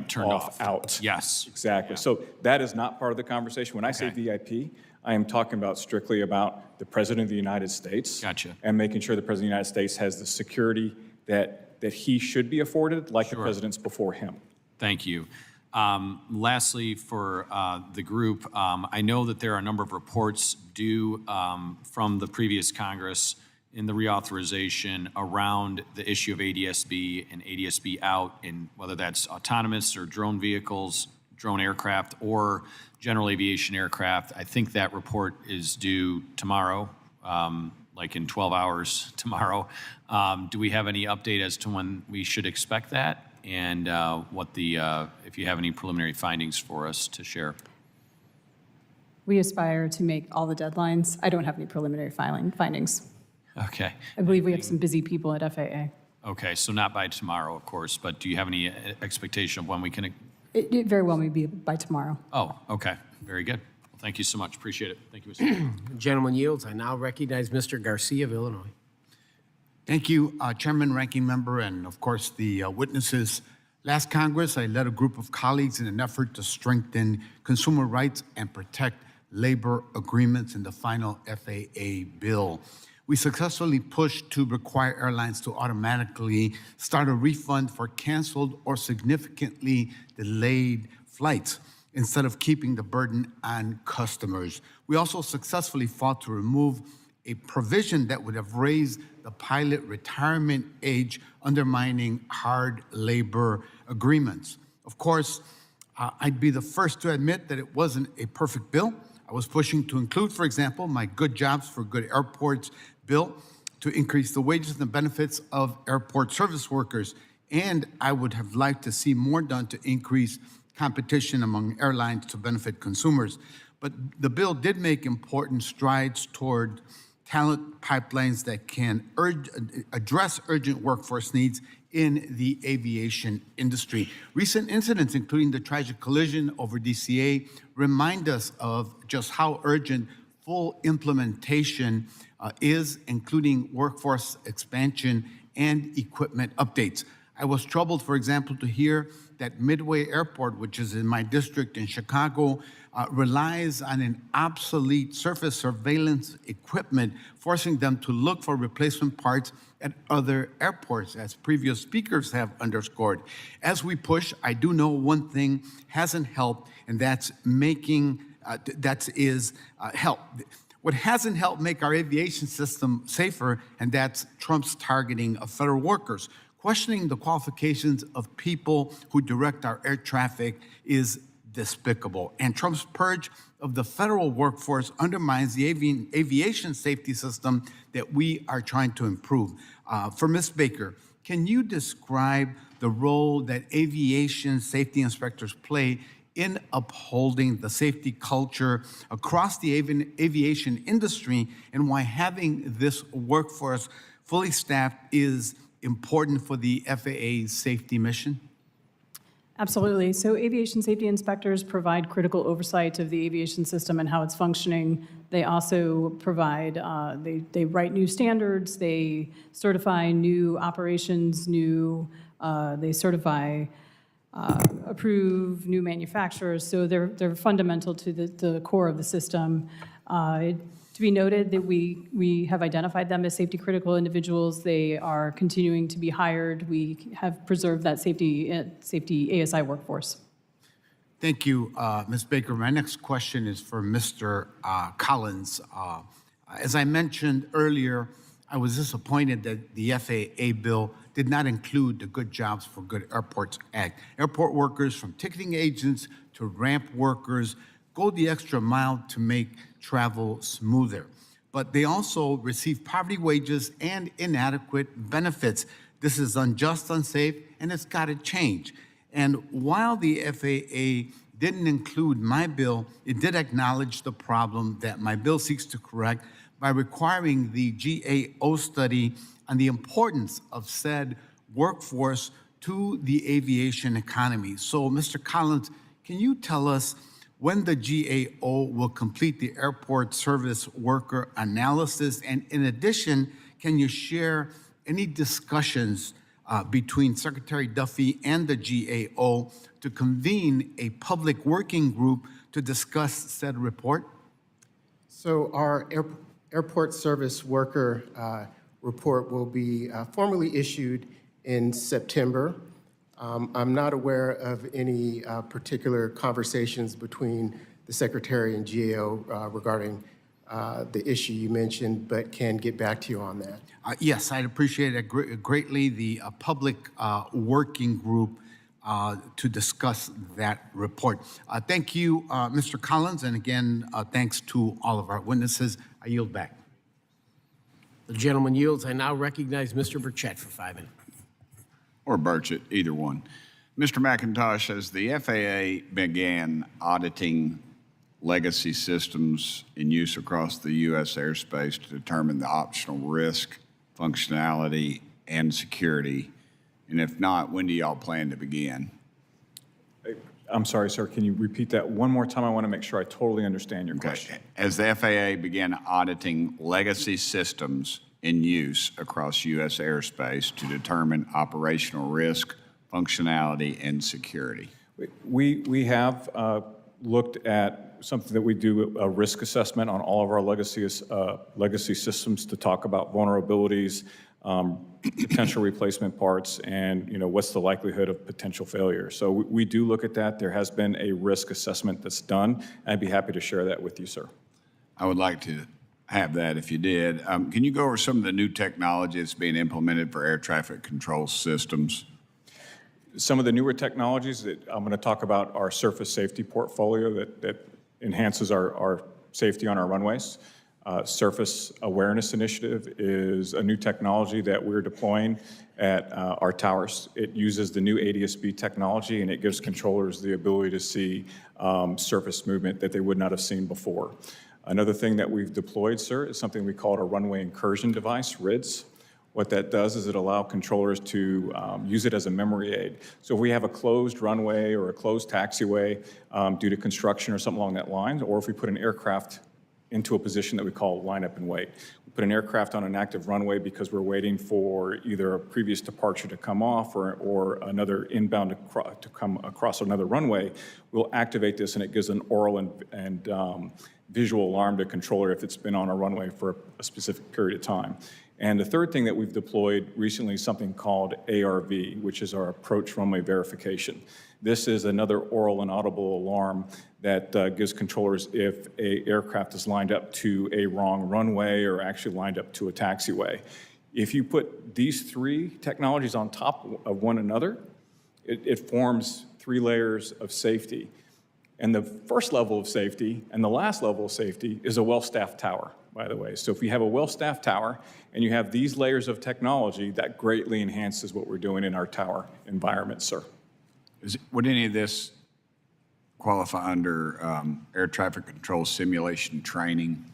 turned off. Out. Yes. Exactly. Yeah. So that is not part of the conversation. When I say VIP, I am talking about strictly about the President of the United States. Gotcha. And making sure the President of the United States has the security that he should be afforded, like the presidents before him. Thank you. Lastly, for the group, I know that there are a number of reports due from the previous Congress in the reauthorization around the issue of ADS-B and ADS-B out, and whether that's autonomous or drone vehicles, drone aircraft, or general aviation aircraft. I think that report is due tomorrow, like in 12 hours tomorrow. Do we have any update as to when we should expect that? And if you have any preliminary findings for us to share. We aspire to make all the deadlines. I don't have any preliminary findings. Okay. I believe we have some busy people at FAA. Okay, so not by tomorrow, of course, but do you have any expectation of when we can? It very well may be by tomorrow. Oh, okay. Very good. Well, thank you so much. Appreciate it. Thank you, Mr. Chairman. Gentleman yields. I now recognize Mr. Garcia of Illinois. Thank you, Chairman, Ranking Member, and of course the witnesses. Last Congress, I led a group of colleagues in an effort to strengthen consumer rights and protect labor agreements in the final FAA bill. We successfully pushed to require airlines to automatically start a refund for canceled or significantly delayed flights instead of keeping the burden on customers. We also successfully fought to remove a provision that would have raised the pilot retirement age, undermining hard labor agreements. Of course, I'd be the first to admit that it wasn't a perfect bill. I was pushing to include, for example, my Good Jobs for Good Airports bill to increase the wages and benefits of airport service workers. And I would have liked to see more done to increase competition among airlines to benefit consumers. But the bill did make important strides toward talent pipelines that can address urgent workforce needs in the aviation industry. Recent incidents, including the tragic collision over DCA, remind us of just how urgent full implementation is, including workforce expansion and equipment updates. I was troubled, for example, to hear that Midway Airport, which is in my district in Chicago, relies on an obsolete surface surveillance equipment, forcing them to look for replacement parts at other airports, as previous speakers have underscored. As we push, I do know one thing hasn't helped, and that's help. What hasn't helped make our aviation system safer, and that's Trump's targeting of federal workers. Questioning the qualifications of people who direct our air traffic is despicable. And Trump's purge of the federal workforce undermines the aviation safety system that we are trying to improve. For Ms. Baker, can you describe the role that aviation safety inspectors play in upholding the safety culture across the aviation industry, and why having this workforce fully staffed is important for the FAA's safety mission? Absolutely. So aviation safety inspectors provide critical oversight of the aviation system and how it's functioning. They also provide, they write new standards, they certify new operations, they certify, approve new manufacturers. So they're fundamental to the core of the system. To be noted that we have identified them as safety critical individuals. They are continuing to be hired. We have preserved that safety ASI workforce. Thank you, Ms. Baker. My next question is for Mr. Collins. As I mentioned earlier, I was disappointed that the FAA bill did not include the Good Jobs for Good Airports Act. Airport workers, from ticketing agents to ramp workers, go the extra mile to make travel smoother. But they also receive poverty wages and inadequate benefits. This is unjust, unsafe, and it's got to change. And while the FAA didn't include my bill, it did acknowledge the problem that my bill seeks to correct by requiring the GAO study on the importance of said workforce to the aviation economy. So, Mr. Collins, can you tell us when the GAO will complete the airport service worker analysis? And in addition, can you share any discussions between Secretary Duffy and the GAO to convene a public working group to discuss said report? So our airport service worker report will be formally issued in September. I'm not aware of any particular conversations between the Secretary and GAO regarding the issue you mentioned, but can get back to you on that. Yes, I'd appreciate it greatly, the public working group to discuss that report. Thank you, Mr. Collins, and again, thanks to all of our witnesses. I yield back. The gentleman yields. I now recognize Mr. Burchett for 5 minutes. Or Burchett, either one. Mr. McIntosh, as the FAA began auditing legacy systems in use across the U.S. airspace to determine the optional risk, functionality, and security, and if not, when do y'all plan to begin? I'm sorry, sir, can you repeat that one more time? I want to make sure I totally understand your question. As the FAA began auditing legacy systems in use across U.S. airspace to determine operational risk, functionality, and security. We have looked at something that we do, a risk assessment on all of our legacy systems to talk about vulnerabilities, potential replacement parts, and what's the likelihood of potential failure. So we do look at that. There has been a risk assessment that's done. I'd be happy to share that with you, sir. I would like to have that if you did. Can you go over some of the new technology that's being implemented for air traffic control systems? Some of the newer technologies that I'm going to talk about our surface safety portfolio that enhances our safety on our runways. Surface Awareness Initiative is a new technology that we're deploying at our towers. It uses the new ADS-B technology, and it gives controllers the ability to see surface movement that they would not have seen before. Another thing that we've deployed, sir, is something we call a runway incursion device, RIDS. What that does is it allows controllers to use it as a memory aid. So if we have a closed runway or a closed taxiway due to construction or something along that line, or if we put an aircraft into a position that we call line up and wait. We put an aircraft on an active runway because we're waiting for either a previous departure to come off or another inbound to come across another runway. We'll activate this, and it gives an oral and visual alarm to controller if it's been on a runway for a specific period of time. And the third thing that we've deployed recently is something called ARV, which is our approach runway verification. This is another oral and audible alarm that gives controllers if an aircraft is lined up to a wrong runway or actually lined up to a taxiway. If you put these three technologies on top of one another, it forms 3 layers of safety. And the first level of safety and the last level of safety is a well-staffed tower, by the way. So if you have a well-staffed tower and you have these layers of technology, that greatly enhances what we're doing in our tower environment, sir. Would any of this qualify under air traffic control simulation training?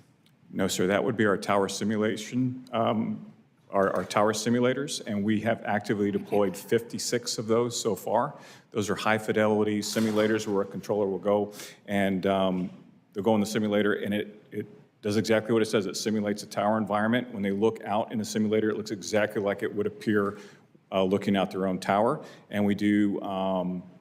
No, sir. That would be our tower simulation, our tower simulators, and we have actively deployed 56 of those so far. Those are high-fidelity simulators where a controller will go and they'll go in the simulator, and it does exactly what it says. It simulates a tower environment. When they look out in the simulator, it looks exactly like it would appear looking out their own tower. And we do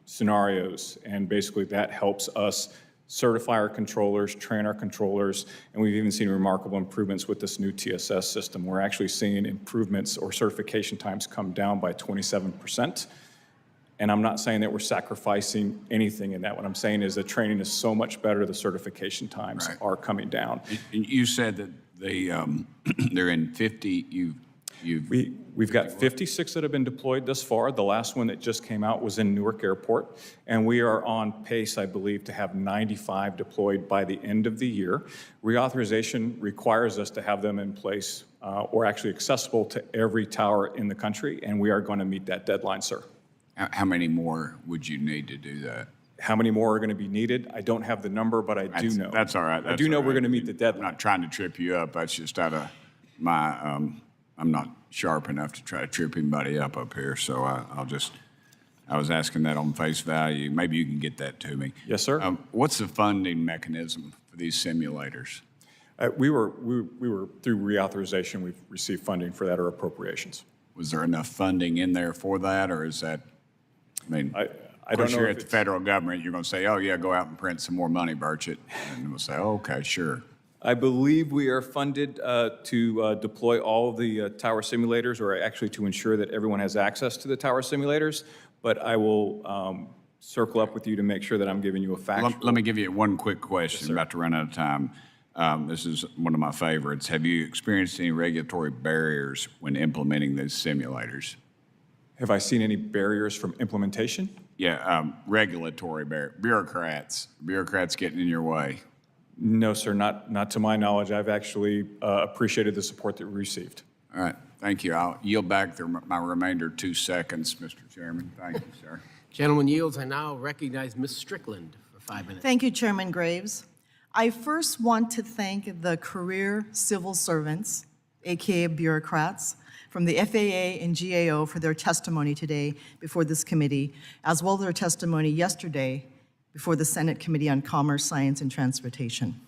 scenarios, and basically that helps us certify our controllers, train our controllers, and we've even seen remarkable improvements with this new TSS system. We're actually seeing improvements or certification times come down by 27%. And I'm not saying that we're sacrificing anything in that. What I'm saying is the training is so much better, the certification times are coming down. You said that they're in 50, We've got 56 that have been deployed thus far. The last one that just came out was in Newark Airport, and we are on pace, I believe, to have 95 deployed by the end of the year. Reauthorization requires us to have them in place or actually accessible to every tower in the country, and we are going to meet that deadline, sir. How many more would you need to do that? How many more are going to be needed? I don't have the number, but I do know. That's all right. I do know we're going to meet the deadline. I'm not trying to trip you up. That's just out of my, I'm not sharp enough to try to trip anybody up here. So I was asking that on face value. Maybe you can get that to me. Yes, sir. What's the funding mechanism for these simulators? We were through reauthorization. We've received funding for that or appropriations. Was there enough funding in there for that, or is that, I mean, I don't know you're if at the federal government, you're going to say, oh, yeah, go out and print some more money, Burchett. And we'll say, oh, okay, sure. I believe we are funded to deploy all of the tower simulators, or actually to ensure that everyone has access to the tower simulators. But I will circle up with you to make sure that I'm giving you a fact. Let me give you one quick question. I'm about to run out of time. This is one of my favorites. Have you experienced any regulatory barriers when implementing these simulators? Have I seen any barriers from implementation? Yeah, regulatory barriers. Bureaucrats getting in your way. No, sir, not to my knowledge. I've actually appreciated the support that we received. All right, thank you. I'll yield back my remainder 2 seconds, Mr. Chairman. Thank you, sir. Gentleman yields. I now recognize Ms. Strickland for 5 minutes. Thank you, Chairman Graves. I first want to thank the career civil servants, AKA bureaucrats, from the FAA and GAO for their testimony today before this committee, as well as their testimony yesterday before the Senate Committee on Commerce, Science, and Transportation.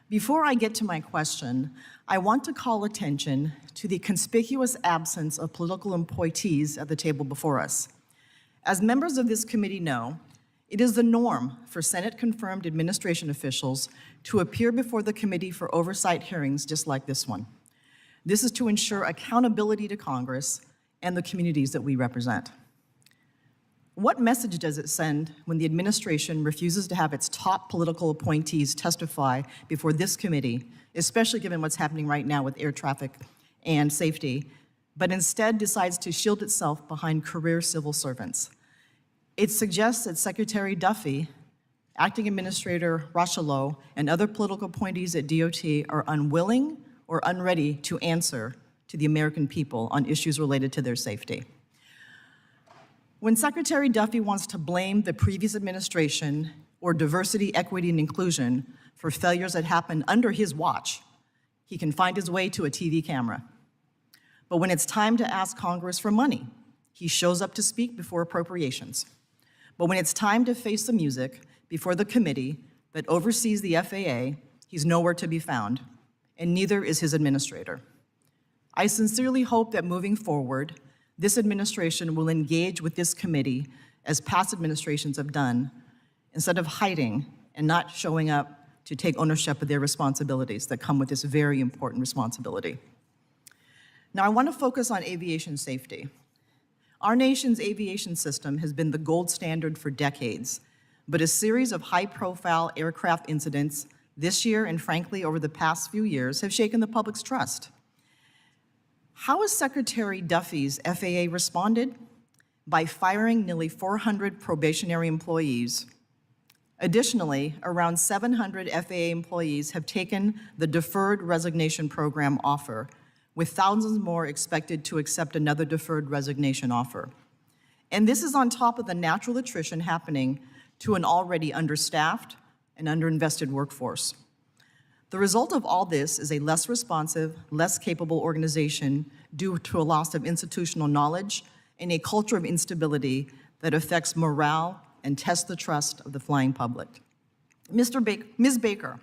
Before I get to my question, I want to call attention to the conspicuous absence of political appointees at the table before us. As members of this committee know, it is the norm for Senate-confirmed administration officials to appear before the committee for oversight hearings just like this one. This is to ensure accountability to Congress and the communities that we represent. What message does it send when the administration refuses to have its top political appointees testify before this committee, especially given what's happening right now with air traffic and safety, but instead decides to shield itself behind career civil servants? It suggests that Secretary Duffy, Acting Administrator Rochelot, and other political appointees at DOT are unwilling or unready to answer to the American people on issues related to their safety. When Secretary Duffy wants to blame the previous administration or diversity, equity, and inclusion for failures that happened under his watch, he can find his way to a TV camera. But when it's time to ask Congress for money, he shows up to speak before appropriations. But when it's time to face the music before the committee that oversees the FAA, he's nowhere to be found, and neither is his administrator. I sincerely hope that moving forward, this administration will engage with this committee as past administrations have done, instead of hiding and not showing up to take ownership of their responsibilities that come with this very important responsibility. Now, I want to focus on aviation safety. Our nation's aviation system has been the gold standard for decades, but a series of high-profile aircraft incidents this year and frankly over the past few years have shaken the public's trust. How has Secretary Duffy's FAA responded? By firing nearly 400 probationary employees. Additionally, around 700 FAA employees have taken the deferred resignation program offer, with thousands more expected to accept another deferred resignation offer. And this is on top of the natural attrition happening to an already understaffed and underinvested workforce. The result of all this is a less responsive, less capable organization due to a loss of institutional knowledge and a culture of instability that affects morale and tests the trust of the flying public. Ms. Baker,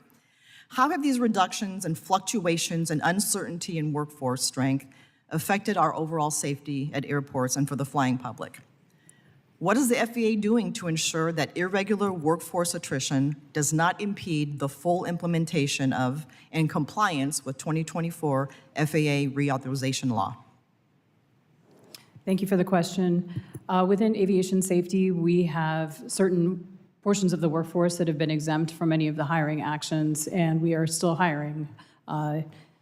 how have these reductions and fluctuations and uncertainty in workforce strength affected our overall safety at airports and for the flying public? What is the FAA doing to ensure that irregular workforce attrition does not impede the full implementation of and compliance with 2024 FAA reauthorization law? Thank you for the question. Within aviation safety, we have certain portions of the workforce that have been exempt from any of the hiring actions, and we are still hiring.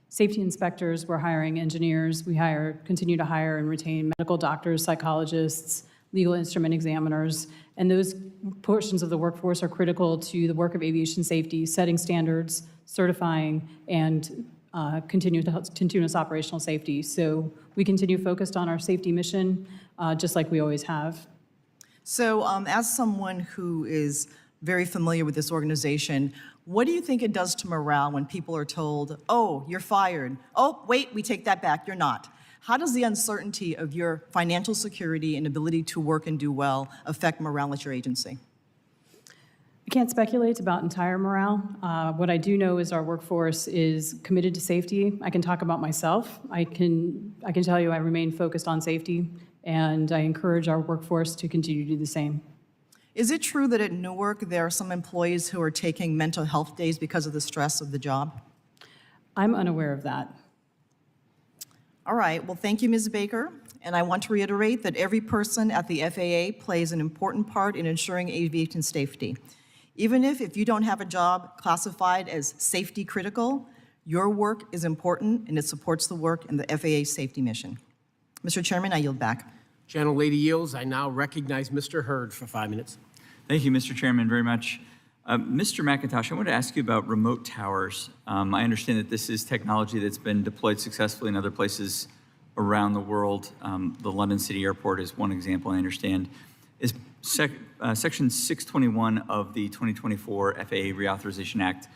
Safety inspectors, we're hiring engineers, we continue to hire and retain medical doctors, psychologists, legal instrument examiners, and those portions of the workforce are critical to the work of aviation safety, setting standards, certifying, and continuous operational safety. So we continue focused on our safety mission, just like we always have. So as someone who is very familiar with this organization, what do you think it does to morale when people are told, oh, you're fired. Oh, wait, we take that back, you're not. How does the uncertainty of your financial security and ability to work and do well affect morale at your agency? I can't speculate about entire morale. What I do know is our workforce is committed to safety. I can talk about myself. I can tell you I remain focused on safety, and I encourage our workforce to continue to do the same. Is it true that at Newark there are some employees who are taking mental health days because of the stress of the job? I'm unaware of that. All right, well, thank you, Ms. Baker. And I want to reiterate that every person at the FAA plays an important part in ensuring aviation safety. Even if you don't have a job classified as safety critical, your work is important and it supports the work in the FAA safety mission. Mr. Chairman, I yield back. Gentlelady yields. I now recognize Mr. Hurd for 5 minutes. Thank you, Mr. Chairman, very much. Mr. McIntosh, I want to ask you about remote towers. I understand that this is technology that's been deployed successfully in other places around the world. The London City Airport is one example, I understand. Is Section 621 of the 2024 FAA Reauthorization Act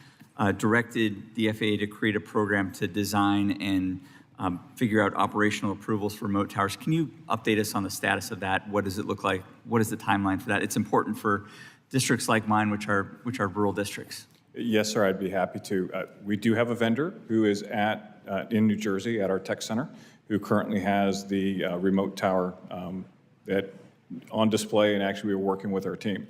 directed the FAA to create a program to design and figure out operational approvals for remote towers. Can you update us on the status of that? What does it look like? What is the timeline for that? It's important for districts like mine, which are rural districts. Yes, sir, I'd be happy to. We do have a vendor who is in New Jersey at our tech center, who currently has the remote tower that on display, and actually we're working with our team.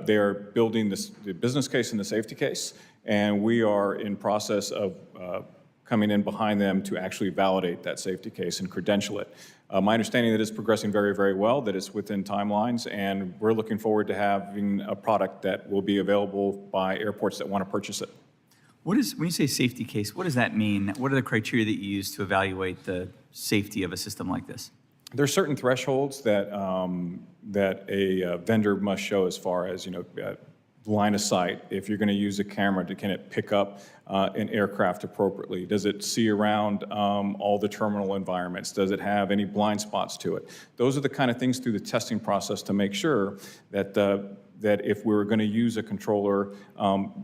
They are building the business case and the safety case, and we are in process of coming in behind them to actually validate that safety case and credential it. My understanding that it's progressing very, very well, that it's within timelines, and we're looking forward to having a product that will be available by airports that want to purchase it. When you say safety case, what does that mean? What are the criteria that you use to evaluate the safety of a system like this? There are certain thresholds that that a vendor must show as far as, line of sight. If you're going to use a camera, can it pick up an aircraft appropriately? Does it see around all the terminal environments? Does it have any blind spots to it? Those are the kind of things through the testing process to make sure that that if we were going to use a controller,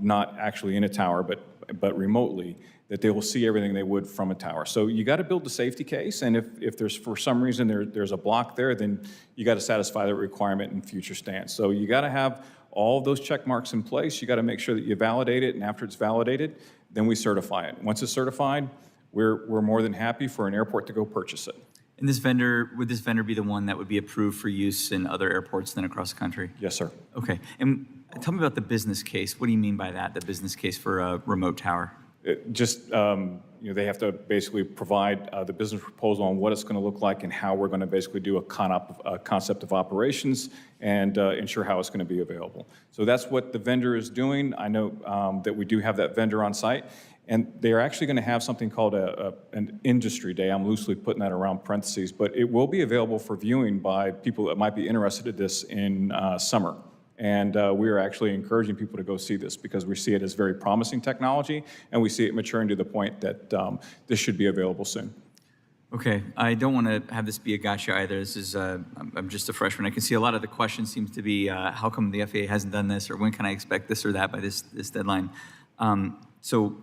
not actually in a tower, but remotely, that they will see everything they would from a tower. So you got to build the safety case, and if there's, for some reason, there's a block there, then you got to satisfy that requirement in future stands. So you got to have all of those check marks in place. You got to make sure that you validate it, and after it's validated, then we certify it. Once it's certified, we're more than happy for an airport to go purchase it. And would this vendor be the one that would be approved for use in other airports then across the country? Yes, sir. Okay. And tell me about the business case. What do you mean by that, the business case for a remote tower? They have to basically provide the business proposal on what it's going to look like and how we're going to basically do a concept of operations and ensure how it's going to be available. So that's what the vendor is doing. I know that we do have that vendor on site, and they're actually going to have something called an industry day. I'm loosely putting that around parentheses, but it will be available for viewing by people that might be interested in this in summer. And we are actually encouraging people to go see this because we see it as very promising technology, and we see it maturing to the point that this should be available soon. Okay, I don't want to have this be a gotcha either. This is, I'm just a freshman. I can see a lot of the questions seems to be, how come the FAA hasn't done this, or when can I expect this or that by this deadline? So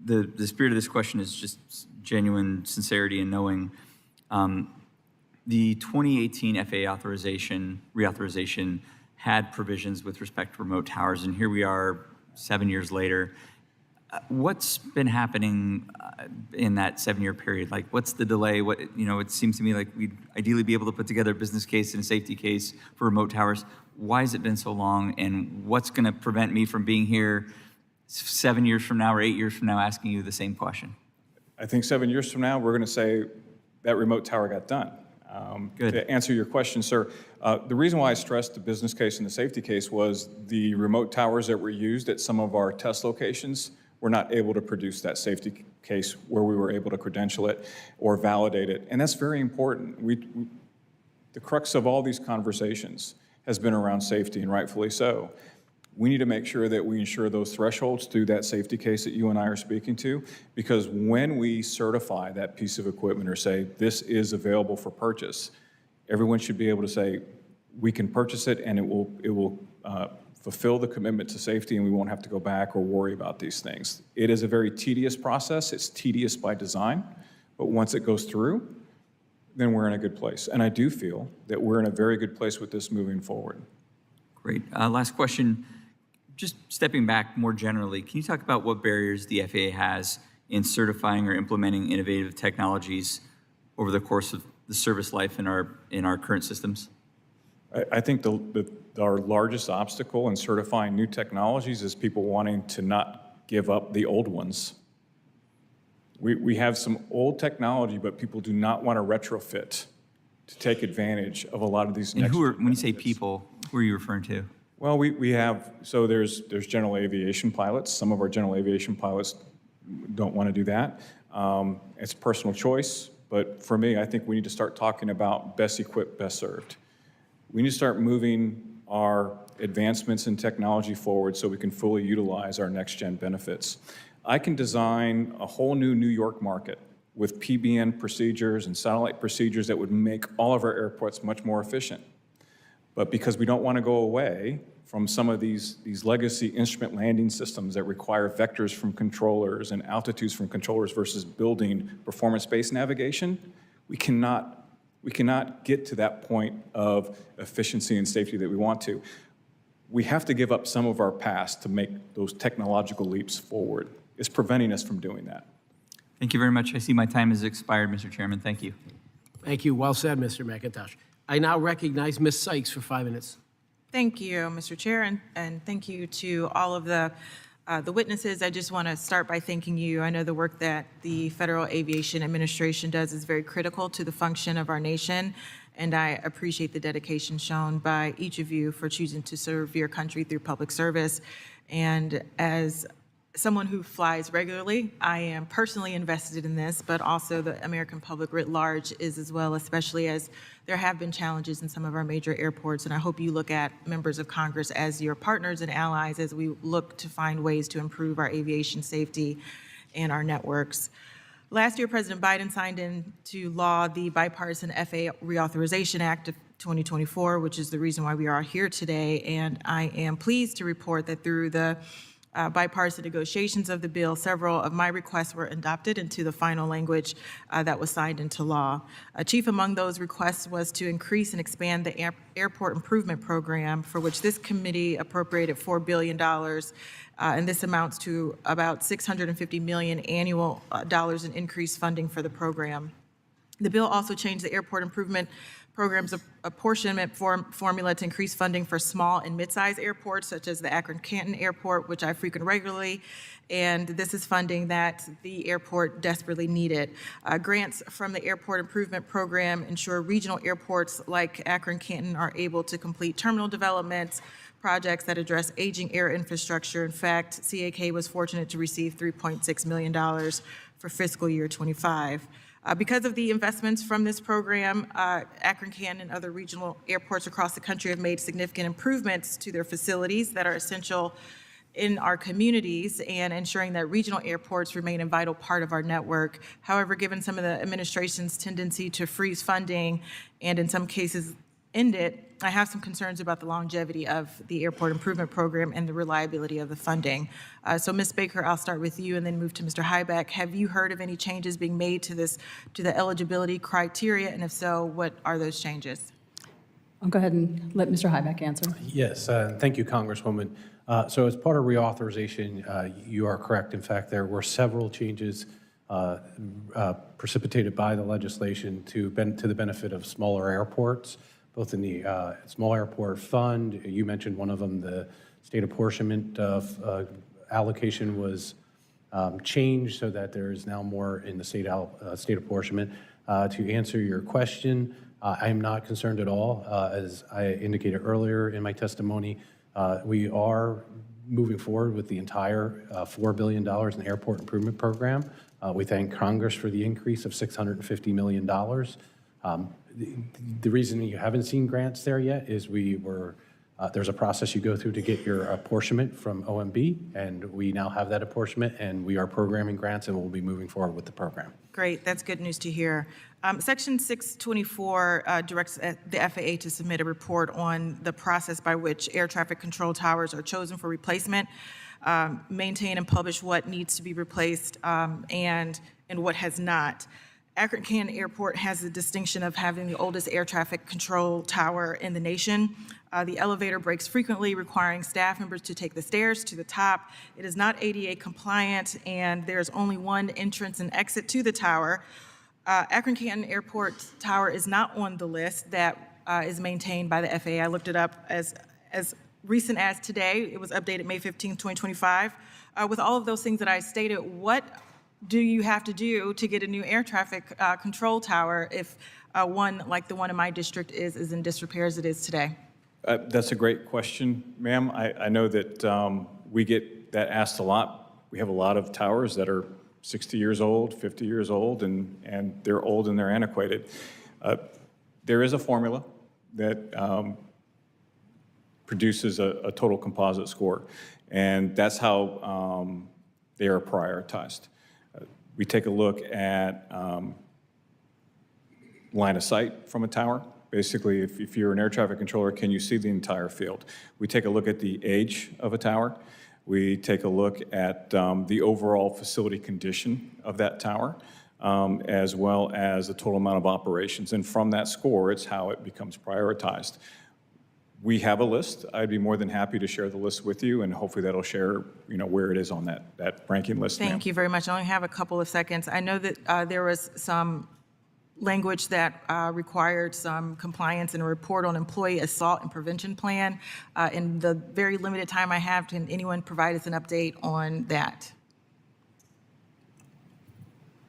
the spirit of this question is just genuine sincerity and knowing. The 2018 FAA reauthorization had provisions with respect to remote towers, and here we are 7 years later. What's been happening in that 7-year period? Like, what's the delay? It seems to me like we'd ideally be able to put together a business case and a safety case for remote towers. Why has it been so long, and what's going to prevent me from being here 7 years from now or 8 years from now asking you the same question? I think 7 years from now, we're going to say that remote tower got done. Good. To answer your question, sir, the reason why I stressed the business case and the safety case was the remote towers that were used at some of our test locations were not able to produce that safety case where we were able to credential it or validate it. And that's very important. The crux of all these conversations has been around safety, and rightfully so. We need to make sure that we ensure those thresholds through that safety case that you and I are speaking to, because when we certify that piece of equipment or say this is available for purchase, everyone should be able to say we can purchase it and it will fulfill the commitment to safety, and we won't have to go back or worry about these things. It is a very tedious process. It's tedious by design, but once it goes through, then we're in a good place. And I do feel that we're in a very good place with this moving forward. Great. Last question. Just stepping back more generally, can you talk about what barriers the FAA has in certifying or implementing innovative technologies over the course of the service life in our current systems? I think our largest obstacle in certifying new technologies is people wanting to not give up the old ones. We have some old technology, but people do not want to retrofit to take advantage of a lot of these. And when you say people, who are you referring to? Well, we have, so there's general aviation pilots. Some of our general aviation pilots don't want to do that. It's personal choice, but for me, I think we need to start talking about best equipped, best served. We need to start moving our advancements in technology forward so we can fully utilize our next-gen benefits. I can design a whole new New York market with PBN procedures and satellite procedures that would make all of our airports much more efficient. But because we don't want to go away from some of these legacy instrument landing systems that require vectors from controllers and altitudes from controllers versus building performance-based navigation, we cannot get to that point of efficiency and safety that we want to. We have to give up some of our past to make those technological leaps forward. It's preventing us from doing that. Thank you very much. I see my time has expired, Mr. Chairman. Thank you. Thank you. Well said, Mr. McIntosh. I now recognize Ms. Sykes for 5 minutes. Thank you, Mr. Chair, and thank you to all of the the witnesses. I just want to start by thanking you. I know the work that the Federal Aviation Administration does is very critical to the function of our nation, and I appreciate the dedication shown by each of you for choosing to serve your country through public service. And as someone who flies regularly, I am personally invested in this, but also the American public writ large is as well, especially as there have been challenges in some of our major airports. And I hope you look at members of Congress as your partners and allies as we look to find ways to improve our aviation safety and our networks. Last year, President Biden signed into law the bipartisan FAA Reauthorization Act of 2024, which is the reason why we are here today. And I am pleased to report that through the bipartisan negotiations of the bill, several of my requests were adopted into the final language that was signed into law. Chief among those requests was to increase and expand the airport improvement program, for which this committee appropriated $4 billion, and this amounts to about $650 million annual dollars in increased funding for the program. The bill also changed the airport improvement program's apportionment formula to increase funding for small and mid-sized airports, such as the Akron-Canton Airport, which I frequent regularly, and this is funding that the airport desperately needed. Grants from the airport improvement program ensure regional airports like Akron-Canton are able to complete terminal developments, projects that address aging air infrastructure. In fact, CAK was fortunate to receive $3.6 million for fiscal year 25. Because of the investments from this program, Akron-Canton and other regional airports across the country have made significant improvements to their facilities that are essential in our communities and ensuring that regional airports remain a vital part of our network. However, given some of the administration's tendency to freeze funding and in some cases end it, I have some concerns about the longevity of the airport improvement program and the reliability of the funding. So Ms. Baker, I'll start with you and then move to Mr. Heibeck. Have you heard of any changes being made to the eligibility criteria? And if so, what are those changes? I'll go ahead and let Mr. Heibeck answer. Yes, thank you, Congresswoman. So as part of reauthorization, you are correct. In fact, there were several changes precipitated by the legislation to the benefit of smaller airports, both in the small airport fund. You mentioned one of them, the state apportionment of allocation was changed so that there is now more in the state apportionment. To answer your question, I am not concerned at all. As I indicated earlier in my testimony, we are moving forward with the entire $4 billion in the airport improvement program. We thank Congress for the increase of $650 million. The reason you haven't seen grants there yet is there's a process you go through to get your apportionment from OMB, and we now have that apportionment, and we are programming grants, and we'll be moving forward with the program. Great, that's good news to hear. Section 624 directs the FAA to submit a report on the process by which air traffic control towers are chosen for replacement, maintain and publish what needs to be replaced and what has not. Akron-Canton Airport has the distinction of having the oldest air traffic control tower in the nation. The elevator breaks frequently, requiring staff members to take the stairs to the top. It is not ADA compliant, and there's only one entrance and exit to the tower. Akron-Canton Airport Tower is not on the list that is maintained by the FAA. I looked it up as recent as today. It was updated May 15, 2025. With all of those things that I stated, what do you have to do to get a new air traffic control tower if one like the one in my district is in disrepair as it is today? That's a great question, ma'am. I know that we get that asked a lot. We have a lot of towers that are 60 years old, 50 years old, and they're old and they're antiquated. There is a formula that produces a total composite score, and that's how they are prioritized. We take a look at line of sight from a tower. Basically, if you're an air traffic controller, can you see the entire field? We take a look at the age of a tower. We take a look at the overall facility condition of that tower, as well as the total amount of operations. And from that score, it's how it becomes prioritized. We have a list. I'd be more than happy to share the list with you, and hopefully that'll share, where it is on that ranking list. Thank you very much. I only have a couple of seconds. I know that there was some language that required some compliance and a report on employee assault and prevention plan. In the very limited time I have, can anyone provide us an update on that?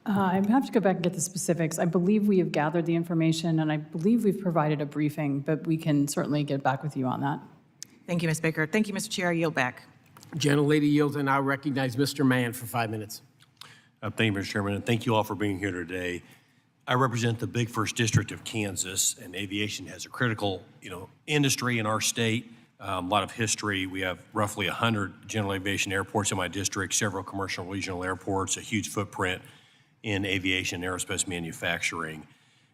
I have to go back and get the specifics. I believe we have gathered the information, and I believe we've provided a briefing, but we can certainly get back with you on that. Thank you, Ms. Baker. Thank you, Mr. Chair. I yield back. Gentlelady yields, and I recognize Mr. Mann for 5 minutes. Thank you, Mr. Chairman, and thank you all for being here today. I represent the big first district of Kansas, and aviation has a critical, industry in our state. A lot of history. We have roughly 100 general aviation airports in my district, several commercial regional airports, a huge footprint in aviation and aerospace manufacturing.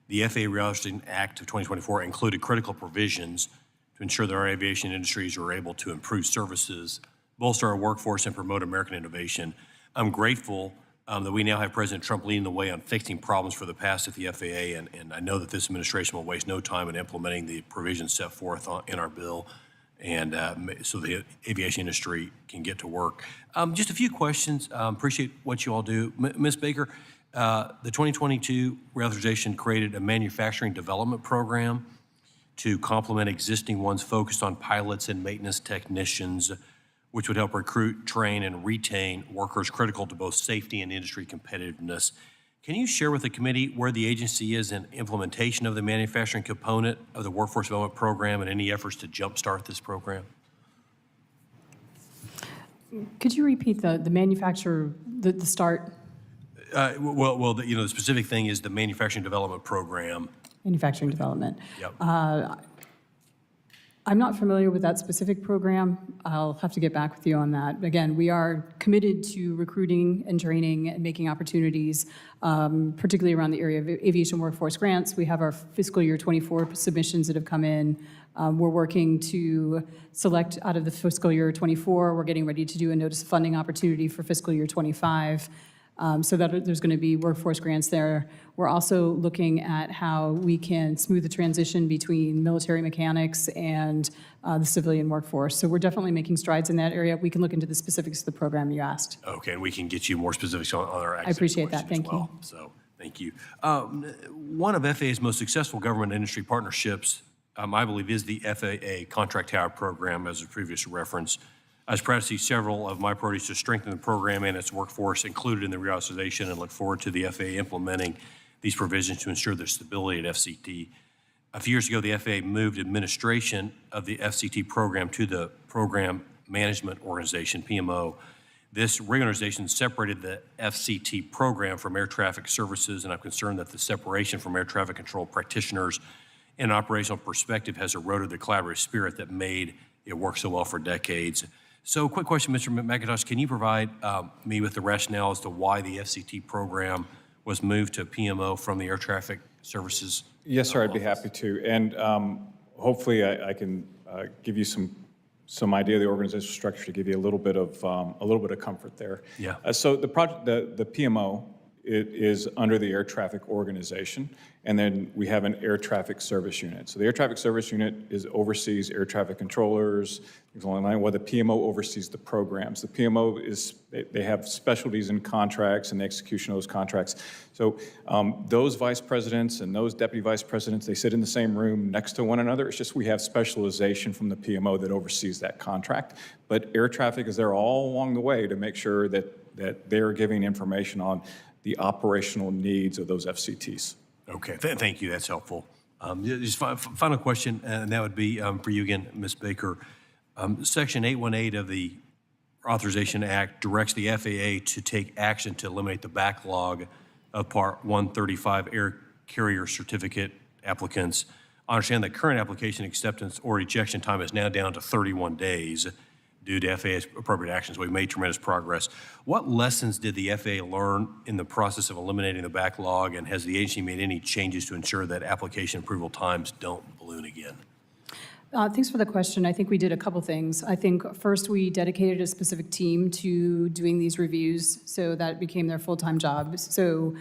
The FAA Reauthorization Act of 2024 included critical provisions to ensure that our aviation industries are able to improve services, bolster our workforce, and promote American innovation. I'm grateful that we now have President Trump leading the way on fixing problems for the past at the FAA, and I know that this administration will waste no time in implementing the provisions set forth in our bill, and so the aviation industry can get to work. Just a few questions. Appreciate what you all do. Ms. Baker, the 2022 reauthorization created a manufacturing development program to complement existing ones focused on pilots and maintenance technicians, which would help recruit, train, and retain workers critical to both safety and industry competitiveness. Can you share with the committee where the agency is in implementation of the manufacturing component of the Workforce Development Program and any efforts to jumpstart this program? Could you repeat the manufacturer, the start? The specific thing is the manufacturing development program. Manufacturing development. Yep. I'm not familiar with that specific program. I'll have to get back with you on that. Again, we are committed to recruiting and training and making opportunities, particularly around the area of aviation workforce grants. We have our fiscal year 24 submissions that have come in. We're working to select out of the fiscal year 24. We're getting ready to do a notice of funding opportunity for fiscal year 25. So that there's going to be workforce grants there. We're also looking at how we can smooth the transition between military mechanics and the civilian workforce. So we're definitely making strides in that area. We can look into the specifics of the program you asked. Okay, and we can get you more specifics on our I appreciate that. Thank you. So, thank you. One of FAA's most successful government industry partnerships, I believe, is the FAA Contract Hire Program, as a previous reference. I was proud to see several of my priorities to strengthen the program and its workforce included in the reauthorization, and look forward to the FAA implementing these provisions to ensure their stability at FCT. A few years ago, the FAA moved administration of the FCT program to the Program Management Organization, PMO. This reorganization separated the FCT program from air traffic services, and I'm concerned that the separation from air traffic control practitioners in an operational perspective has eroded the collaborative spirit that made it work so well for decades. So, quick question, Mr. McIntosh, can you provide me with the rationale as to why the FCT program was moved to PMO from the Air Traffic Services? Yes, sir, I'd be happy to. And hopefully I can give you some idea of the organizational structure to give you a little bit of comfort there. Yeah. So the project, the PMO, it is under the Air Traffic Organization, and then we have an Air Traffic Service Unit. So the Air Traffic Service Unit oversees air traffic controllers, while the PMO oversees the programs. The PMO they have specialties in contracts and the execution of those contracts. So those vice presidents and those deputy vice presidents, they sit in the same room next to one another. It's just we have specialization from the PMO that oversees that contract. But air traffic is there all along the way to make sure that they're giving information on the operational needs of those FCTs. Okay, thank you. That's helpful. Just final question, and that would be for you again, Ms. Baker. Section 818 of the Reauthorization Act directs the FAA to take action to eliminate the backlog of Part 135 air carrier certificate applicants. I understand that current application acceptance or rejection time is now down to 31 days due to FAA's appropriate actions. We've made tremendous progress. What lessons did the FAA learn in the process of eliminating the backlog, and has the agency made any changes to ensure that application approval times don't balloon again? Thanks for the question. I think we did a couple things. I think first we dedicated a specific team to doing these reviews, so that became their full-time job. So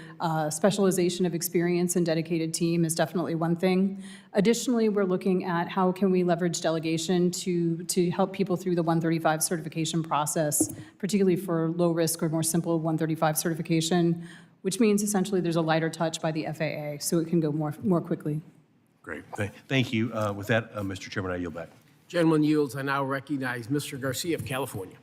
specialization of experience and dedicated team is definitely one thing. Additionally, we're looking at how can we leverage delegation to help people through the 135 certification process, particularly for low risk or more simple 135 certification. which means essentially there's a lighter touch by the FAA, so it can go more quickly. Great. Thank you. With that, Mr. Chairman, I yield back. Gentleman yields. I now recognize Mr. Garcia of California.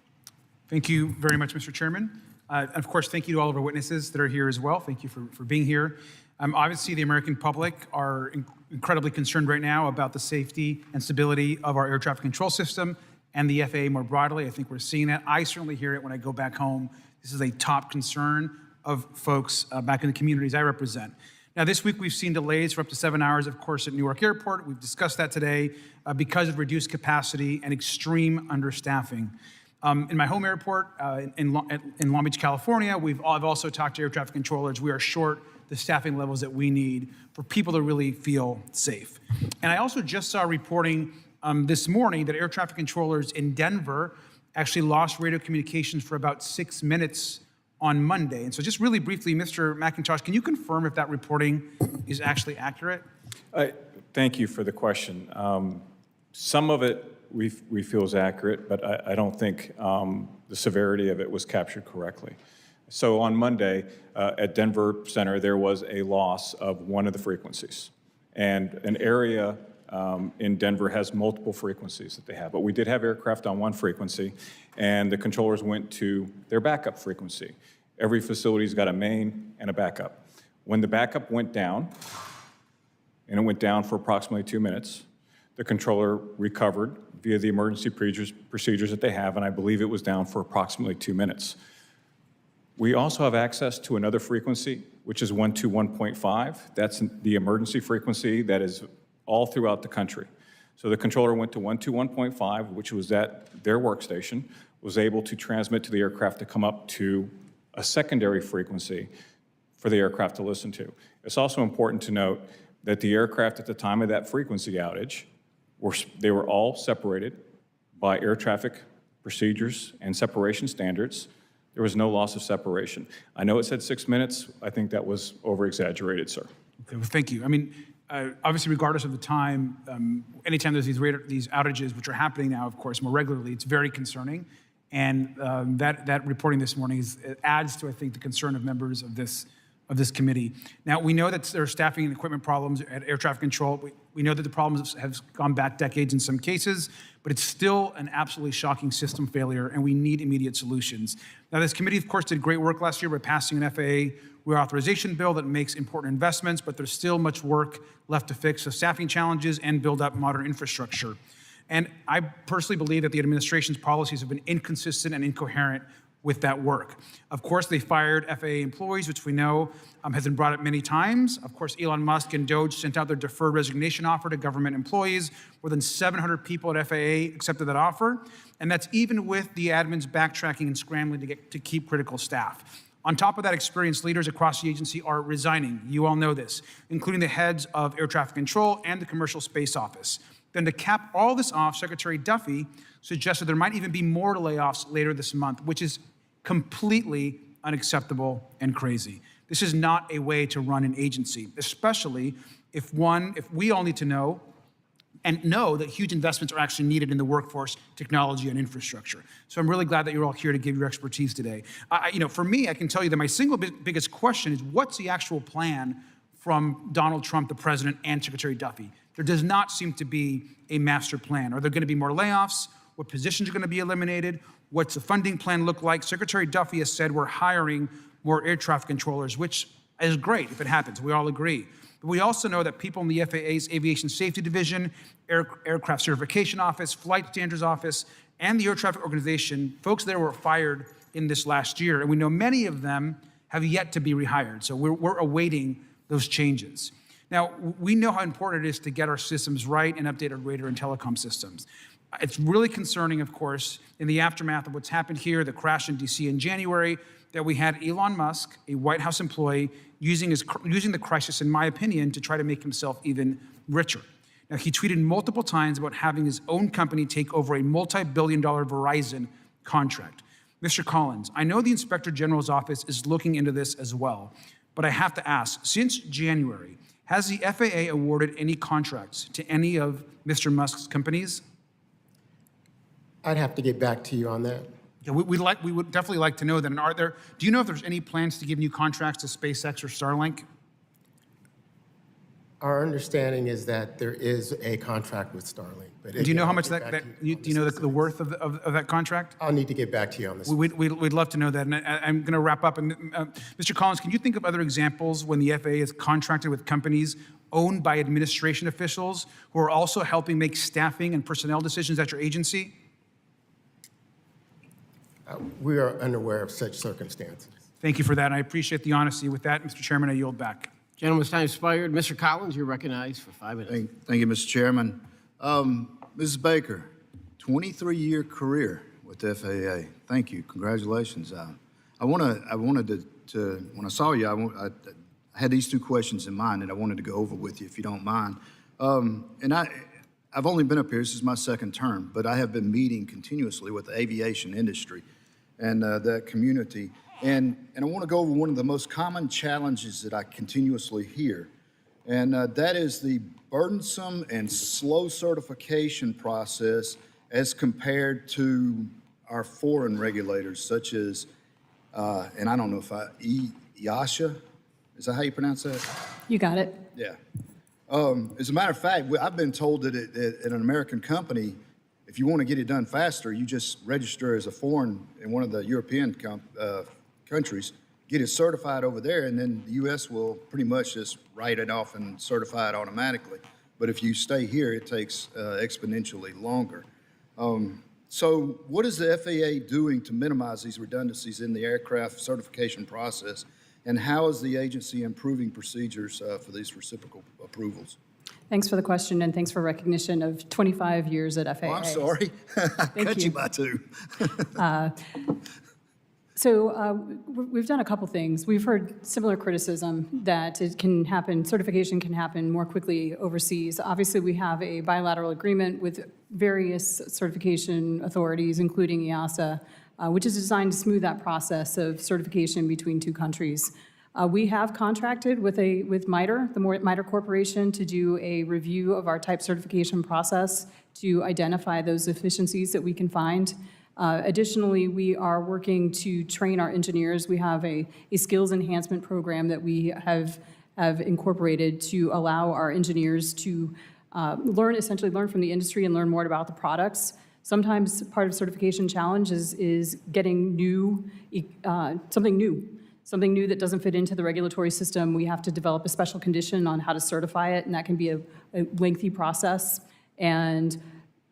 Thank you very much, Mr. Chairman. And of course, thank you to all of our witnesses that are here as well. Thank you for being here. Obviously, the American public are incredibly concerned right now about the safety and stability of our air traffic control system and the FAA more broadly. I think we're seeing that. I certainly hear it when I go back home. This is a top concern of folks back in the communities I represent. Now, this week we've seen delays for up to 7 hours, of course, at Newark Airport. We've discussed that today because of reduced capacity and extreme understaffing. In my home airport in Long Beach, California, I've also talked to air traffic controllers. We are short the staffing levels that we need for people to really feel safe. And I also just saw reporting this morning that air traffic controllers in Denver actually lost radio communications for about 6 minutes on Monday. And so just really briefly, Mr. McIntosh, can you confirm if that reporting is actually accurate? Thank you for the question. Some of it we feel is accurate, but I don't think the severity of it was captured correctly. So on Monday at Denver Center, there was a loss of one of the frequencies. And an area in Denver has multiple frequencies that they have. But we did have aircraft on one frequency, and the controllers went to their backup frequency. Every facility's got a main and a backup. When the backup went down, and it went down for approximately 2 minutes, the controller recovered via the emergency procedures that they have, and I believe it was down for approximately 2 minutes. We also have access to another frequency, which is 121.5. That's the emergency frequency that is all throughout the country. So the controller went to 121.5, which was at their workstation, was able to transmit to the aircraft to come up to a secondary frequency for the aircraft to listen to. It's also important to note that the aircraft at the time of that frequency outage, they were all separated by air traffic procedures and separation standards. There was no loss of separation. I know it said 6 minutes. I think that was over-exaggerated, sir. Okay, well, thank you. I mean, obviously, regardless of the time, anytime there's these outages, which are happening now, of course, more regularly, it's very concerning. And that reporting this morning adds to, I think, the concern of members of this committee. Now, we know that there are staffing and equipment problems at air traffic control. We know that the problems have gone back decades in some cases, but it's still an absolutely shocking system failure, and we need immediate solutions. Now, this committee, of course, did great work last year by passing an FAA reauthorization bill that makes important investments, but there's still much work left to fix the staffing challenges and build up modern infrastructure. And I personally believe that the administration's policies have been inconsistent and incoherent with that work. Of course, they fired FAA employees, which we know has been brought up many times. Of course, Elon Musk and DOJ sent out their deferred resignation offer to government employees. More than 700 people at FAA accepted that offer. And that's even with the admins backtracking and scrambling to keep critical staff. On top of that, experienced leaders across the agency are resigning. You all know this, including the heads of air traffic control and the Commercial Space Office. Then to cap all this off, Secretary Duffy suggested there might even be more layoffs later this month, which is completely unacceptable and crazy. This is not a way to run an agency, especially if we all need to know that huge investments are actually needed in the workforce, technology, and infrastructure. So I'm really glad that you're all here to give your expertise today. For me, I can tell you that my single biggest question is, what's the actual plan from Donald Trump, the president, and Secretary Duffy? There does not seem to be a master plan. Are there going to be more layoffs? What positions are going to be eliminated? What's the funding plan look like? Secretary Duffy has said we're hiring more air traffic controllers, which is great if it happens. We all agree. But we also know that people in the FAA's Aviation Safety Division, Aircraft Certification Office, Flight Standards Office, and the Air Traffic Organization, folks there were fired in this last year, and we know many of them have yet to be rehired. So we're awaiting those changes. Now, we know how important it is to get our systems right and update our radar and telecom systems. It's really concerning, of course, in the aftermath of what's happened here, the crash in DC in January, that we had Elon Musk, a White House employee, using the crisis, in my opinion, to try to make himself even richer. Now, he tweeted multiple times about having his own company take over a multi-billion-dollar Verizon contract. Mr. Collins, I know the Inspector General's office is looking into this as well, but I have to ask, since January, has the FAA awarded any contracts to any of Mr. Musk's companies? I'd have to get back to you on that. Yeah, we would definitely like to know that. And do you know if there's any plans to give new contracts to SpaceX or Starlink? Our understanding is that there is a contract with Starlink. But Do you know again, how I'll much get back that to you do you know the worth of that contract? I'll need to get back to you on this. We'd love to know that. And I'm going to wrap up. And Mr. Collins, can you think of other examples when the FAA is contracted with companies owned by administration officials who are also helping make staffing and personnel decisions at your agency? We are unaware of such circumstances. Thank you for that. I appreciate the honesty. With that, Mr. Chairman, I yield back. Gentleman's time expired. Mr. Collins, you're recognized for 5 minutes. Thank you, Mr. Chairman. Mrs. Baker, 23-year career with the FAA. Thank you. Congratulations. I wanted to when I saw you, I had these two questions in mind that I wanted to go over with you, if you don't mind. And I've only been up here, this is my second term, but I have been meeting continuously with the aviation industry and that community. And I want to go over one of the most common challenges that I continuously hear, and that is the burdensome and slow certification process as compared to our foreign regulators, such as, and I don't know if EASA, is that how you pronounce that? You got it. Yeah. As a matter of fact, I've been told that at an American company, if you want to get it done faster, you just register as a foreign in one of the European countries, get it certified over there, and then the U.S. will pretty much just write it off and certify it automatically. But if you stay here, it takes exponentially longer. So what is the FAA doing to minimize these redundancies in the aircraft certification process? And how is the agency improving procedures for these reciprocal approvals? Thanks for the question, and thanks for recognition of 25 years at FAA. Oh, I'm sorry. I cut you by 2. So we've done a couple things. We've heard similar criticism that it can happen, certification can happen more quickly overseas. Obviously, we have a bilateral agreement with various certification authorities, including EASA, which is designed to smooth that process of certification between two countries. We have contracted with MITRE, the MITRE Corporation, to do a review of our type certification process to identify those efficiencies that we can find. Additionally, we are working to train our engineers. We have a skills enhancement program that we have incorporated to allow our engineers to essentially learn from the industry and learn more about the products. Sometimes part of certification challenge is getting something new that doesn't fit into the regulatory system. We have to develop a special condition on how to certify it, and that can be a lengthy process. And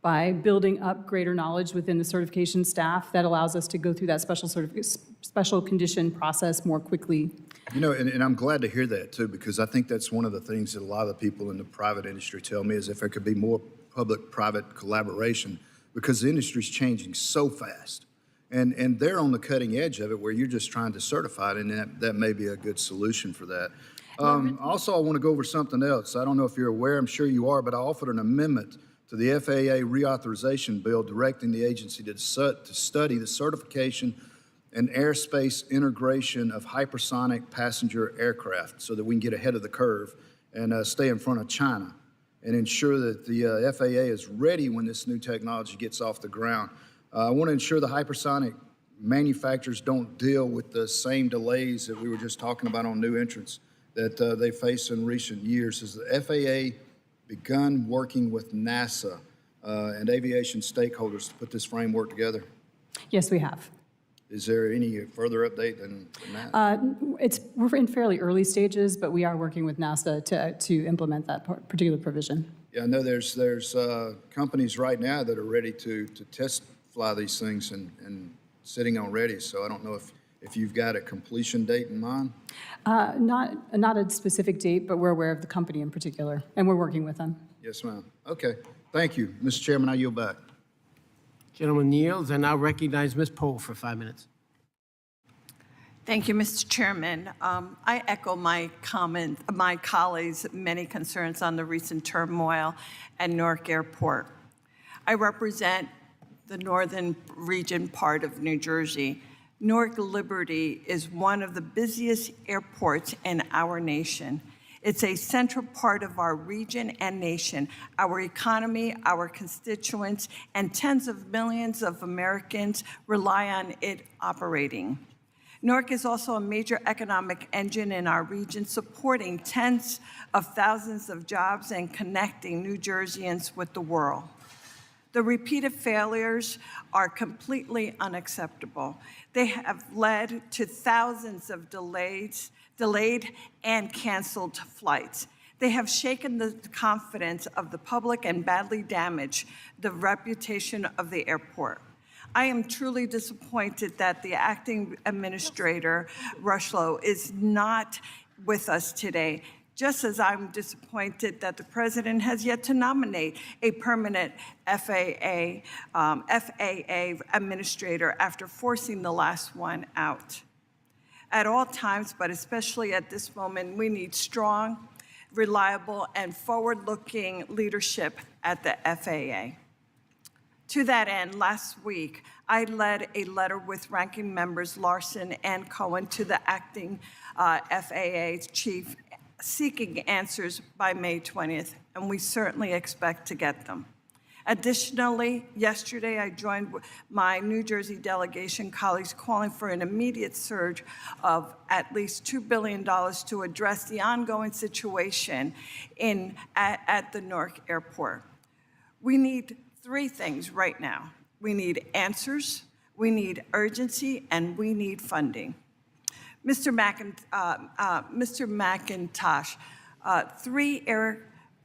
by building up greater knowledge within the certification staff, that allows us to go through that special condition process more quickly. You know, and I'm glad to hear that too, because I think that's one of the things that a lot of the people in the private industry tell me is if there could be more public-private collaboration, because the industry's changing so fast. And they're on the cutting edge of it where you're just trying to certify it, and that may be a good solution for that. Also, I want to go over something else. I don't know if you're aware, I'm sure you are, but I offered an amendment to the FAA Reauthorization Bill directing the agency to study the certification and airspace integration of hypersonic passenger aircraft so that we can get ahead of the curve and stay in front of China and ensure that the FAA is ready when this new technology gets off the ground. I want to ensure the hypersonic manufacturers don't deal with the same delays that we were just talking about on new entrants that they faced in recent years. Has the FAA begun working with NASA and aviation stakeholders to put this framework together? Yes, we have. Is there any further update than that? We're in fairly early stages, but we are working with NASA to implement that particular provision. Yeah, I know there's companies right now that are ready to test fly these things and sitting on ready. So I don't know if you've got a completion date in mind. Not a specific date, but we're aware of the company in particular, and we're working with them. Yes, ma'am. Okay. Thank you. Mr. Chairman, I yield back. Gentleman yields. I now recognize Ms. Pohl for 5 minutes. Thank you, Mr. Chairman. I echo my colleagues' many concerns on the recent turmoil at Newark Airport. I represent the northern region part of New Jersey. Newark Liberty is one of the busiest airports in our nation. It's a central part of our region and nation, our economy, our constituents, and tens of millions of Americans rely on it operating. Newark is also a major economic engine in our region, supporting tens of thousands of jobs and connecting New Jerseyans with the world. The repeated failures are completely unacceptable. They have led to thousands of delayed and canceled flights. They have shaken the confidence of the public and badly damaged the reputation of the airport. I am truly disappointed that the acting administrator, Rushlow, is not with us today, just as I'm disappointed that the president has yet to nominate a permanent FAA administrator after forcing the last one out. At all times, but especially at this moment, we need strong, reliable, and forward-looking leadership at the FAA. To that end, last week, I led a letter with ranking members Larson and Cohen to the acting FAA chief seeking answers by May 20th, and we certainly expect to get them. Additionally, yesterday I joined my New Jersey delegation colleagues calling for an immediate surge of at least $2 billion to address the ongoing situation at the Newark Airport. We need three things right now. We need answers, we need urgency, and we need funding. Mr. McIntosh, 3 air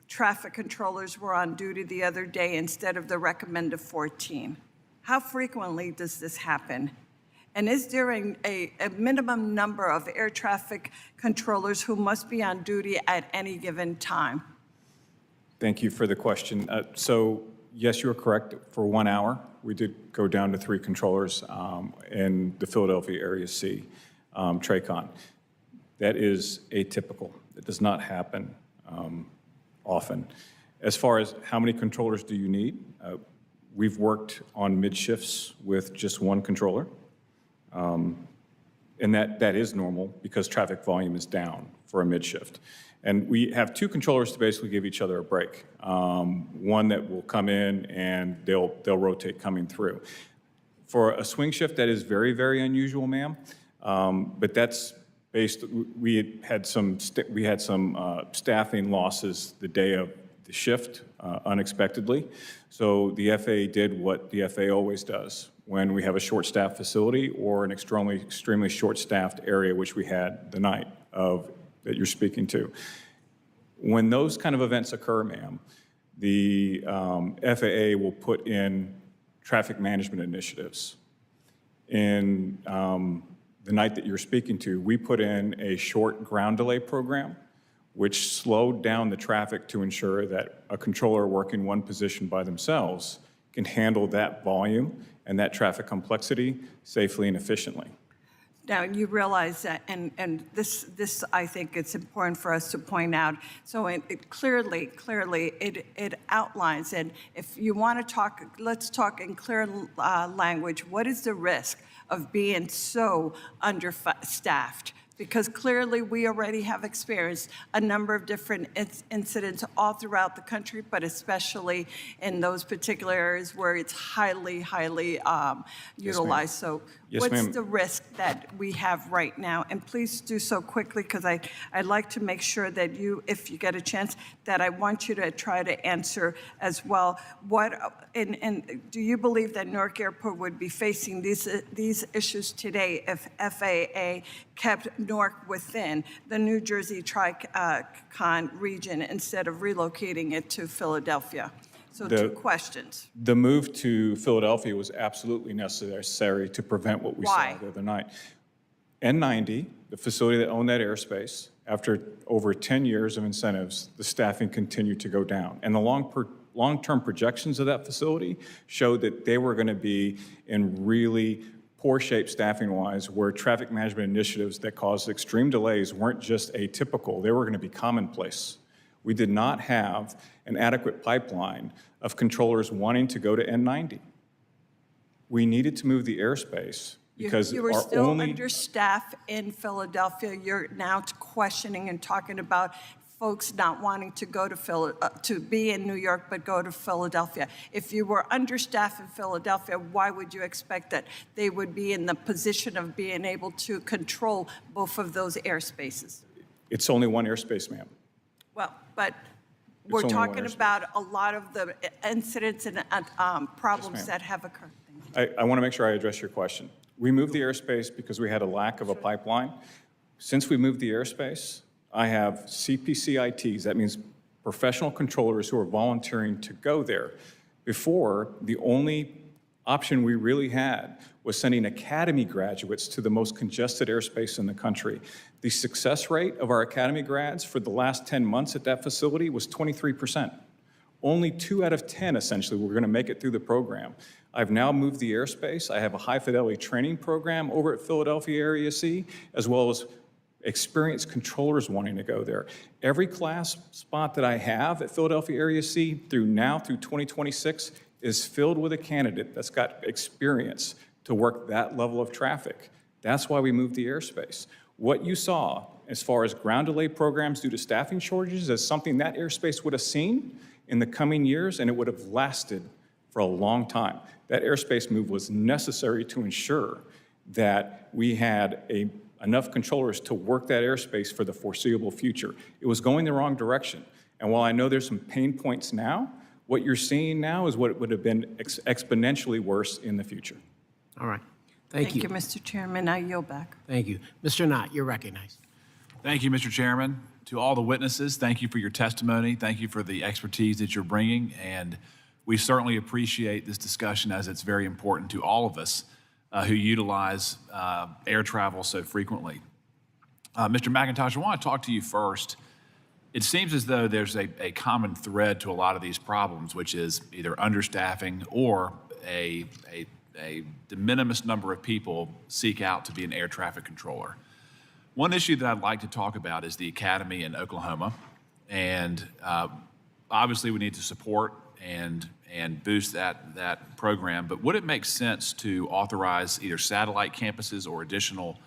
traffic controllers were on duty the other day instead of the recommended 14. How frequently does this happen? And is there a minimum number of air traffic controllers who must be on duty at any given time? Thank you for the question. So yes, you're correct. For 1 hour, we did go down to 3 controllers in the Philadelphia Area C, TRACON. That is atypical. It does not happen often. As far as how many controllers do you need, we've worked on mid-shifts with just 1 controller. And that is normal because traffic volume is down for a mid-shift. And we have 2 controllers to basically give each other a break. One that will come in and they'll rotate coming through. For a swing shift, that is very, very unusual, ma'am. But that's based, we had some staffing losses the day of the shift unexpectedly. So the FAA did what the FAA always does when we have a short-staffed facility or an extremely short-staffed area, which we had the night of that you're speaking to. When those kind of events occur, ma'am, the FAA will put in traffic management initiatives. In the night that you're speaking to, we put in a short ground delay program, which slowed down the traffic to ensure that a controller working one position by themselves can handle that volume and that traffic complexity safely and efficiently. Now, you realize that, and this I think it's important for us to point out. So it clearly outlines, and if you want to talk, let's talk in clear language. What is the risk of being so understaffed? Because clearly we already have experienced a number of different incidents all throughout the country, but especially in those particular areas where it's highly utilized. So Yes, what's ma'am. the risk that we have right now? And please do so quickly, because I'd like to make sure that you, if you get a chance, that I want you to try to answer as well. And do you believe that Newark Airport would be facing these issues today if FAA kept Newark within the New Jersey Tri-Con region instead of relocating it to Philadelphia? So 2 questions. The move to Philadelphia was absolutely necessary to prevent what we Why? saw the other night. N90, the facility that owned that airspace, after over 10 years of incentives, the staffing continued to go down. And the long-term projections of that facility showed that they were going to be in really poor shape staffing-wise, where traffic management initiatives that caused extreme delays weren't just atypical, they were going to be commonplace. We did not have an adequate pipeline of controllers wanting to go to N90. We needed to move the airspace because you were our still only... understaffed in Philadelphia. You're now questioning and talking about folks not wanting to go to be in New York but go to Philadelphia. If you were understaffed in Philadelphia, why would you expect that they would be in the position of being able to control both of those airspaces? It's only one airspace, ma'am. Well, but we're only one talking airspace. about a lot of the incidents and problems ma'am. that have occurred. I want to make sure I address your question. We moved the airspace because we had a lack of a pipeline. Since we moved the airspace, I have CPCITs, that means professional controllers who are volunteering to go there. Before, the only option we really had was sending academy graduates to the most congested airspace in the country. The success rate of our academy grads for the last 10 months at that facility was 23%. Only 2 out of 10, essentially, were going to make it through the program. I've now moved the airspace. I have a high-fidelity training program over at Philadelphia Area C, as well as experienced controllers wanting to go there. Every class spot that I have at Philadelphia Area C through 2026 is filled with a candidate that's got experience to work that level of traffic. That's why we moved the airspace. What you saw as far as ground delay programs due to staffing shortages is something that airspace would have seen in the coming years, and it would have lasted for a long time. That airspace move was necessary to ensure that we had enough controllers to work that airspace for the foreseeable future. It was going the wrong direction. And while I know there's some pain points now, what you're seeing now is what would have been exponentially worse in the future. All right. Thank you. Mr. Chairman. I yield back. Thank you. Mr. Knott, you're recognized. Thank you, Mr. Chairman. To all the witnesses, thank you for your testimony. Thank you for the expertise that you're bringing. And we certainly appreciate this discussion, as it's very important to all of us who utilize air travel so frequently. Mr. McIntosh, I want to talk to you first. It seems as though there's a common thread to a lot of these problems, which is either understaffing or a de minimis number of people seek out to be an air traffic controller. One issue that I'd like to talk about is the academy in Oklahoma. And obviously we need to support and boost that program, but would it make sense to authorize either satellite campuses or additional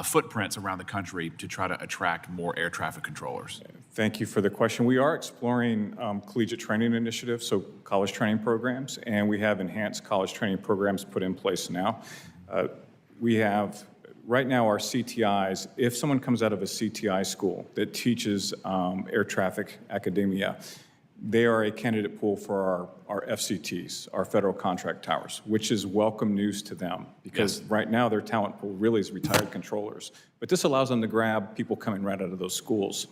footprints around the country to try to attract more air traffic controllers? Thank you for the question. We are exploring collegiate training initiatives, so college training programs, and we have enhanced college training programs put in place now. We have, right now, our CTIs, if someone comes out of a CTI school that teaches air traffic academia, they are a candidate pool for our FCTs, our federal contract towers, which is welcome news to them because right now their talent pool really is retired controllers. But this allows them to grab people coming right out of those schools.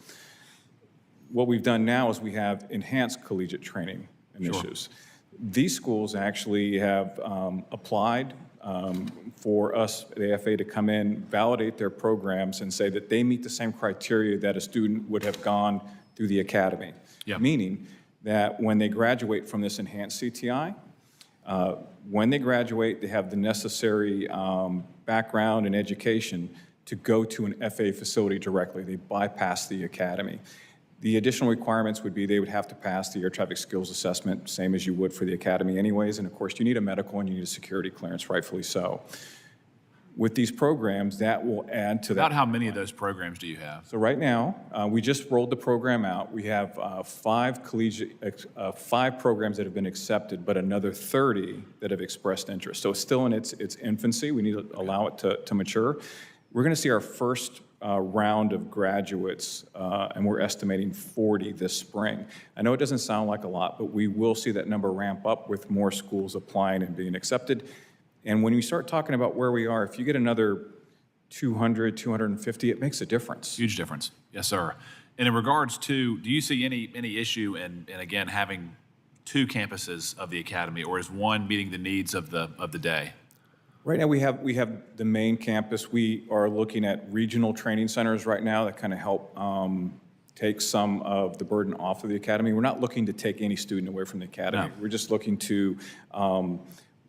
What we've done now is we have enhanced collegiate training initiatives. These schools actually have applied for us, the FAA, to come in, validate their programs, and say that they meet the same criteria that a student would have gone through the academy. Meaning that when they graduate from this enhanced CTI, when they graduate, they have the necessary background and education to go to an FAA facility directly. They bypass the academy. The additional requirements would be they would have to pass the air traffic skills assessment, same as you would for the academy anyways, and of course you need a medical and you need a security clearance, rightfully so. With these programs, that will add to that. About how many of those programs do you have? So right now, we just rolled the program out. We have 5 programs that have been accepted, but another 30 that have expressed interest. So it's still in its infancy. We need to allow it to mature. We're going to see our first round of graduates, and we're estimating 40 this spring. I know it doesn't sound like a lot, but we will see that number ramp up with more schools applying and being accepted. And when we start talking about where we are, if you get another 200, 250, it makes a difference. Huge difference. Yes, sir. And in regards to, do you see any issue in again, having 2 campuses of the academy, or is one meeting the needs of the day? Right now, we have the main campus. We are looking at regional training centers right now that kind of help take some of the burden off of the academy. We're not looking to take any student away from the academy. No. We're just looking to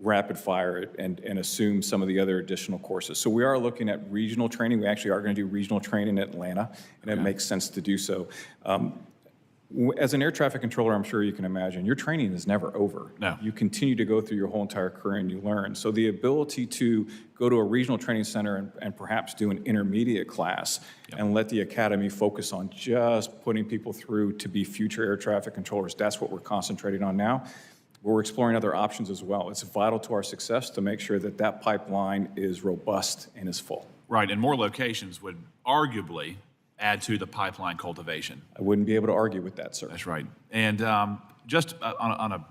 rapid fire it and assume some of the other additional courses. So we are looking at regional training. We actually are going to do regional training in Atlanta, and it makes sense to do so. As an air traffic controller, I'm sure you can imagine, your training is never over. No. You continue to go through your whole entire career and you learn. So the ability to go to a regional training center and perhaps do an intermediate class and let the academy focus on just putting people through to be future air traffic controllers, that's what we're concentrating on now. But we're exploring other options as well. It's vital to our success to make sure that that pipeline is robust and is full. Right, and more locations would arguably add to the pipeline cultivation. I wouldn't be able to argue with that, sir. That's right. And just on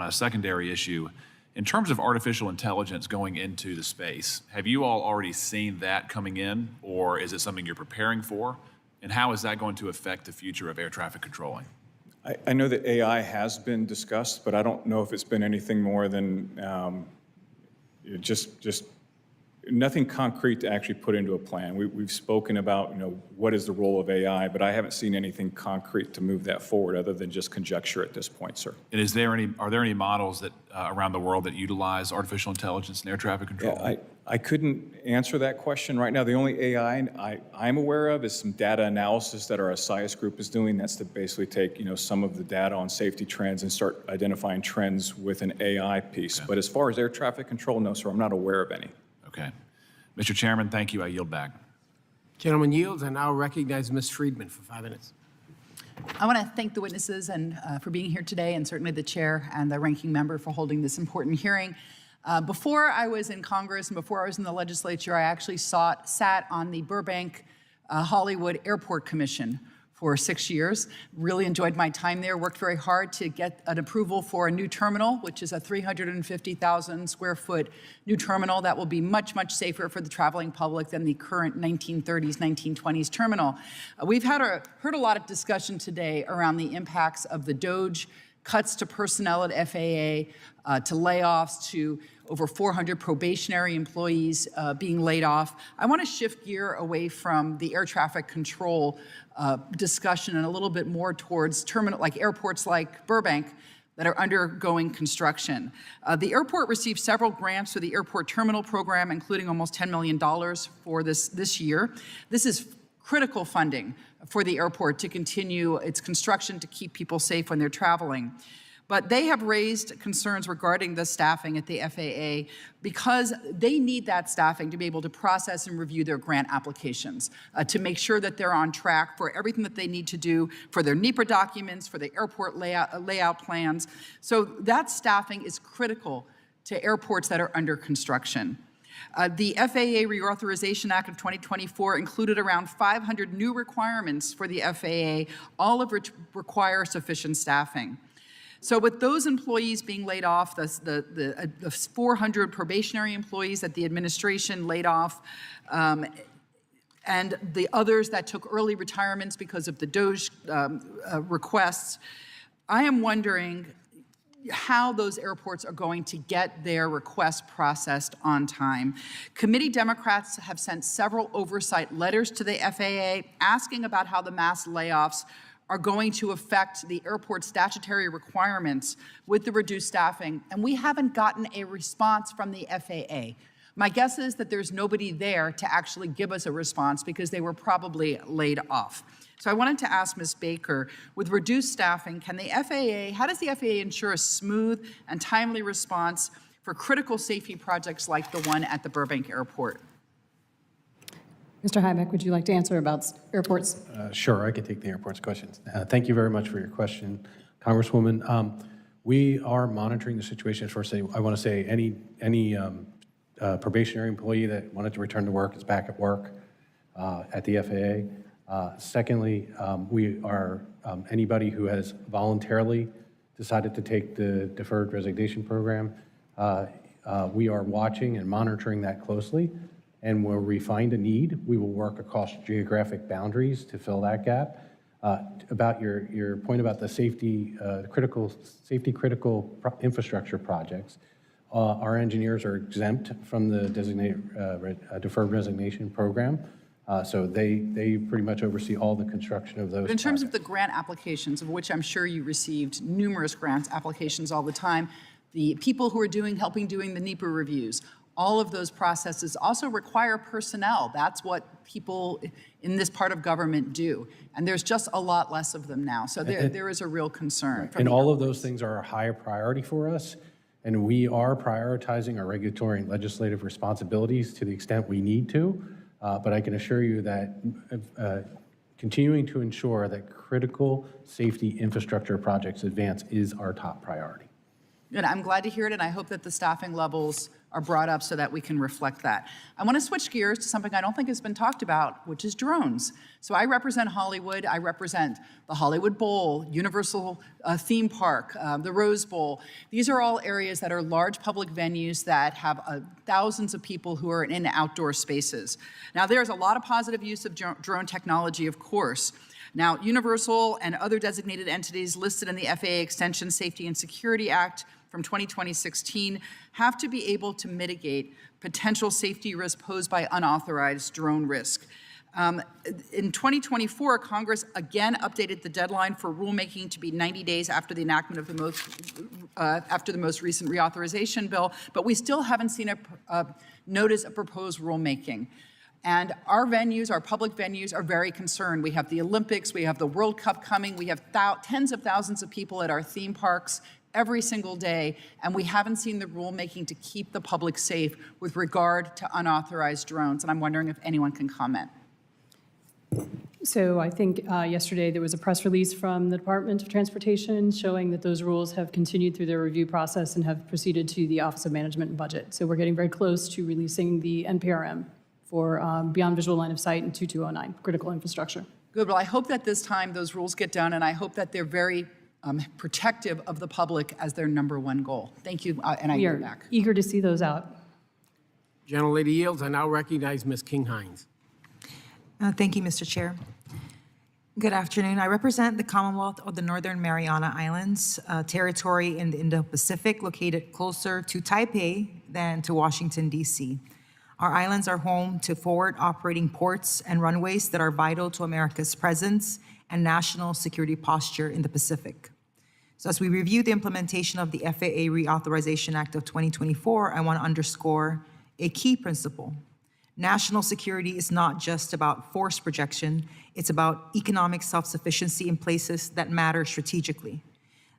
a secondary issue, in terms of artificial intelligence going into the space, have you all already seen that coming in, or is it something you're preparing for? And how is that going to affect the future of air traffic controlling? I know that AI has been discussed, but I don't know if it's been anything more than just nothing concrete to actually put into a plan. We've spoken about, what is the role of AI, but I haven't seen anything concrete to move that forward other than just conjecture at this point, sir. And are there any models that around the world that utilize artificial intelligence in air traffic control? Yeah, I couldn't answer that question right now. The only AI I'm aware of is some data analysis that our SIAS group is doing. That's to basically take, some of the data on safety trends and start identifying trends with an AI piece. Okay. But as far as air traffic control, no, sir, I'm not aware of any. Okay. Mr. Chairman, thank you. I yield back. Gentleman yields, and now recognize Ms. Friedman for 5 minutes. I want to thank the witnesses and for being here today, and certainly the chair and the ranking member for holding this important hearing. Before I was in Congress and before I was in the legislature, I actually sat on the Burbank Hollywood Airport Commission for 6 years. Really enjoyed my time there, worked very hard to get an approval for a new terminal, which is a 350,000 square foot new terminal that will be much, much safer for the traveling public than the current 1930s, 1920s terminal. We've heard a lot of discussion today around the impacts of the DOGE, cuts to personnel at FAA, to layoffs, to over 400 probationary employees being laid off. I want to shift gear away from the air traffic control discussion and a little bit more towards airports like Burbank that are undergoing construction. The airport received several grants for the airport terminal program, including almost $10 million for this year. This is critical funding for the airport to continue its construction to keep people safe when they're traveling. But they have raised concerns regarding the staffing at the FAA because they need that staffing to be able to process and review their grant applications, to make sure that they're on track for everything that they need to do for their NEPA documents, for the airport layout plans. So that staffing is critical to airports that are under construction. The FAA Reauthorization Act of 2024 included around 500 new requirements for the FAA, all of which require sufficient staffing. So with those employees being laid off, the 400 probationary employees that the administration laid off, and the others that took early retirements because of the DOGE requests, I am wondering how those airports are going to get their requests processed on time. Committee Democrats have sent several oversight letters to the FAA asking about how the mass layoffs are going to affect the airport's statutory requirements with the reduced staffing, and we haven't gotten a response from the FAA. My guess is that there's nobody there to actually give us a response because they were probably laid off. So I wanted to ask Ms. Baker, with reduced staffing, how does the FAA ensure a smooth and timely response for critical safety projects like the one at the Burbank Airport? Mr. Heibeck, would you like to answer about airports? Sure, I can take the airport's questions. Thank you very much for your question, Congresswoman. We are monitoring the situation. First, I want to say any probationary employee that wanted to return to work is back at work at the FAA. Secondly, we are anybody who has voluntarily decided to take the deferred resignation program. We are watching and monitoring that closely. And where we find a need, we will work across geographic boundaries to fill that gap. About your point about the safety critical infrastructure projects, our engineers are exempt from the designated deferred resignation program. So they pretty much oversee all the construction of those. But in terms of the grant applications, of which I'm sure you received numerous grant applications all the time, the people who are helping doing the NEPA reviews, all of those processes also require personnel. That's what people in this part of government do. And there's just a lot less of them now. So there is a real concern. And all of those things are a higher priority for us. And we are prioritizing our regulatory and legislative responsibilities to the extent we need to. But I can assure you that continuing to ensure that critical safety infrastructure projects advance is our top priority. Good. I'm glad to hear it, and I hope that the staffing levels are brought up so that we can reflect that. I want to switch gears to something I don't think has been talked about, which is drones. So I represent Hollywood. I represent the Hollywood Bowl, Universal Theme Park, the Rose Bowl. These are all areas that are large public venues that have thousands of people who are in outdoor spaces. Now, there's a lot of positive use of drone technology, of course. Now, Universal and other designated entities listed in the FAA Extension Safety and Security Act from 2016 have to be able to mitigate potential safety risks posed by unauthorized drone risk. In 2024, Congress again updated the deadline for rulemaking to be 90 days after the enactment of the most recent reauthorization bill, but we still haven't seen a notice of proposed rulemaking. And our venues, our public venues, are very concerned. We have the Olympics, we have the World Cup coming, we have tens of thousands of people at our theme parks every single day, and we haven't seen the rulemaking to keep the public safe with regard to unauthorized drones. And I'm wondering if anyone can comment. So I think yesterday there was a press release from the Department of Transportation showing that those rules have continued through their review process and have proceeded to the Office of Management and Budget. So we're getting very close to releasing the NPRM for beyond visual line of sight in 2209, critical infrastructure. Good. Well, I hope that this time those rules get done, and I hope that they're very protective of the public as their #1 goal. Thank you, and I We yield are back. eager to see those out. Gentlelady yields. I now recognize Ms. King-Hines. Thank you, Mr. Chair. Good afternoon. I represent the Commonwealth of the Northern Mariana Islands, a territory in the Indo-Pacific located closer to Taipei than to Washington, D.C. Our islands are home to forward operating ports and runways that are vital to America's presence and national security posture in the Pacific. So as we review the implementation of the FAA Reauthorization Act of 2024, I want to underscore a key principle. National security is not just about force projection, it's about economic self-sufficiency in places that matter strategically.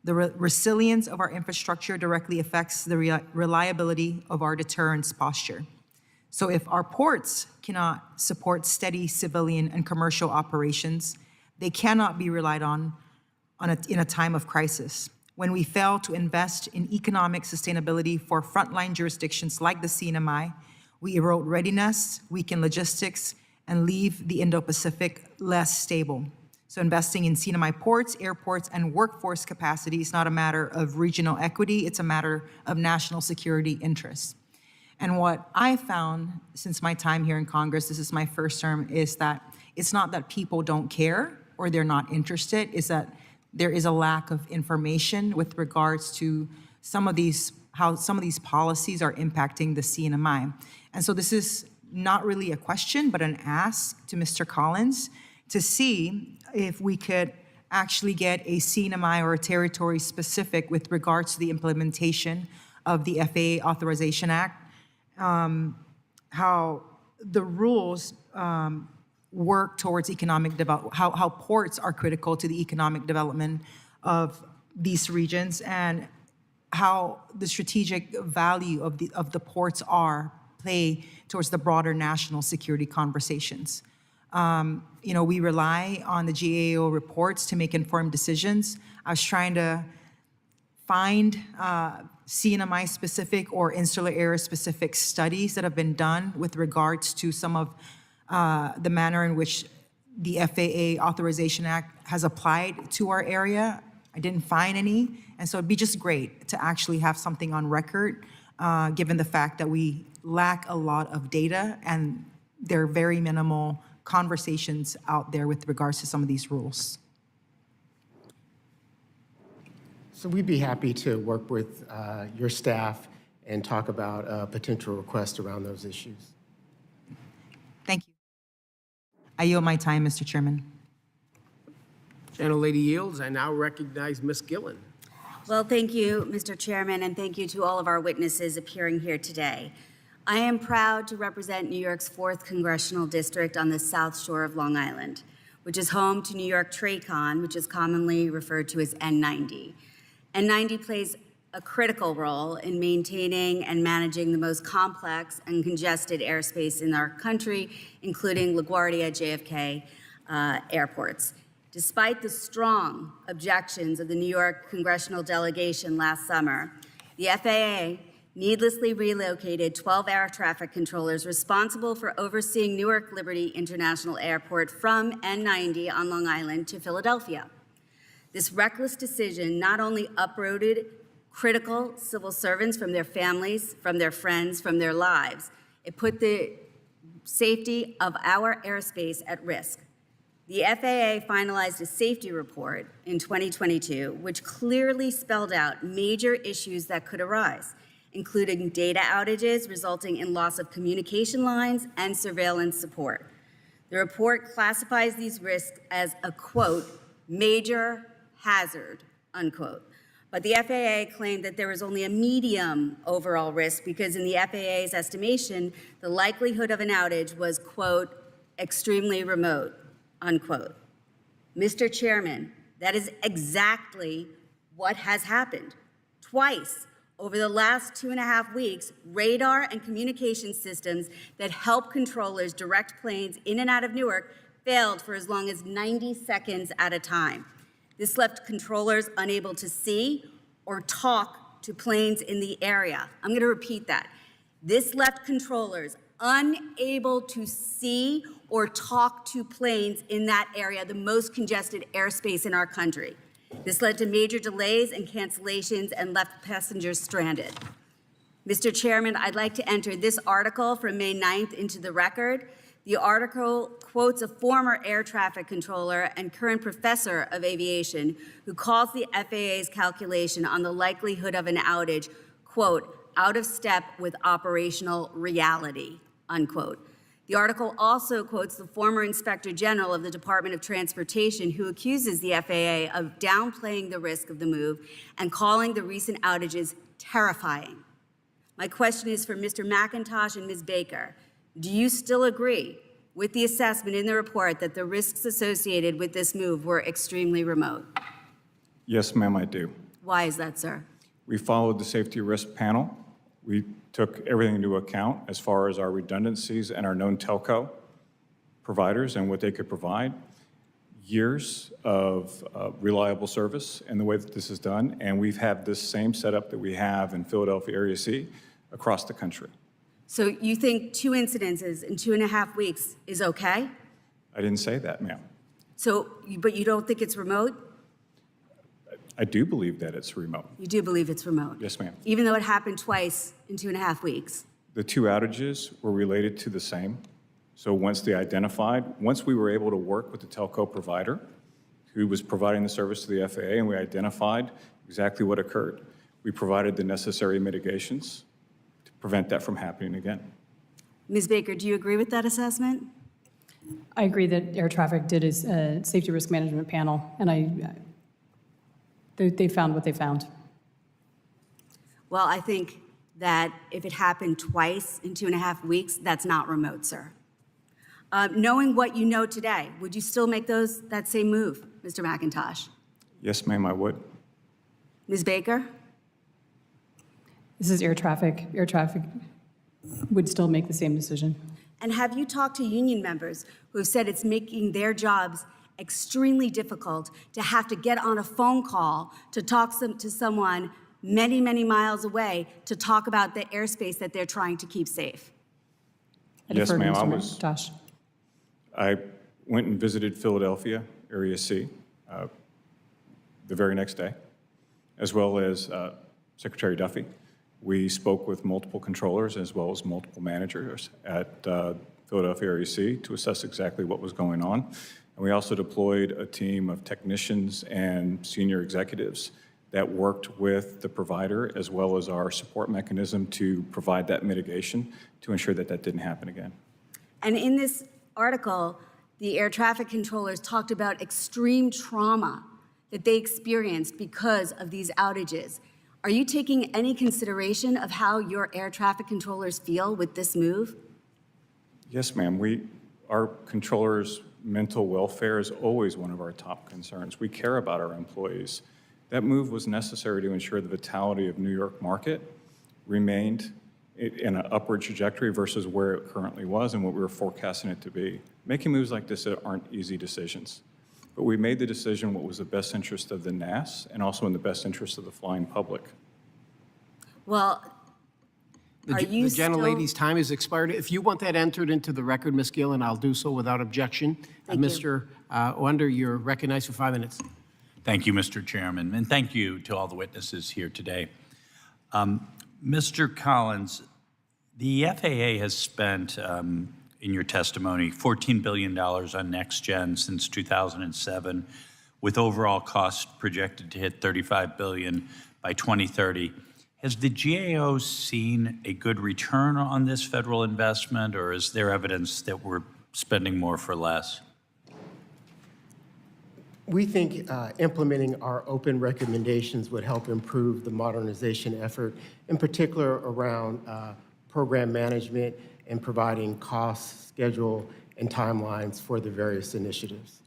The resilience of our infrastructure directly affects the reliability of our deterrence posture. So if our ports cannot support steady civilian and commercial operations, they cannot be relied on in a time of crisis. When we fail to invest in economic sustainability for frontline jurisdictions like the CNMI, we erode readiness, weaken logistics, and leave the Indo-Pacific less stable. So investing in CNMI ports, airports, and workforce capacity is not a matter of regional equity, it's a matter of national security interests. And what I found since my time here in Congress, this is my first term, is that it's not that people don't care or they're not interested, is that there is a lack of information with regards to how some of these policies are impacting the CNMI. And so this is not really a question, but an ask to Mr. Collins to see if we could actually get a CNMI or a territory specific with regards to the implementation of the FAA Authorization Act, how the rules work towards economic development, how ports are critical to the economic development of these regions, and how the strategic value of the ports play towards the broader national security conversations. We rely on the GAO reports to make informed decisions. I was trying to find CNMI-specific or insular area-specific studies that have been done with regards to some of the manner in which the FAA Authorization Act has applied to our area. I didn't find any, and so it'd be just great to actually have something on record, given the fact that we lack a lot of data and there are very minimal conversations out there with regards to some of these rules. So we'd be happy to work with your staff and talk about a potential request around those issues. Thank you. I yield my time, Mr. Chairman. Gentlelady yields. I now recognize Ms. Gillen. Well, thank you, Mr. Chairman, and thank you to all of our witnesses appearing here today. I am proud to represent New York's 4th Congressional District on the South Shore of Long Island, which is home to New York TRACON, which is commonly referred to as N90. N90 plays a critical role in maintaining and managing the most complex and congested airspace in our country, including LaGuardia, JFK airports. Despite the strong objections of the New York congressional delegation last summer, the FAA needlessly relocated 12 air traffic controllers responsible for overseeing Newark Liberty International Airport from N90 on Long Island to Philadelphia. This reckless decision not only uprooted critical civil servants from their families, from their friends, from their lives, it put the safety of our airspace at risk. The FAA finalized a safety report in 2022, which clearly spelled out major issues that could arise, including data outages resulting in loss of communication lines and surveillance support. The report classifies these risks as a, quote, major hazard, unquote. But the FAA claimed that there was only a medium overall risk because in the FAA's estimation, the likelihood of an outage was, quote, extremely remote, unquote. Mr. Chairman, that is exactly what has happened. Twice over the last 2.5 weeks, radar and communication systems that help controllers direct planes in and out of Newark failed for as long as 90 seconds at a time. This left controllers unable to see or talk to planes in the area. I'm going to repeat that. This left controllers unable to see or talk to planes in that area, the most congested airspace in our country. This led to major delays and cancellations and left passengers stranded. Mr. Chairman, I'd like to enter this article from May 9th into the record. The article quotes a former air traffic controller and current professor of aviation who calls the FAA's calculation on the likelihood of an outage, quote, out of step with operational reality, unquote. The article also quotes the former Inspector General of the Department of Transportation who accuses the FAA of downplaying the risk of the move and calling the recent outages terrifying. My question is for Mr. McIntosh and Ms. Baker. Do you still agree with the assessment in the report that the risks associated with this move were extremely remote? Yes, ma'am, I do. Why is that, sir? We followed the safety risk panel. We took everything into account as far as our redundancies and our known telco providers and what they could provide, years of reliable service and the way that this is done, and we've had this same setup that we have in Philadelphia Area C across the country. So you think 2 incidences in 2.5 weeks is okay? I didn't say that, ma'am. So, but you don't think it's remote? I do believe that it's remote. You do believe it's remote? Yes, ma'am. Even though it happened twice in 2.5 weeks? The 2 outages were related to the same. So once we were able to work with the telco provider who was providing the service to the FAA, and we identified exactly what occurred, we provided the necessary mitigations to prevent that from happening again. Ms. Baker, do you agree with that assessment? I agree that air traffic did a safety risk management panel, and they found what they found. Well, I think that if it happened twice in 2.5 weeks, that's not remote, sir. Knowing what you know today, would you still make that same move, Mr. McIntosh? Yes, ma'am, I would. Ms. Baker? This is air traffic. Air traffic would still make the same decision. And have you talked to union members who have said it's making their jobs extremely difficult to have to get on a phone call to talk to someone many, many miles away to talk about the airspace that they're trying to keep safe? Yes, ma'am, Josh. I went and visited Philadelphia, Area C, the very next day, as well as Secretary Duffy. We spoke with multiple controllers as well as multiple managers at Philadelphia Area C to assess exactly what was going on. And we also deployed a team of technicians and senior executives that worked with the provider as well as our support mechanism to provide that mitigation to ensure that that didn't happen again. And in this article, the air traffic controllers talked about extreme trauma that they experienced because of these outages. Are you taking any consideration of how your air traffic controllers feel with this move? Yes, ma'am. Our controllers' mental welfare is always one of our top concerns. We care about our employees. That move was necessary to ensure the vitality of New York market remained in an upward trajectory versus where it currently was and what we were forecasting it to be. Making moves like this aren't easy decisions, but we made the decision what was the best interest of the NAS and also in the best interest of the flying public. Well, are you The gentlelady's time has expired. If you want that entered into the record, Ms. Gillen, I'll do so without objection. Thank you. Mr. Wonder, you're recognized for 5 minutes. Thank you, Mr. Chairman, and thank you to all the witnesses here today. Mr. Collins, the FAA has spent, in your testimony, $14 billion on next gen since 2007, with overall costs projected to hit $35 billion by 2030. Has the GAO seen a good return on this federal investment, or is there evidence that we're spending more for less? We think implementing our open recommendations would help improve the modernization effort, in particular around program management and providing cost, schedule, and timelines for the various initiatives.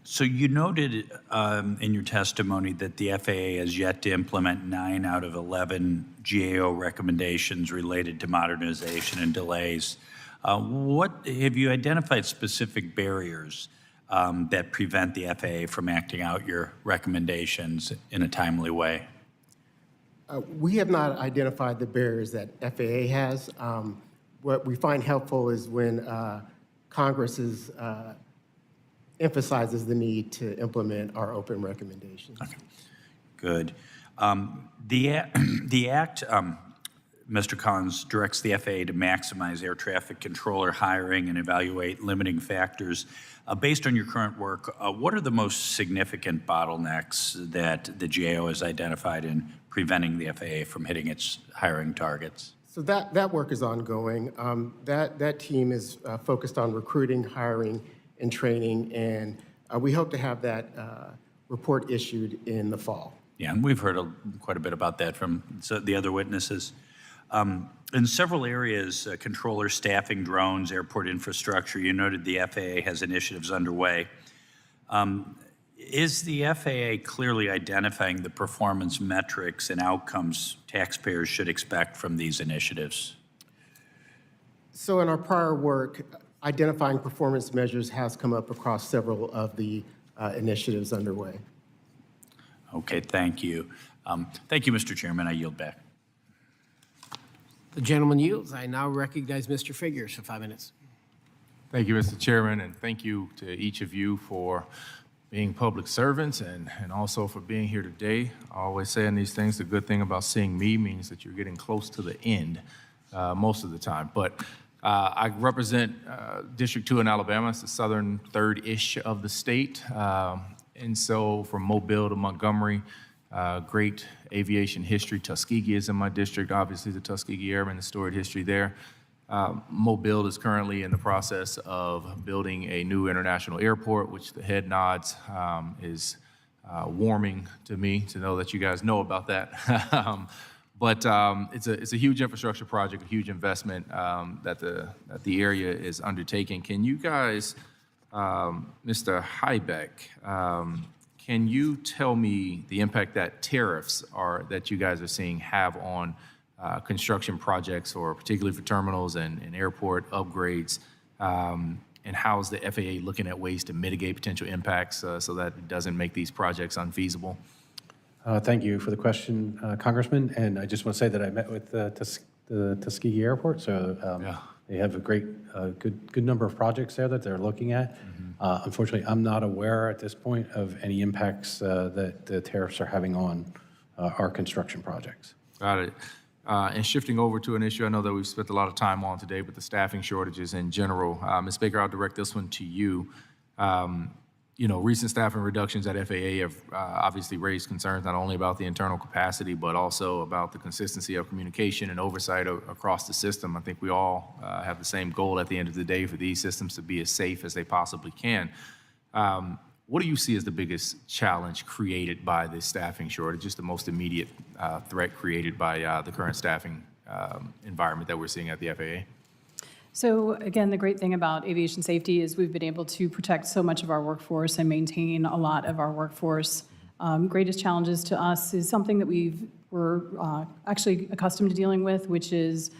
So you noted in your testimony that the FAA has yet to implement 9 out of 11 GAO recommendations related to modernization and delays. Have you identified specific barriers that prevent the FAA from acting out your recommendations in a timely way? We have not identified the barriers that FAA has. What we find helpful is when Congress emphasizes the need to implement our open recommendations. Okay. Good. The Act, Mr. Collins, directs the FAA to maximize air traffic controller hiring and evaluate limiting factors. Based on your current work, what are the most significant bottlenecks that the GAO has identified in preventing the FAA from hitting its hiring targets? So that work is ongoing. That team is focused on recruiting, hiring, and training, and we hope to have that report issued in the fall. Yeah, and we've heard quite a bit about that from the other witnesses. In several areas, controller staffing, drones, airport infrastructure, you noted the FAA has initiatives underway. Is the FAA clearly identifying the performance metrics and outcomes taxpayers should expect from these initiatives? So in our prior work, identifying performance measures has come up across several of the initiatives underway. Okay, thank you. Thank you, Mr. Chairman. I yield back. The gentleman yields. I now recognize Mr. Figures for 5 minutes. Thank you, Mr. Chairman, and thank you to each of you for being public servants and also for being here today. I always say in these things, the good thing about seeing me means that you're getting close to the end most of the time. But I represent District 2 in Alabama. It's the southern third-ish of the state. And so from Mobile to Montgomery, great aviation history. Tuskegee is in my district. Obviously, the Tuskegee Airmen, the storied history there. Mobile is currently in the process of building a new international airport, which the head nods is warming to me to know that you guys know about that. But it's a huge infrastructure project, a huge investment that the area is undertaking. Can you guys, Mr. Heibeck, can you tell me the impact that tariffs that you guys are seeing have on construction projects, or particularly for terminals and airport upgrades, and how is the FAA looking at ways to mitigate potential impacts so that it doesn't make these projects unfeasible? Thank you for the question, Congressman. And I just want to say that I met with the Tuskegee Airport, so they have a great, good number of projects there that they're looking at. Unfortunately, I'm not aware at this point of any impacts that the tariffs are having on our construction projects. Got it. And shifting over to an issue I know that we've spent a lot of time on today, but the staffing shortages in general. Ms. Baker, I'll direct this one to you. Recent staffing reductions at FAA have obviously raised concerns not only about the internal capacity, but also about the consistency of communication and oversight across the system. I think we all have the same goal at the end of the day for these systems to be as safe as they possibly can. what do you see as the biggest challenge created by this staffing shortage, just the most immediate threat created by the current staffing environment that we're seeing at the FAA? So again, the great thing about aviation safety is we've been able to protect so much of our workforce and maintain a lot of our workforce. Greatest challenges to us is something that we're actually accustomed to dealing with, which is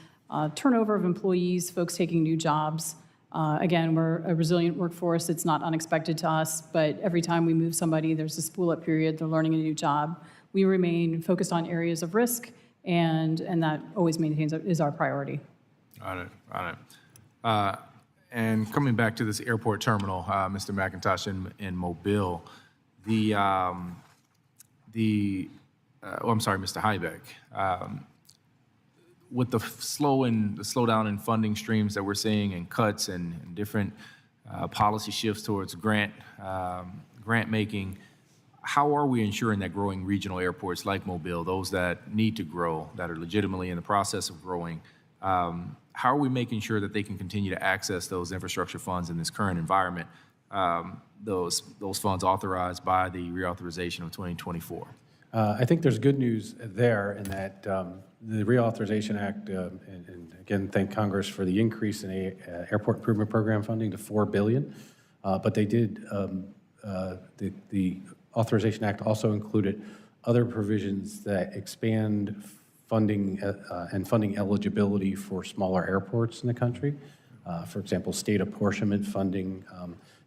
turnover of employees, folks taking new jobs. Again, we're a resilient workforce. It's not unexpected to us, but every time we move somebody, there's a spool-up period. They're learning a new job. We remain focused on areas of risk, and that always is our priority. Got it. And coming back to this airport terminal, Mr. McIntosh in Mobile, I'm sorry, Mr. Heibeck. With the slowdown in funding streams that we're seeing and cuts and different policy shifts towards grant making, how are we ensuring that growing regional airports like Mobile, those that need to grow, that are legitimately in the process of growing, how are we making sure that they can continue to access those infrastructure funds in this current environment, those funds authorized by the reauthorization of 2024? I think there's good news there in that the Reauthorization Act, and again, thank Congress for the increase in Airport Improvement Program funding to $4 billion, but they did, the Authorization Act also included other provisions that expand funding and funding eligibility for smaller airports in the country. For example, state apportionment funding.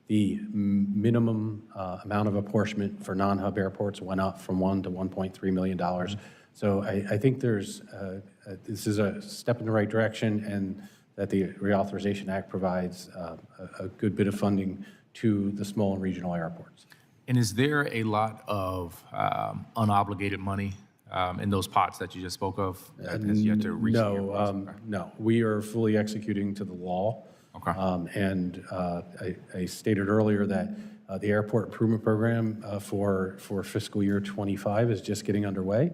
The minimum amount of apportionment for non-hub airports went up from $1 to $1.3 million. So I think this is a step in the right direction, and that the Reauthorization Act provides a good bit of funding to the small and regional airports. And is there a lot of unobligated money in those pots that you just spoke of that has yet to reach the airports? No. We are fully executing to the law. Okay. And I stated earlier that the Airport Improvement Program for fiscal year 25 is just getting underway.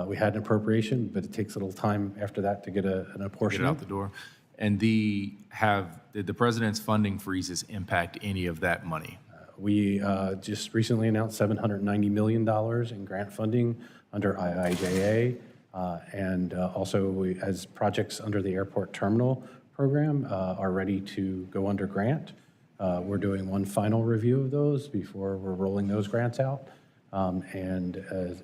We had an appropriation, but it takes a little time after that to get an apportionment. Get out the door. And did the president's funding freezes impact any of that money? We just recently announced $790 million in grant funding under IIJA, and also as projects under the airport terminal program are ready to go under grant. We're doing one final review of those before we're rolling those grants out. And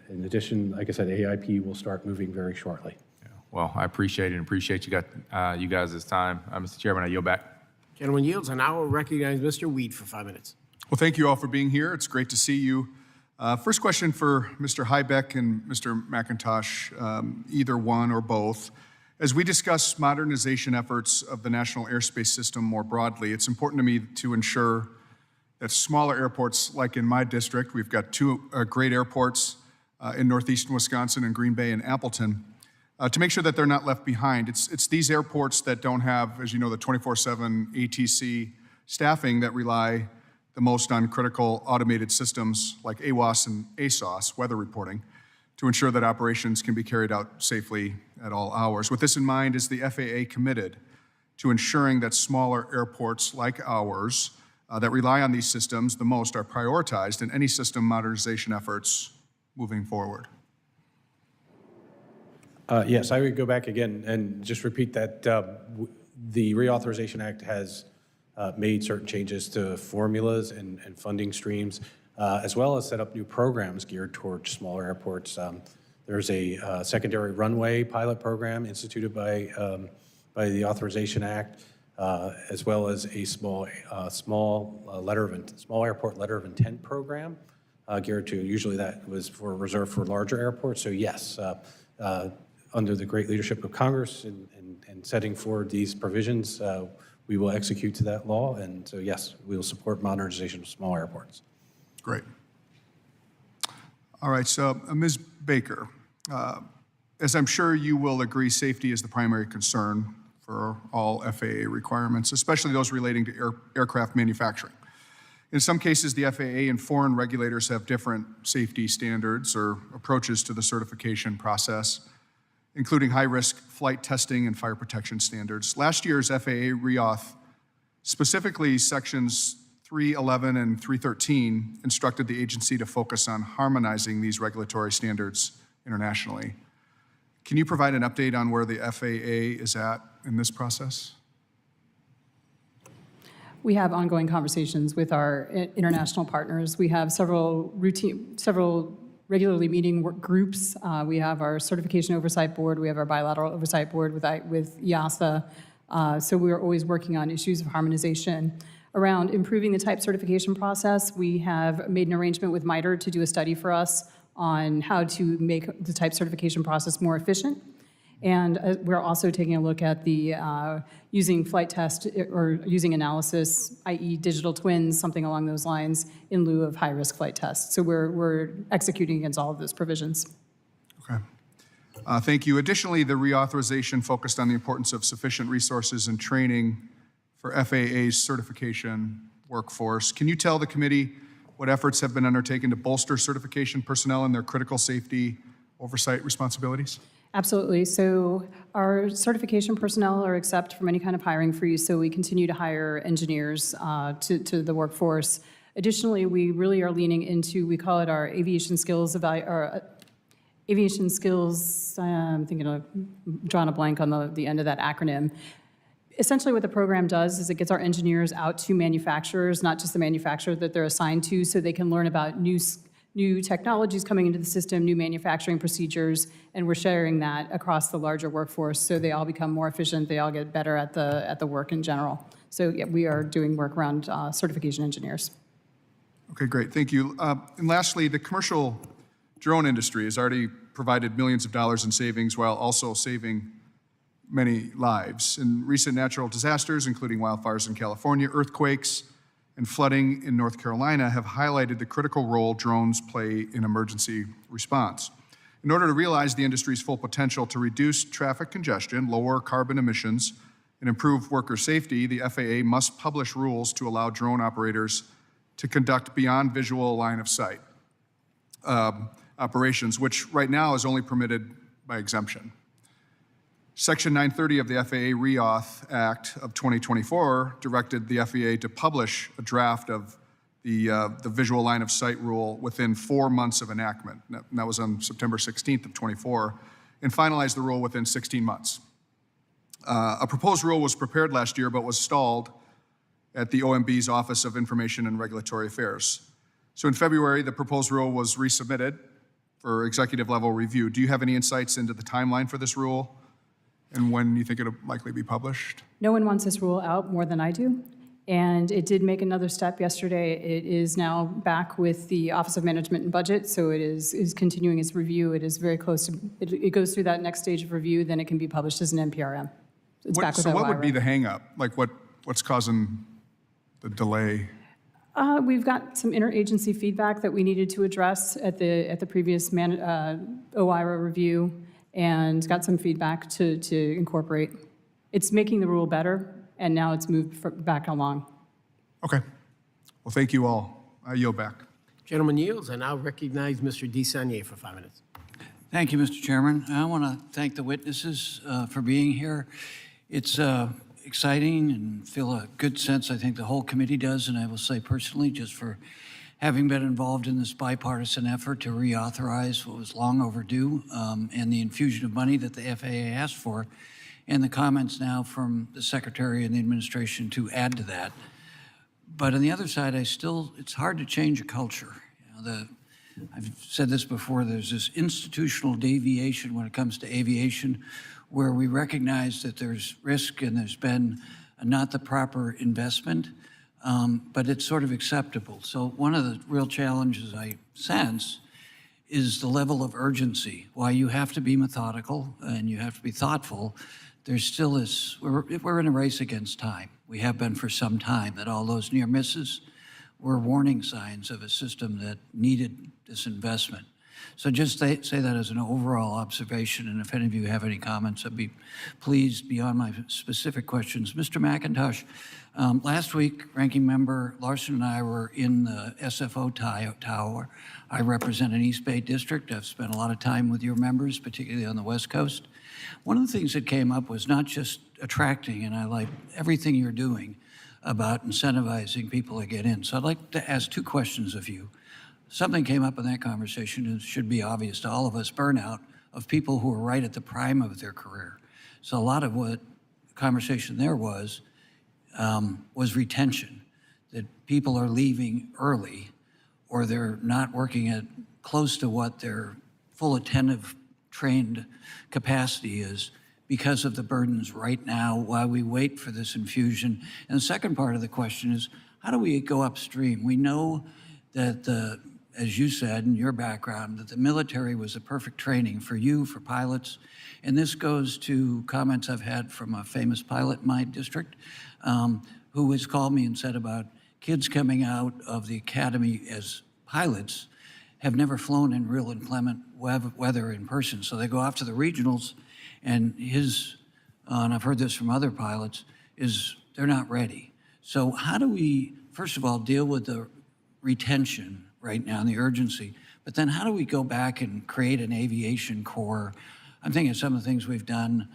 in addition, like I said, AIP will start moving very shortly. Yeah. Well, I appreciate it and appreciate you guys' time. Mr. Chairman, I yield back. Gentleman yields, and I will recognize Mr. Weed for 5 minutes. Well, thank you all for being here. It's great to see you. First question for Mr. Heibeck and Mr. McIntosh, either one or both. As we discuss modernization efforts of the national airspace system more broadly, it's important to me to ensure that smaller airports, like in my district, we've got two great airports in northeastern Wisconsin, in Green Bay and Appleton, to make sure that they're not left behind. It's these airports that don't have, as you know, the 24/7 ATC staffing that rely the most on critical automated systems like AWOS and ASOS, weather reporting, to ensure that operations can be carried out safely at all hours. With this in mind, is the FAA committed to ensuring that smaller airports like ours that rely on these systems the most are prioritized in any system modernization efforts moving forward? Yes, I would go back again and just repeat that the Reauthorization Act has made certain changes to formulas and funding streams, as well as set up new programs geared towards smaller airports. There's a secondary runway pilot program instituted by the Authorization Act, as well as a small airport letter of intent program geared to, usually that was reserved for larger airports. So yes, under the great leadership of Congress and setting forward these provisions, we will execute to that law. And so yes, we will support modernization of small airports. Great. All right, so Ms. Baker, as I'm sure you will agree, safety is the primary concern for all FAA requirements, especially those relating to aircraft manufacturing. In some cases, the FAA and foreign regulators have different safety standards or approaches to the certification process, including high-risk flight testing and fire protection standards. Last year's FAA Reauth, specifically sections 311 and 313 instructed the agency to focus on harmonizing these regulatory standards internationally. Can you provide an update on where the FAA is at in this process? We have ongoing conversations with our international partners. We have several regularly meeting work groups. We have our Certification Oversight Board. We have our Bilateral Oversight Board with EASA. So we are always working on issues of harmonization. Around improving the type certification process, we have made an arrangement with MITRE to do a study for us on how to make the type certification process more efficient. And we're also taking a look at the using flight test or using analysis, i.e. digital twins, something along those lines, in lieu of high-risk flight tests. So we're executing against all of those provisions. Okay. Thank you. Additionally, the reauthorization focused on the importance of sufficient resources and training for FAA's certification workforce. Can you tell the committee what efforts have been undertaken to bolster certification personnel and their critical safety oversight responsibilities? Absolutely. So our certification personnel are exempt from any kind of hiring freeze, so we continue to hire engineers to the workforce. Additionally, we really are leaning into, we call it our aviation skills, I'm thinking of drawing a blank on the end of that acronym. Essentially what the program does is it gets our engineers out to manufacturers, not just the manufacturer that they're assigned to, so they can learn about new technologies coming into the system, new manufacturing procedures, and we're sharing that across the larger workforce so they all become more efficient, they all get better at the work in general. So yeah, we are doing work around certification engineers. Okay, great, thank you. And lastly, the commercial drone industry has already provided millions of dollars in savings while also saving many lives. And recent natural disasters, including wildfires in California, earthquakes, and flooding in North Carolina, have highlighted the critical role drones play in emergency response. In order to realize the industry's full potential to reduce traffic congestion, lower carbon emissions, and improve worker safety, the FAA must publish rules to allow drone operators to conduct beyond visual line of sight operations, which right now is only permitted by exemption. Section 930 of the FAA Reauth Act of 2024 directed the FAA to publish a draft of the visual line of sight rule within 4 months of enactment. And that was on September 16th of 24, and finalize the rule within 16 months. A proposed rule was prepared last year, but was stalled at the OMB's Office of Information and Regulatory Affairs. So in February, the proposed rule was resubmitted for executive level review. Do you have any insights into the timeline for this rule and when you think it'll likely be published? No one wants this rule out more than I do. And it did make another step yesterday. It is now back with the Office of Management and Budget, so it is continuing its review. It is very close to, it goes through that next stage of review, then it can be published as an NPRM. It's back with so what would OIRA. be the hang-up? Like what's causing the delay? We've got some interagency feedback that we needed to address at the previous OIRA review, and got some feedback to incorporate. It's making the rule better, and now it's moved back along. Okay. Well, thank you all. I yield back. Gentleman yields. I now recognize Mr. DeSaulnier for 5 minutes. Thank you, Mr. Chairman. I want to thank the witnesses for being here. It's exciting and feel a good sense, I think the whole committee does, and I will say personally, just for having been involved in this bipartisan effort to reauthorize what was long overdue, and the infusion of money that the FAA asked for, and the comments now from the Secretary and the administration to add to that. But on the other side, it's hard to change a culture. I've said this before, there's this institutional deviation when it comes to aviation, where we recognize that there's risk and there's been not the proper investment, but it's sort of acceptable. So one of the real challenges I sense is the level of urgency. While you have to be methodical and you have to be thoughtful, there still is, we're in a race against time. We have been for some time, that all those near misses were warning signs of a system that needed this investment. So just say that as an overall observation, and if any of you have any comments, I'd be pleased beyond my specific questions. Mr. McIntosh, last week, Ranking Member Larson and I were in the SFO tower. I represent an East Bay district. I've spent a lot of time with your members, particularly on the West Coast. One of the things that came up was not just attracting, and I like everything you're doing, about incentivizing people to get in. So I'd like to ask two questions of you. Something came up in that conversation, and it should be obvious to all of us, burnout of people who are right at the prime of their career. So a lot of what the conversation there was retention, that people are leaving early or they're not working at close to what their full attentive trained capacity is because of the burdens right now while we wait for this infusion. And the second part of the question is, how do we go upstream? We know that as you said in your background, that the military was a perfect training for you, for pilots. And this goes to comments I've had from a famous pilot in my district who has called me and said about kids coming out of the academy as pilots have never flown in real inclement weather in person. So they go off to the regionals, and and I've heard this from other pilots, is they're not ready. So how do we, first of all, deal with the retention right now and the urgency, but then how do we go back and create an aviation corps? I'm thinking of some of the things we've done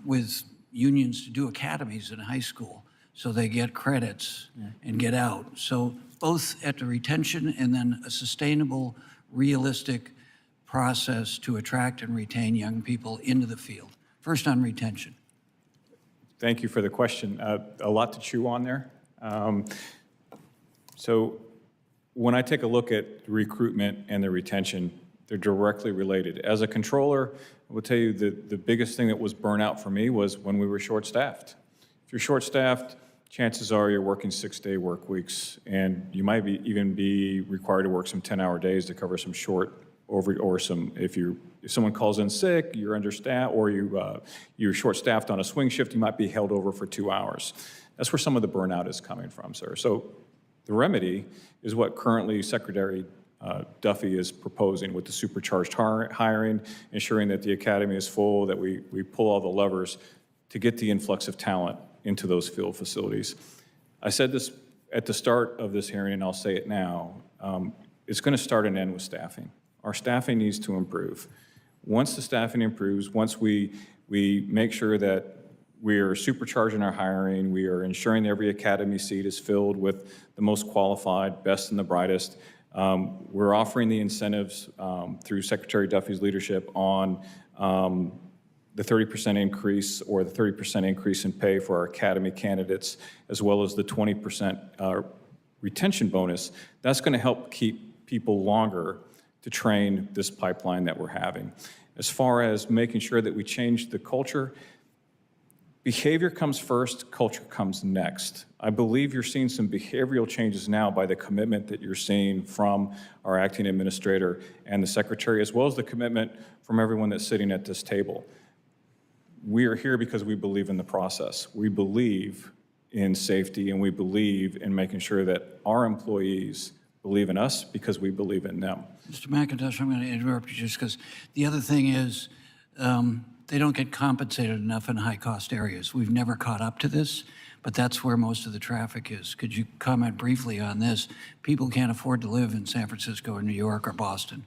with unions to do academies in high school so they get credits and get out. So both at the retention and then a sustainable, realistic process to attract and retain young people into the field. First on retention. Thank you for the question. A lot to chew on there. So when I take a look at the recruitment and the retention, they're directly related. As a controller, I will tell you the biggest thing that was burnout for me was when we were short-staffed. If you're short-staffed, chances are you're working 6-day work weeks, and you might even be required to work some 10-hour days to cover some short or some, if someone calls in sick, you're understaffed, or you're short-staffed on a swing shift, you might be held over for 2 hours. That's where some of the burnout is coming from, sir. So the remedy is what currently Secretary Duffy is proposing with the supercharged hiring, ensuring that the academy is full, that we pull all the levers to get the influx of talent into those field facilities. I said this at the start of this hearing, and I'll say it now. It's going to start and end with staffing. Our staffing needs to improve. Once the staffing improves, once we make sure that we are supercharging our hiring, we are ensuring that every academy seat is filled with the most qualified, best and the brightest. We're offering the incentives through Secretary Duffy's leadership on the 30% increase or the 30% increase in pay for our academy candidates, as well as the 20% retention bonus. That's going to help keep people longer to train this pipeline that we're having. As far as making sure that we change the culture, behavior comes first, culture comes next. I believe you're seeing some behavioral changes now by the commitment that you're seeing from our acting administrator and the secretary, as well as the commitment from everyone that's sitting at this table. We are here because we believe in the process. We believe in safety, and we believe in making sure that our employees believe in us because we believe in them. Mr. McIntosh, I'm going to interrupt you just because the other thing is they don't get compensated enough in high-cost areas. We've never caught up to this, but that's where most of the traffic is. Could you comment briefly on this? People can't afford to live in San Francisco or New York or Boston.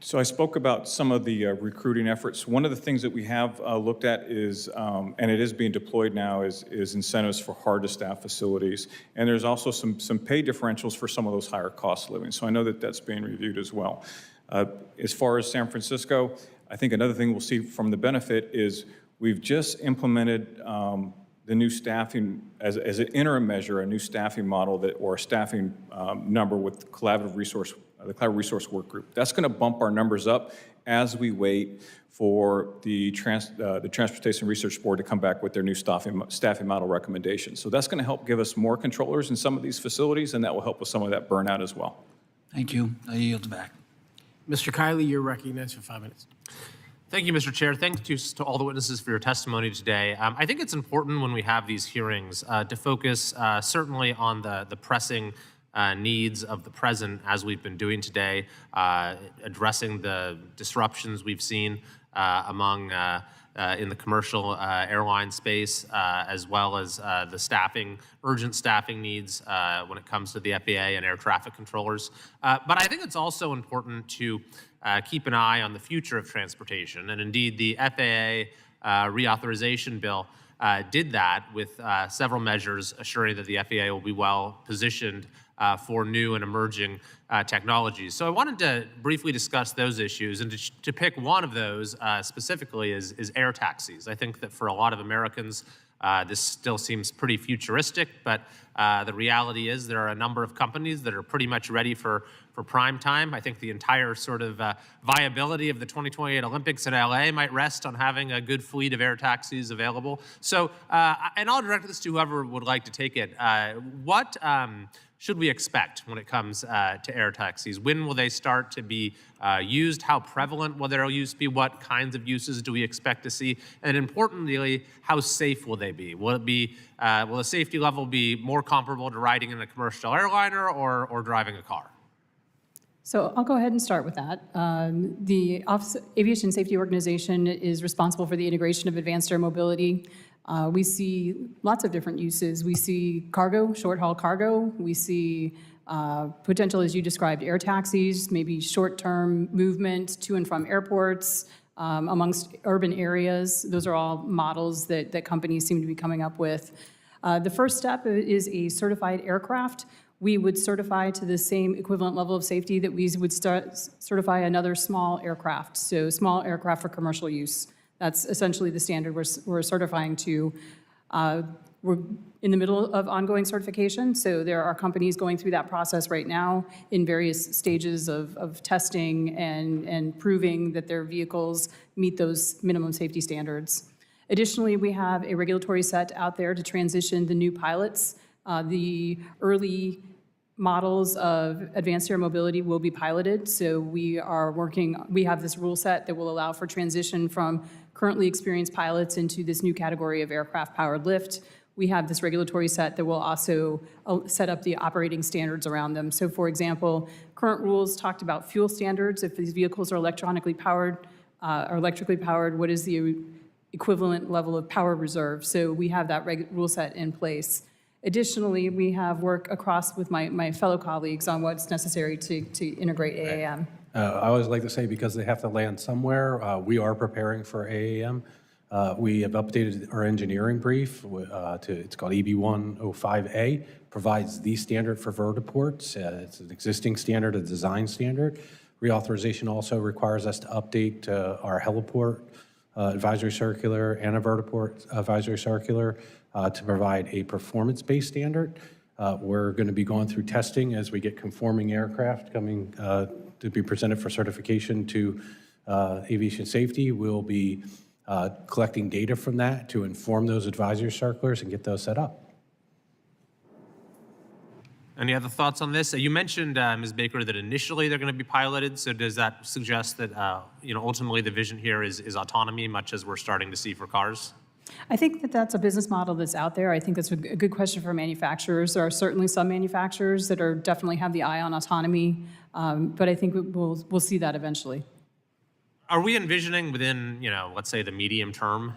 So I spoke about some of the recruiting efforts. One of the things that we have looked at is, and it is being deployed now, is incentives for hard-to-staff facilities. And there's also some pay differentials for some of those higher cost living. So I know that that's being reviewed as well. As far as San Francisco, I think another thing we'll see from the benefit is we've just implemented the new staffing as an interim measure, a new staffing model or a staffing number with the collaborative resource work group. That's going to bump our numbers up as we wait for the Transportation Research Board to come back with their new staffing model recommendations. So that's going to help give us more controllers in some of these facilities, and that will help with some of that burnout as well. Thank you. I yield back. Mr. Kiley, you're recognized for 5 minutes. Thank you, Mr. Chair. Thank you to all the witnesses for your testimony today. I think it's important when we have these hearings to focus certainly on the pressing needs of the present, as we've been doing today, addressing the disruptions we've seen among in the commercial airline space, as well as the urgent staffing needs when it comes to the FAA and air traffic controllers. But I think it's also important to keep an eye on the future of transportation, and indeed the FAA reauthorization bill did that with several measures assuring that the FAA will be well positioned for new and emerging technologies. So I wanted to briefly discuss those issues, and to pick one of those specifically is air taxis. I think that for a lot of Americans, this still seems pretty futuristic, but the reality is there are a number of companies that are pretty much ready for prime time. I think the entire sort of viability of the 2028 Olympics in LA might rest on having a good fleet of air taxis available. So, and I'll direct this to whoever would like to take it. What should we expect when it comes to air taxis? When will they start to be used? How prevalent will their use be? What kinds of uses do we expect to see? And importantly, how safe will they be? Will it be, will the safety level be more comparable to riding in a commercial airliner or driving a car? So I'll go ahead and start with that. The Aviation Safety Organization is responsible for the integration of advanced air mobility. We see lots of different uses. We see cargo, short-haul cargo. We see potential, as you described, air taxis, maybe short-term movement to and from airports, amongst urban areas. Those are all models that companies seem to be coming up with. The first step is a certified aircraft. We would certify to the same equivalent level of safety that we would certify another small aircraft, so small aircraft for commercial use. That's essentially the standard we're certifying to. We're in the middle of ongoing certification, so there are companies going through that process right now in various stages of testing and proving that their vehicles meet those minimum safety standards. Additionally, we have a regulatory set out there to transition the new pilots. The early models of advanced air mobility will be piloted, so we have this rule set that will allow for transition from currently experienced pilots into this new category of aircraft-powered lift. We have this regulatory set that will also set up the operating standards around them. So for example, current rules talked about fuel standards. If these vehicles are electrically powered, what is the equivalent level of power reserve? So we have that rule set in place. Additionally, we have work across with my fellow colleagues on what's necessary to integrate AAM. I always like to say, because they have to land somewhere, we are preparing for AAM. We have updated our engineering brief it's called EB105A, provides the standard for vertiports. It's an existing standard, a design standard. Reauthorization also requires us to update our heliport advisory circular and a vertiport advisory circular to provide a performance-based standard. We're going to be going through testing as we get conforming aircraft coming to be presented for certification to aviation safety. We'll be collecting data from that to inform those advisory circulars and get those set up. Any other thoughts on this? You mentioned, Ms. Baker, that initially they're going to be piloted. So does that suggest that ultimately the vision here is autonomy, much as we're starting to see for cars? I think that that's a business model that's out there. I think that's a good question for manufacturers. There are certainly some manufacturers that definitely have the eye on autonomy, but I think we'll see that eventually. Are we envisioning within, let's say the medium term,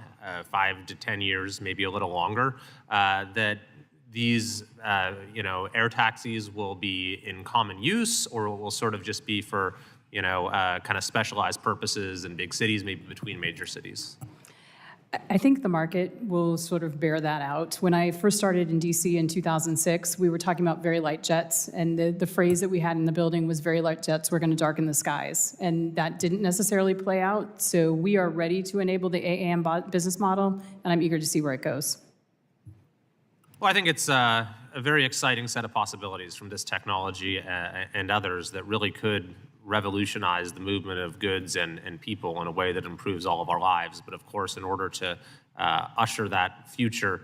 5 to 10 years, maybe a little longer, that these, air taxis will be in common use, or will sort of just be for, kind of specialized purposes in big cities, maybe between major cities? I think the market will sort of bear that out. When I first started in DC in 2006, we were talking about very light jets, and the phrase that we had in the building was very light jets were going to darken the skies, and that didn't necessarily play out. So we are ready to enable the AAM business model, and I'm eager to see where it goes. Well, I think it's a very exciting set of possibilities from this technology and others that really could revolutionize the movement of goods and people in a way that improves all of our lives. But of course, in order to usher that future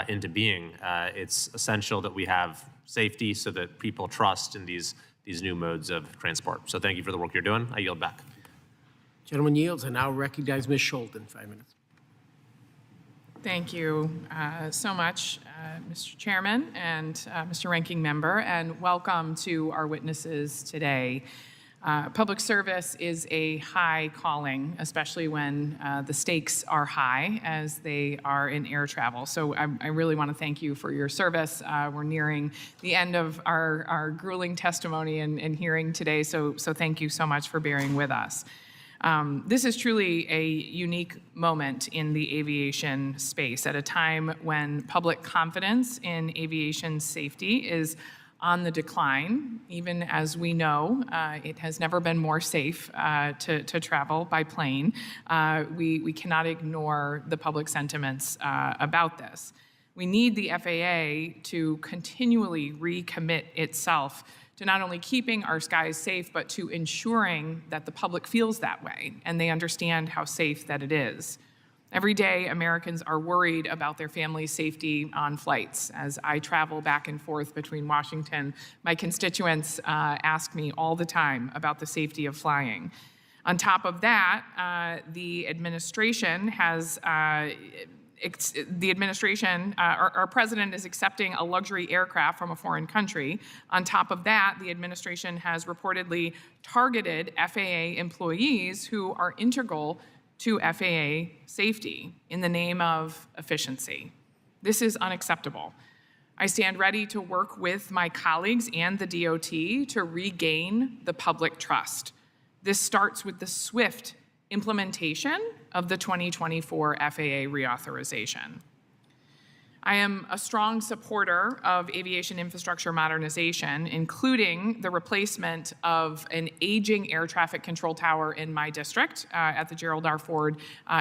into being, it's essential that we have safety so that people trust in these new modes of transport. So thank you for the work you're doing. I yield back. Gentleman yields. I now recognize Ms. Scholden, 5 minutes. Thank you so much, Mr. Chairman and Mr. Ranking Member, and welcome to our witnesses today. Public service is a high calling, especially when the stakes are high, as they are in air travel. So I really want to thank you for your service. We're nearing the end of our grueling testimony and hearing today, so thank you so much for bearing with us. This is truly a unique moment in the aviation space at a time when public confidence in aviation safety is on the decline. Even as we know, it has never been more safe to travel by plane. We cannot ignore the public sentiments about this. We need the FAA to continually recommit itself to not only keeping our skies safe, but to ensuring that the public feels that way and they understand how safe that it is. Every day, Americans are worried about their family's safety on flights. As I travel back and forth between Washington, my constituents ask me all the time about the safety of flying. On top of that, the administration has our president is accepting a luxury aircraft from a foreign country. On top of that, the administration has reportedly targeted FAA employees who are integral to FAA safety in the name of efficiency. This is unacceptable. I stand ready to work with my colleagues and the DOT to regain the public trust. This starts with the swift implementation of the 2024 FAA reauthorization. I am a strong supporter of aviation infrastructure modernization, including the replacement of an aging air traffic control tower in my district at the Gerald R. Ford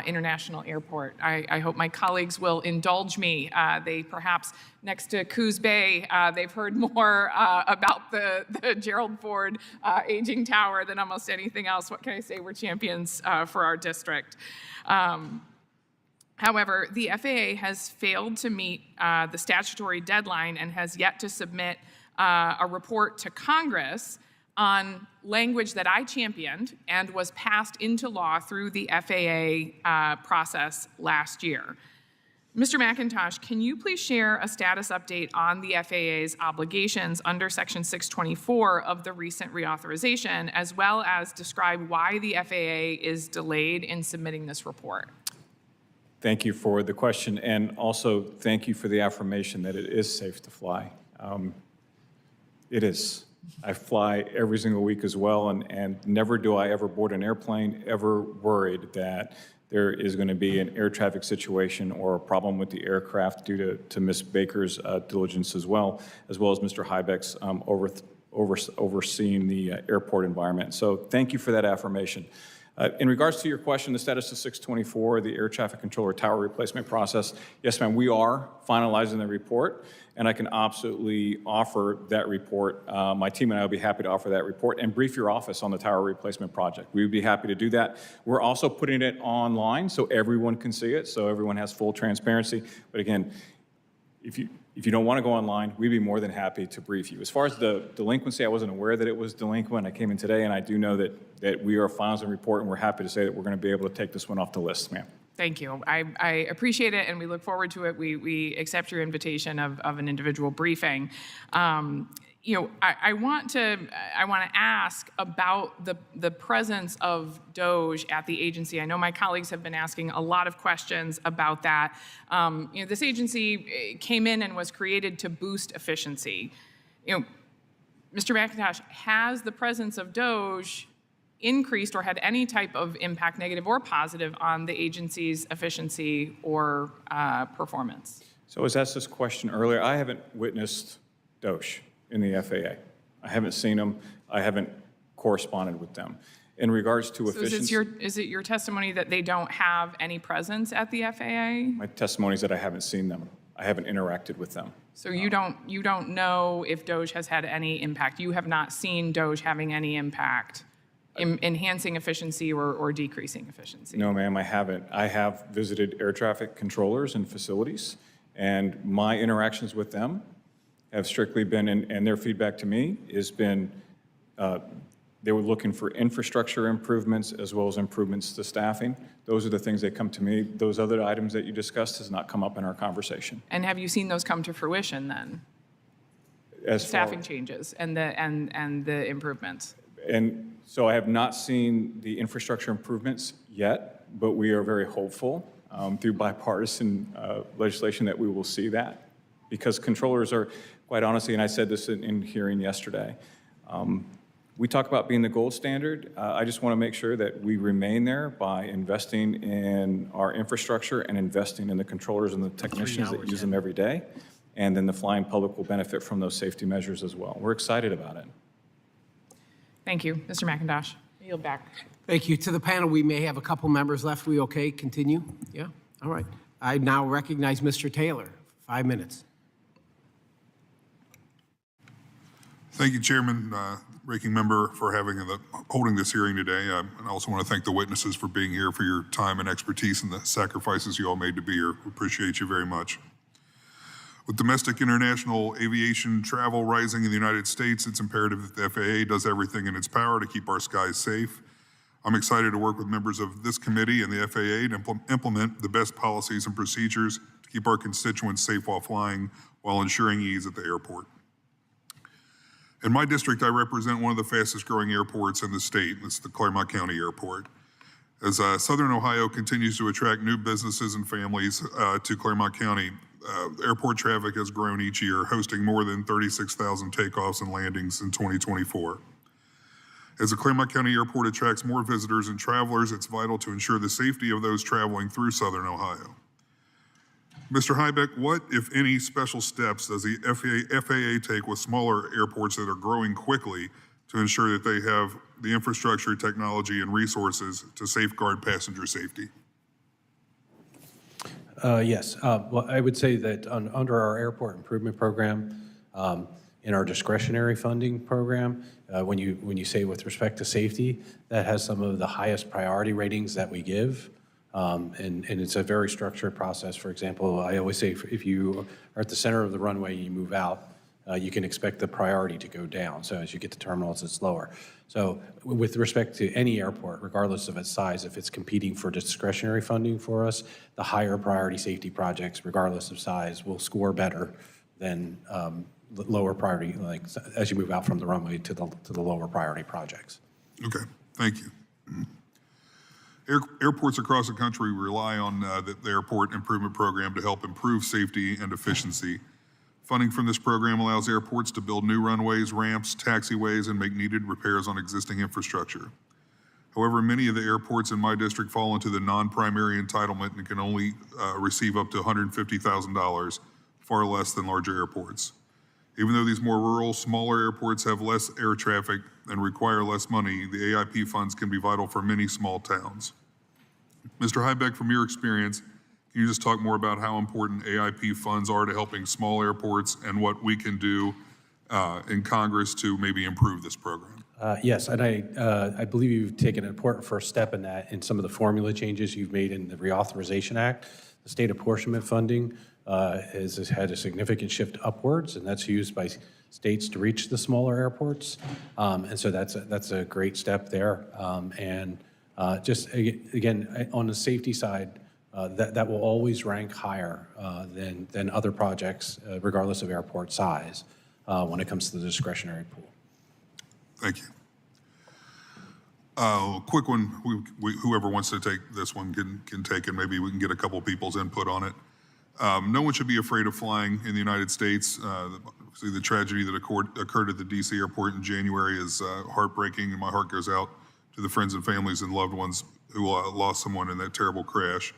International Airport. I hope my colleagues will indulge me. They perhaps, next to Coos Bay, they've heard more about the Gerald Ford aging tower than almost anything else. What can I say? We're champions for our district. However, the FAA has failed to meet the statutory deadline and has yet to submit a report to Congress on language that I championed and was passed into law through the FAA process last year. Mr. McIntosh, can you please share a status update on the FAA's obligations under Section 624 of the recent reauthorization, as well as describe why the FAA is delayed in submitting this report? Thank you for the question, and also thank you for the affirmation that it is safe to fly. It is. I fly every single week as well, and never do I ever board an airplane ever worried that there is going to be an air traffic situation or a problem with the aircraft due to Ms. Baker's diligence as well as Mr. Heibeck's overseeing the airport environment. So thank you for that affirmation. In regards to your question, the status of 624, the air traffic controller tower replacement process, yes, ma'am, we are finalizing the report, and I can absolutely offer that report. My team and I will be happy to offer that report and brief your office on the tower replacement project. We would be happy to do that. We're also putting it online so everyone can see it, so everyone has full transparency. But again, if you don't want to go online, we'd be more than happy to brief you. As far as the delinquency, I wasn't aware that it was delinquent. I came in today, and I do know that we are finalizing the report, and we're happy to say that we're going to be able to take this one off the list, ma'am. Thank you. I appreciate it, and we look forward to it. We accept your invitation of an individual briefing. I want to ask about the presence of DOJ at the agency. I know my colleagues have been asking a lot of questions about that. This agency came in and was created to boost efficiency. Mr. McIntosh, has the presence of DOJ increased or had any type of impact, negative or positive, on the agency's efficiency or performance? So I was asked this question earlier. I haven't witnessed DOJ in the FAA. I haven't seen them. I haven't corresponded with them. In regards to efficiency, is it your testimony that they don't have any presence at the FAA? my testimony is that I haven't seen them. I haven't interacted with them. So you don't know if DOJ has had any impact. You have not seen DOJ having any impact in enhancing efficiency or decreasing efficiency? No, ma'am, I haven't. I have visited air traffic controllers and facilities, and my interactions with them have strictly been, and their feedback to me has been, they were looking for infrastructure improvements as well as improvements to staffing. Those are the things that come to me. Those other items that you discussed has not come up in our conversation. And have you seen those come to fruition then? As staffing changes and the improvements? And so I have not seen the infrastructure improvements yet, but we are very hopeful through bipartisan legislation that we will see that, because controllers are, quite honestly, and I said this in hearing yesterday, We talk about being the gold standard. I just want to make sure that we remain there by investing in our infrastructure and investing in the controllers and the technicians that use them every day. And then the flying public will benefit from those safety measures as well. We're excited about it. Thank you. Mr. McIntosh, yield back. Thank you. To the panel, we may have a couple members left. We okay? Continue? Yeah? All right. I now recognize Mr. Taylor. 5 minutes. Thank you, Chairman, Ranking Member, for holding this hearing today. And I also want to thank the witnesses for being here, for your time and expertise and the sacrifices you all made to be here. We appreciate you very much. With domestic international aviation travel rising in the United States, it's imperative that the FAA does everything in its power to keep our skies safe. I'm excited to work with members of this committee and the FAA to implement the best policies and procedures to keep our constituents safe while flying, while ensuring ease at the airport. In my district, I represent one of the fastest growing airports in the state. It's the Claremont County Airport. As Southern Ohio continues to attract new businesses and families to Claremont County, airport traffic has grown each year, hosting more than 36,000 takeoffs and landings in 2024. As the Claremont County Airport attracts more visitors and travelers, it's vital to ensure the safety of those traveling through Southern Ohio. Mr. Heibeck, what, if any, special steps does the FAA take with smaller airports that are growing quickly to ensure that they have the infrastructure, technology, and resources to safeguard passenger safety? Yes. Well, I would say that under our airport improvement program, in our discretionary funding program, when you say with respect to safety, that has some of the highest priority ratings that we give. And it's a very structured process. For example, I always say if you are at the center of the runway and you move out, you can expect the priority to go down. So as you get to terminals, it's lower. So with respect to any airport, regardless of its size, if it's competing for discretionary funding for us, the higher priority safety projects, regardless of size, will score better than lower priority, like as you move out from the runway to the lower priority projects. Okay, thank you. Airports across the country rely on the airport improvement program to help improve safety and efficiency. Funding from this program allows airports to build new runways, ramps, taxiways, and make needed repairs on existing infrastructure. However, many of the airports in my district fall into the non-primary entitlement and can only receive up to $150,000, far less than larger airports. Even though these more rural, smaller airports have less air traffic and require less money, the AIP funds can be vital for many small towns. Mr. Heibeck, from your experience, can you just talk more about how important AIP funds are to helping small airports and what we can do in Congress to maybe improve this program? Yes, and I believe you've taken an important first step in that in some of the formula changes you've made in the Reauthorization Act. The state apportionment funding has had a significant shift upwards, and that's used by states to reach the smaller airports. And so that's a great step there. Just again, on the safety side, that will always rank higher than other projects, regardless of airport size, when it comes to the discretionary pool. Thank you. Quick one, whoever wants to take this one can take it. Maybe we can get a couple people's input on it. No one should be afraid of flying in the United States. The tragedy that occurred at the DC airport in January is heartbreaking, and my heart goes out to the friends and families and loved ones who lost someone in that terrible crash.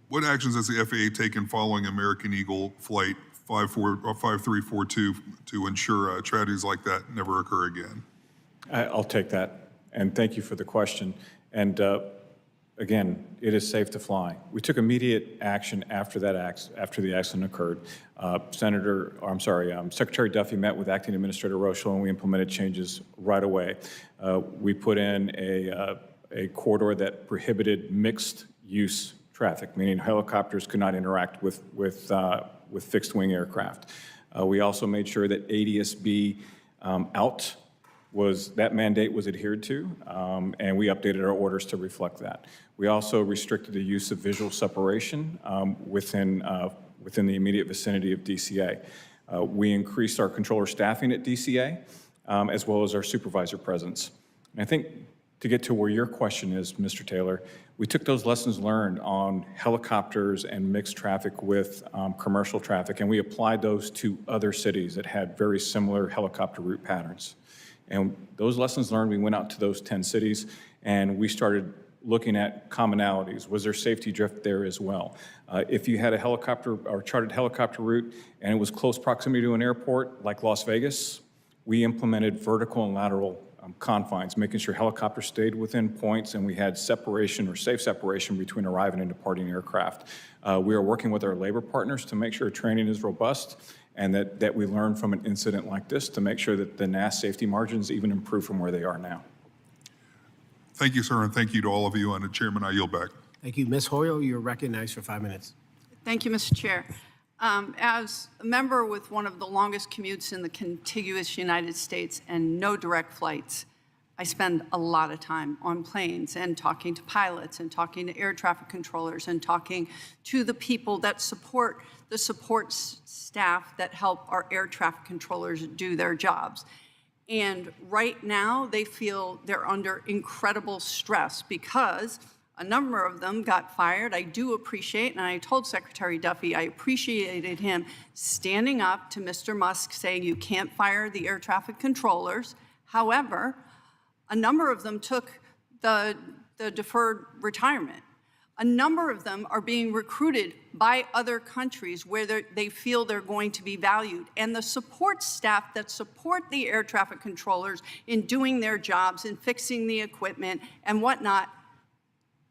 What actions has the FAA taken following American Eagle Flight 5342 to ensure tragedies like that never occur again? I'll take that, and thank you for the question. And again, it is safe to fly. We took immediate action after the accident occurred. Secretary Duffy met with Acting Administrator Rochelle, and we implemented changes right away. We put in a corridor that prohibited mixed use traffic, meaning helicopters could not interact with fixed wing aircraft. We also made sure that ADS-B out that mandate was adhered to, and we updated our orders to reflect that. We also restricted the use of visual separation within the immediate vicinity of DCA. We increased our controller staffing at DCA, as well as our supervisor presence. And I think to get to where your question is, Mr. Taylor, we took those lessons learned on helicopters and mixed traffic with commercial traffic, and we applied those to other cities that had very similar helicopter route patterns. And those lessons learned, we went out to those 10 cities, and we started looking at commonalities. Was there safety drift there as well? If you had a helicopter or chartered helicopter route and it was close proximity to an airport like Las Vegas, we implemented vertical and lateral confines, making sure helicopters stayed within points and we had separation or safe separation between arriving and departing aircraft. We are working with our labor partners to make sure training is robust and that we learn from an incident like this to make sure that the NAS safety margins even improve from where they are now. Thank you, sir, and thank you to all of you. And Chairman, I yield back. Thank you. Ms. Hoyle, you're recognized for 5 minutes. Thank you, Mr. Chair. As a member with one of the longest commutes in the contiguous United States and no direct flights, I spend a lot of time on planes and talking to pilots and talking to air traffic controllers and talking to the people that support the support staff that help our air traffic controllers do their jobs. And right now, they feel they're under incredible stress because a number of them got fired. I do appreciate, and I told Secretary Duffy, I appreciated him standing up to Mr. Musk saying you can't fire the air traffic controllers. However, a number of them took the deferred retirement. A number of them are being recruited by other countries where they feel they're going to be valued. And the support staff that support the air traffic controllers in doing their jobs and fixing the equipment and whatnot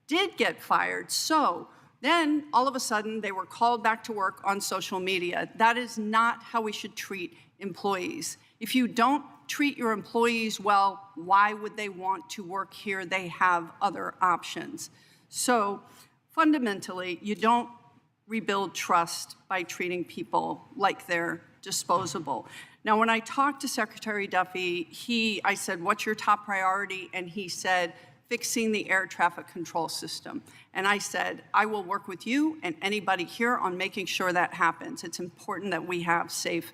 did get fired. So then all of a sudden they were called back to work on social media. That is not how we should treat employees. If you don't treat your employees well, why would they want to work here? They have other options. So fundamentally, you don't rebuild trust by treating people like they're disposable. Now, when I talked to Secretary Duffy, I said, what's your top priority? And he said, fixing the air traffic control system. And I said, I will work with you and anybody here on making sure that happens. It's important that we have safe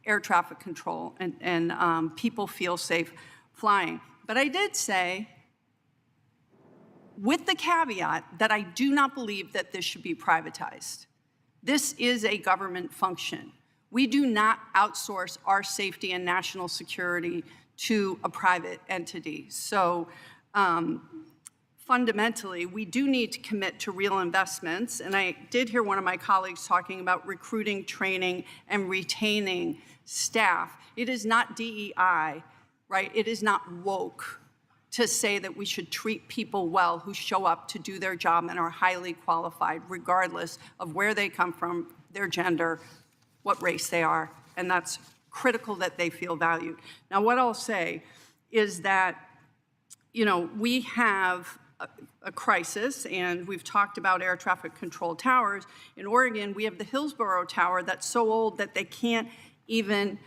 air traffic control and people feel safe flying. But I did say, with the caveat that I do not believe that this should be privatized. This is a government function. We do not outsource our safety and national security to a private entity. So fundamentally, we do need to commit to real investments. And I did hear one of my colleagues talking about recruiting, training, and retaining staff. It is not DEI, right? It is not woke to say that we should treat people well who show up to do their job and are highly qualified, regardless of where they come from, their gender, what race they are, and that's critical that they feel valued. Now, what I'll say is that, you know, we have a crisis, and we've talked about air traffic control towers. In Oregon, we have the Hillsborough Tower that's so old that they can't even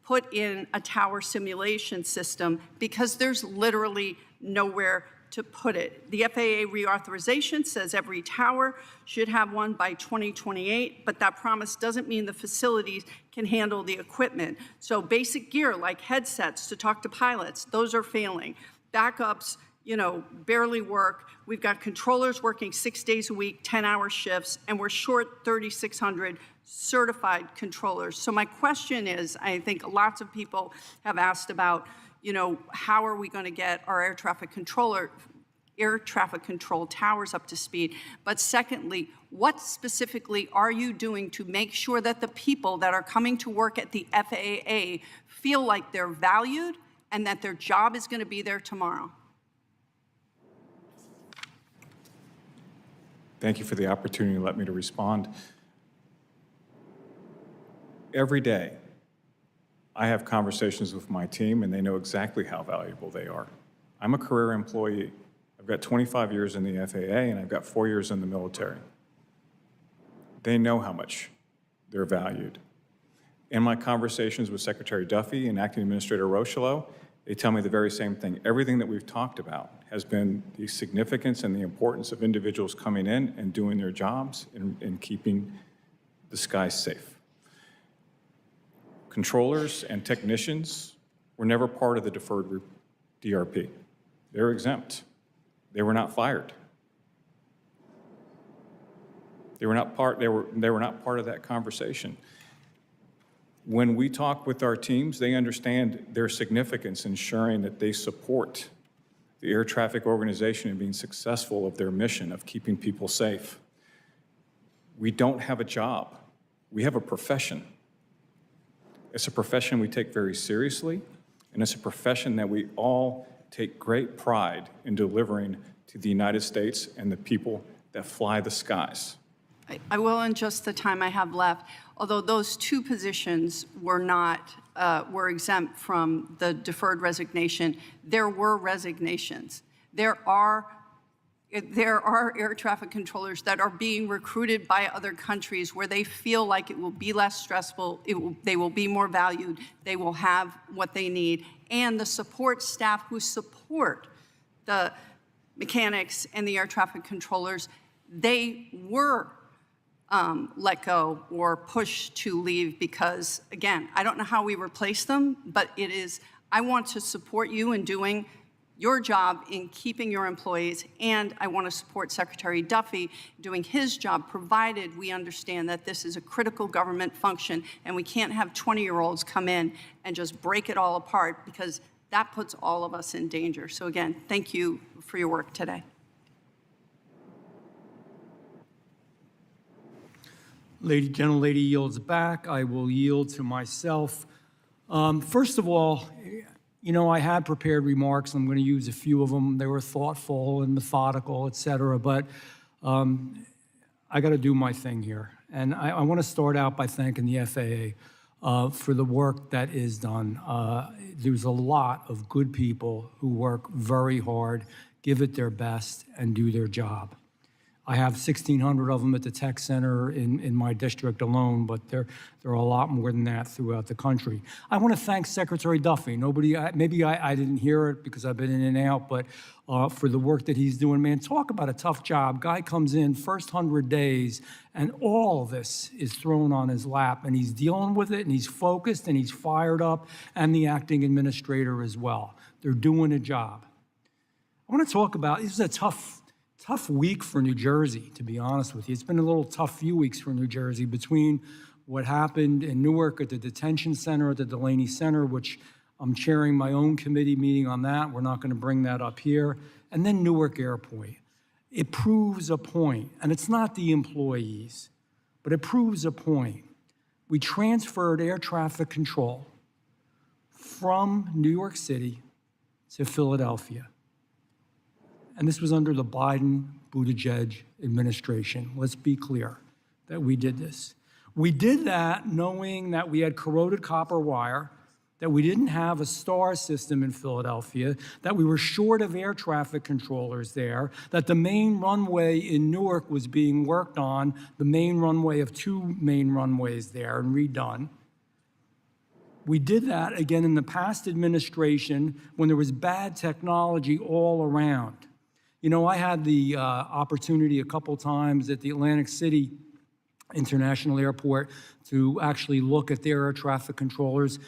put in a tower simulation system because there's literally nowhere to put it. The FAA reauthorization says every tower should have one by 2028, but that promise doesn't mean the facilities can handle the equipment. So basic gear like headsets to talk to pilots, those are failing. Backups, you know, barely work. We've got controllers working 6 days a week, 10-hour shifts, and we're short 3,600 certified controllers. So my question is, I think lots of people have asked about, you know, how are we going to get our air traffic control towers up to speed? But secondly, what specifically are you doing to make sure that the people that are coming to work at the FAA feel like they're valued and that their job is going to be there tomorrow? Thank you for the opportunity to let me to respond. Every day, I have conversations with my team, and they know exactly how valuable they are. I'm a career employee. I've got 25 years in the FAA, and I've got 4 years in the military. They know how much they're valued. In my conversations with Secretary Duffy and Acting Administrator Rocheleau, they tell me the very same thing. Everything that we've talked about has been the significance and the importance of individuals coming in and doing their jobs and keeping the skies safe. Controllers and technicians were never part of the deferred DRP. They're exempt. They were not fired. They were not part of that conversation. When we talk with our teams, they understand their significance in ensuring that they support the air traffic organization in being successful of their mission of keeping people safe. We don't have a job. We have a profession. It's a profession we take very seriously, and it's a profession that we all take great pride in delivering to the United States and the people that fly the skies. I will in just the time I have left, although those two positions were not, were exempt from the deferred resignation, there were resignations. There are air traffic controllers that are being recruited by other countries where they feel like it will be less stressful, they will be more valued, they will have what they need, and the support staff who support the mechanics and the air traffic controllers, they were let go or pushed to leave because, again, I don't know how we replace them, but it is, I want to support you in doing your job in keeping your employees, and I want to support Secretary Duffy doing his job, provided we understand that this is a critical government function and we can't have 20-year-olds come in and just break it all apart, because that puts all of us in danger. So again, thank you for your work today. Gentlelady yields back. I will yield to myself. First of all, you know, I had prepared remarks. I'm going to use a few of them. They were thoughtful and methodical, et cetera, but I got to do my thing here. And I want to start out by thanking the FAA for the work that is done. There's a lot of good people who work very hard, give it their best, and do their job. I have 1,600 of them at the tech center in my district alone, but there are a lot more than that throughout the country. I want to thank Secretary Duffy. Maybe I didn't hear it because I've been in and out, but for the work that he's doing, man, talk about a tough job. Guy comes in first 100 days, and all of this is thrown on his lap, and he's dealing with it, and he's focused, and he's fired up, and the acting administrator as well. They're doing a job. I want to talk about, this is a tough week for New Jersey, to be honest with you. It's been a little tough few weeks for New Jersey between what happened in Newark at the detention center at the Delaney Center, which I'm chairing my own committee meeting on that. We're not going to bring that up here. And then Newark Airport. It proves a point, and it's not the employees, but it proves a point. We transferred air traffic control from New York City to Philadelphia. And this was under the Biden-Buttigieg administration. Let's be clear that we did this. We did that knowing that we had corroded copper wire, that we didn't have a STAR system in Philadelphia, that we were short of air traffic controllers there, that the main runway in Newark was being worked on, the main runway of 2 main runways there and redone. We did that, again, in the past administration when there was bad technology all around. You know, I had the opportunity a couple times at the Atlantic City International Airport to actually look at their air traffic controllers.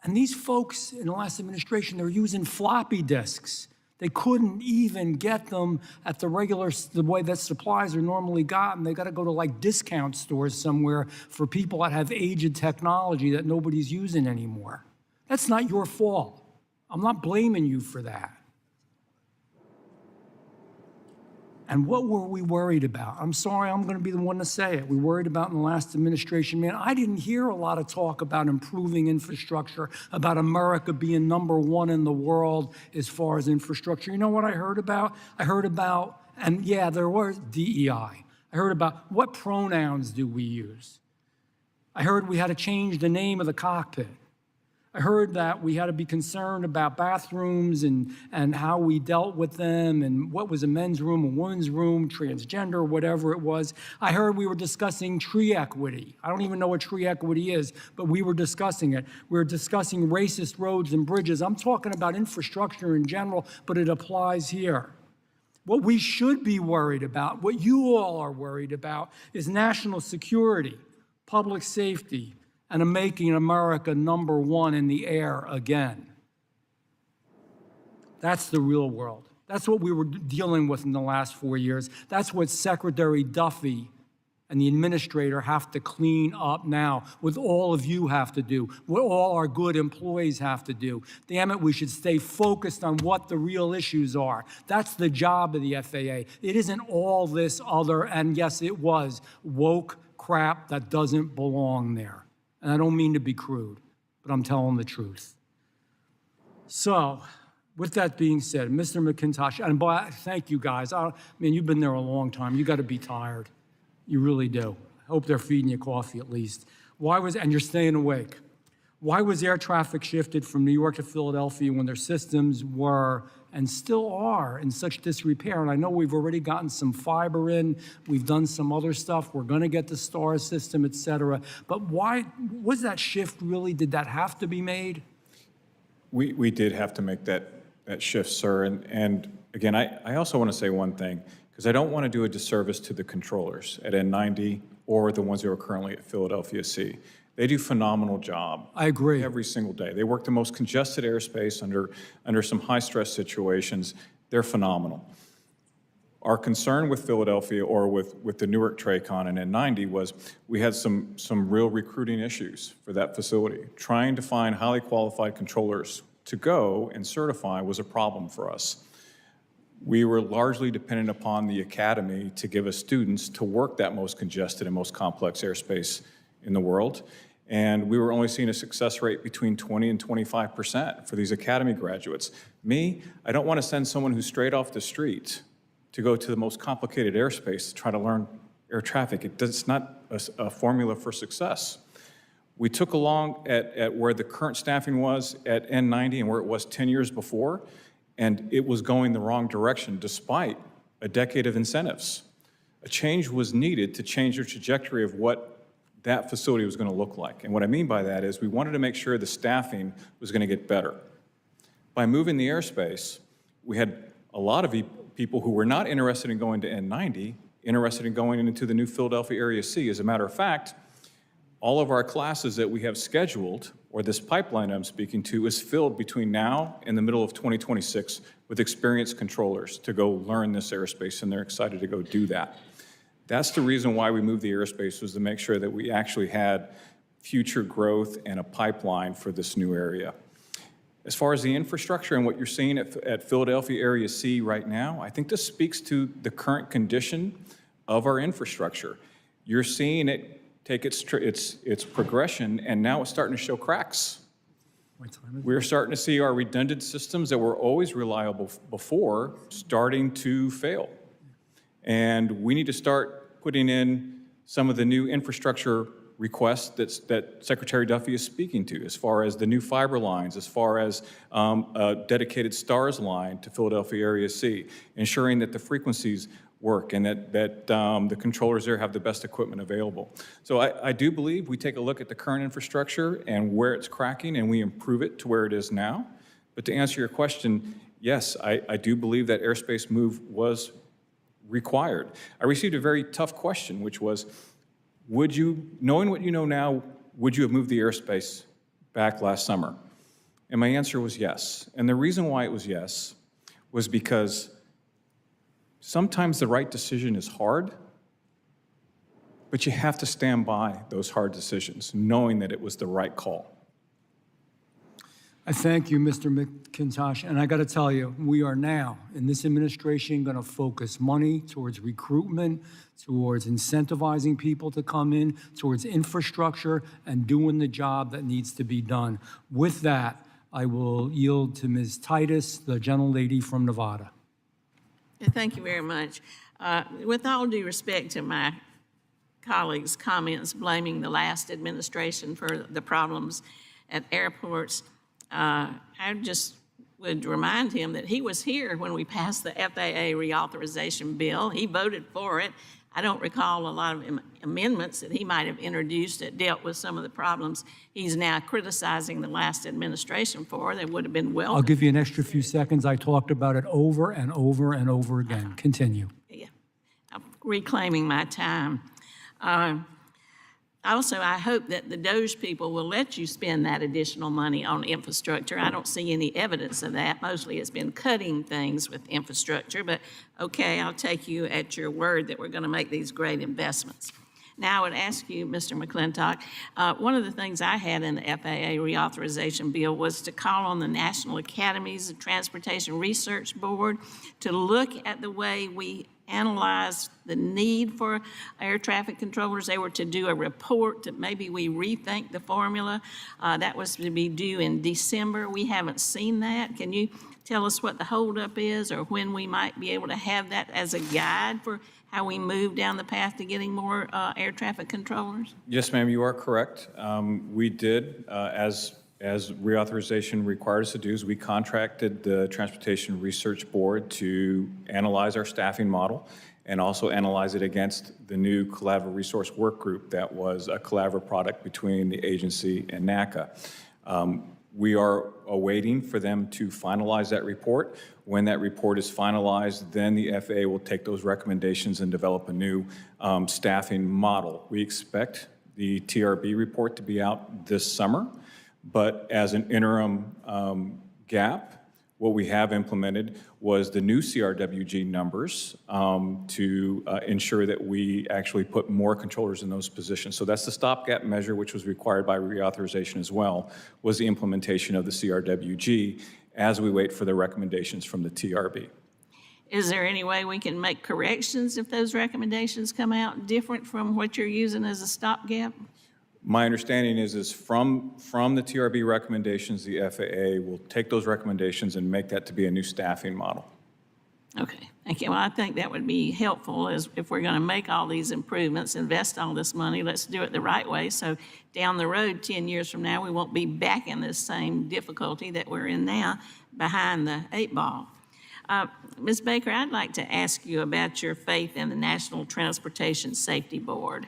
And these folks in the last administration, they were using floppy disks. They couldn't even get them at the way that supplies are normally gotten. They got to go to like discount stores somewhere for people that have aged technology that nobody's using anymore. That's not your fault. I'm not blaming you for that. And what were we worried about? I'm sorry, I'm going to be the one to say it. We worried about in the last administration, man, I didn't hear a lot of talk about improving infrastructure, about America being #1 in the world as far as infrastructure. You know what I heard about? I heard about, and yeah, there was DEI. I heard about what pronouns do we use? I heard we had to change the name of the cockpit. I heard that we had to be concerned about bathrooms and how we dealt with them and what was a men's room, a women's room, transgender, whatever it was. I heard we were discussing tree equity. I don't even know what tree equity is, but we were discussing it. We were discussing racist roads and bridges. I'm talking about infrastructure in general, but it applies here. What we should be worried about, what you all are worried about, is national security, public safety, and making America #1 in the air again. That's the real world. That's what we were dealing with in the last 4 years. That's what Secretary Duffy and the administrator have to clean up now, what all of you have to do, what all our good employees have to do. Damn it, we should stay focused on what the real issues are. That's the job of the FAA. It isn't all this other, and yes, it was, woke crap that doesn't belong there. And I don't mean to be crude, but I'm telling the truth. So, with that being said, Mr. McIntosh, and boy, thank you guys. I mean, you've been there a long time. You got to be tired. You really do. I hope they're feeding you coffee at least. And you're staying awake. Why was air traffic shifted from New York to Philadelphia when their systems were and still are in such disrepair? And I know we've already gotten some fiber in. We've done some other stuff. We're going to get the STAR system, et cetera. But why was that shift really? Did that have to be made? We did have to make that shift, sir. And again, I also want to say one thing, because I don't want to do a disservice to the controllers at N90 or the ones who are currently at Philadelphia C. They do a phenomenal job. I agree. Every single day. They work the most congested airspace under some high-stress situations. They're phenomenal. Our concern with Philadelphia or with the Newark TRACON and N90 was we had some real recruiting issues for that facility. Trying to find highly qualified controllers to go and certify was a problem for us. We were largely dependent upon the academy to give us students to work that most congested and most complex airspace in the world. And we were only seeing a success rate between 20 and 25% for these academy graduates. Me, I don't want to send someone who's straight off the street to go to the most complicated airspace to try to learn air traffic. It's not a formula for success. We took along at where the current staffing was at N90 and where it was 10 years before, and it was going the wrong direction despite a decade of incentives. A change was needed to change the trajectory of what that facility was going to look like. And what I mean by that is we wanted to make sure the staffing was going to get better. By moving the airspace, we had a lot of people who were not interested in going to N90, interested in going into the new Philadelphia Area C. As a matter of fact, all of our classes that we have scheduled, or this pipeline I'm speaking to, is filled between now and the middle of 2026 with experienced controllers to go learn this airspace, and they're excited to go do that. That's the reason why we moved the airspace, was to make sure that we actually had future growth and a pipeline for this new area. As far as the infrastructure and what you're seeing at Philadelphia Area C right now, I think this speaks to the current condition of our infrastructure. You're seeing it take its progression, and now it's starting to show cracks. We're starting to see our redundant systems that were always reliable before starting to fail. And we need to start putting in some of the new infrastructure requests that Secretary Duffy is speaking to, as far as the new fiber lines, as far as a dedicated STARS line to Philadelphia Area C, ensuring that the frequencies work and that the controllers there have the best equipment available. So I do believe we take a look at the current infrastructure and where it's cracking, and we improve it to where it is now. But to answer your question, yes, I do believe that airspace move was required. I received a very tough question, which was, would you, knowing what you know now, would you have moved the airspace back last summer? And my answer was yes. And the reason why it was yes was because sometimes the right decision is hard, but you have to stand by those hard decisions, knowing that it was the right call. I thank you, Mr. McIntosh, and I got to tell you, we are now, in this administration, going to focus money towards recruitment, towards incentivizing people to come in, towards infrastructure, and doing the job that needs to be done. With that, I will yield to Ms. Titus, the gentlelady from Nevada. Thank you very much. With all due respect to my colleagues' comments blaming the last administration for the problems at airports, I just would remind him that he was here when we passed the FAA reauthorization bill. He voted for it. I don't recall a lot of amendments that he might have introduced that dealt with some of the problems he's now criticizing the last administration for. That would have been welcome. I'll give you an extra few seconds. I talked about it over and over and over again. Continue. Yeah, I'm reclaiming my time. Also, I hope that the DOGE people will let you spend that additional money on infrastructure. I don't see any evidence of that. Mostly it's been cutting things with infrastructure, but okay, I'll take you at your word that we're going to make these great investments. Now, I would ask you, Mr. McIntosh, one of the things I had in the FAA reauthorization bill was to call on the National Academies of Transportation Research Board to look at the way we analyze the need for air traffic controllers. They were to do a report that maybe we rethink the formula. That was to be due in December. We haven't seen that. Can you tell us what the holdup is or when we might be able to have that as a guide for how we move down the path to getting more air traffic controllers? Yes, ma'am, you are correct. We did, as reauthorization required us to do, is we contracted the Transportation Research Board to analyze our staffing model and also analyze it against the new Collaborative Resource Work Group that was a collaborative product between the agency and NACA. We are awaiting for them to finalize that report. When that report is finalized, then the FAA will take those recommendations and develop a new staffing model. We expect the TRB report to be out this summer, but as an interim gap, what we have implemented was the new CRWG numbers to ensure that we actually put more controllers in those positions. So that's the stopgap measure, which was required by reauthorization as well, was the implementation of the CRWG as we wait for the recommendations from the TRB. Is there any way we can make corrections if those recommendations come out different from what you're using as a stopgap? My understanding is from the TRB recommendations, the FAA will take those recommendations and make that to be a new staffing model. Okay, thank you. Well, I think that would be helpful as if we're going to make all these improvements, invest all this money, let's do it the right way. So down the road, 10 years from now, we won't be back in this same difficulty that we're in now behind the 8 ball. Ms. Baker, I'd like to ask you about your faith in the National Transportation Safety Board.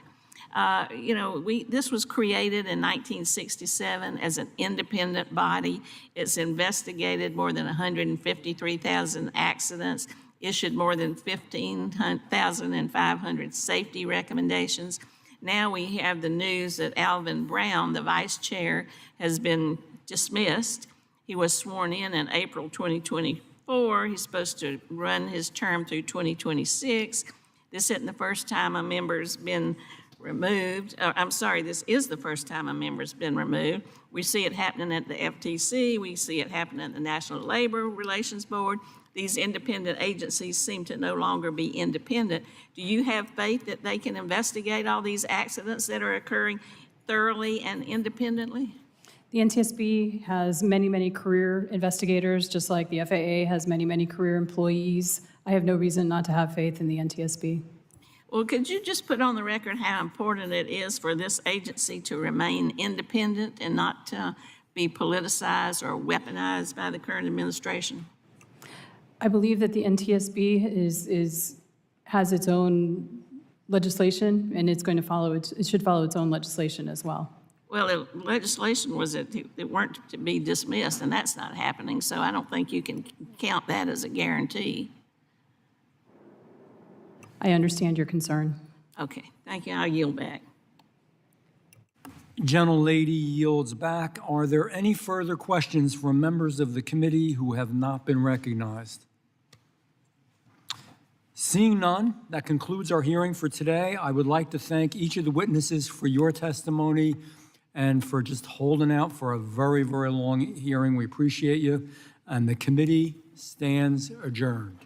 This was created in 1967 as an independent body. It's investigated more than 153,000 accidents, issued more than 15,500 safety recommendations. Now we have the news that Alvin Brown, the vice chair, has been dismissed. He was sworn in April 2024. He's supposed to run his term through 2026. This isn't the first time a member's been removed. This is the first time a member's been removed. We see it happening at the FTC. We see it happening at the National Labor Relations Board. These independent agencies seem to no longer be independent. Do you have faith that they can investigate all these accidents that are occurring thoroughly and independently? The NTSB has many, many career investigators, just like the FAA has many, many career employees. I have no reason not to have faith in the NTSB. Well, could you just put on the record how important it is for this agency to remain independent and not be politicized or weaponized by the current administration? I believe that the NTSB has its own legislation, and it's going to follow it should follow its own legislation as well. Well, the legislation was that they weren't to be dismissed, and that's not happening, so I don't think you can count that as a guarantee. I understand your concern. Okay, thank you. I'll yield back. Gentlelady yields back. Are there any further questions from members of the committee who have not been recognized? Seeing none, that concludes our hearing for today. I would like to thank each of the witnesses for your testimony and for just holding out for a very, very long hearing. We appreciate you. And the committee stands adjourned.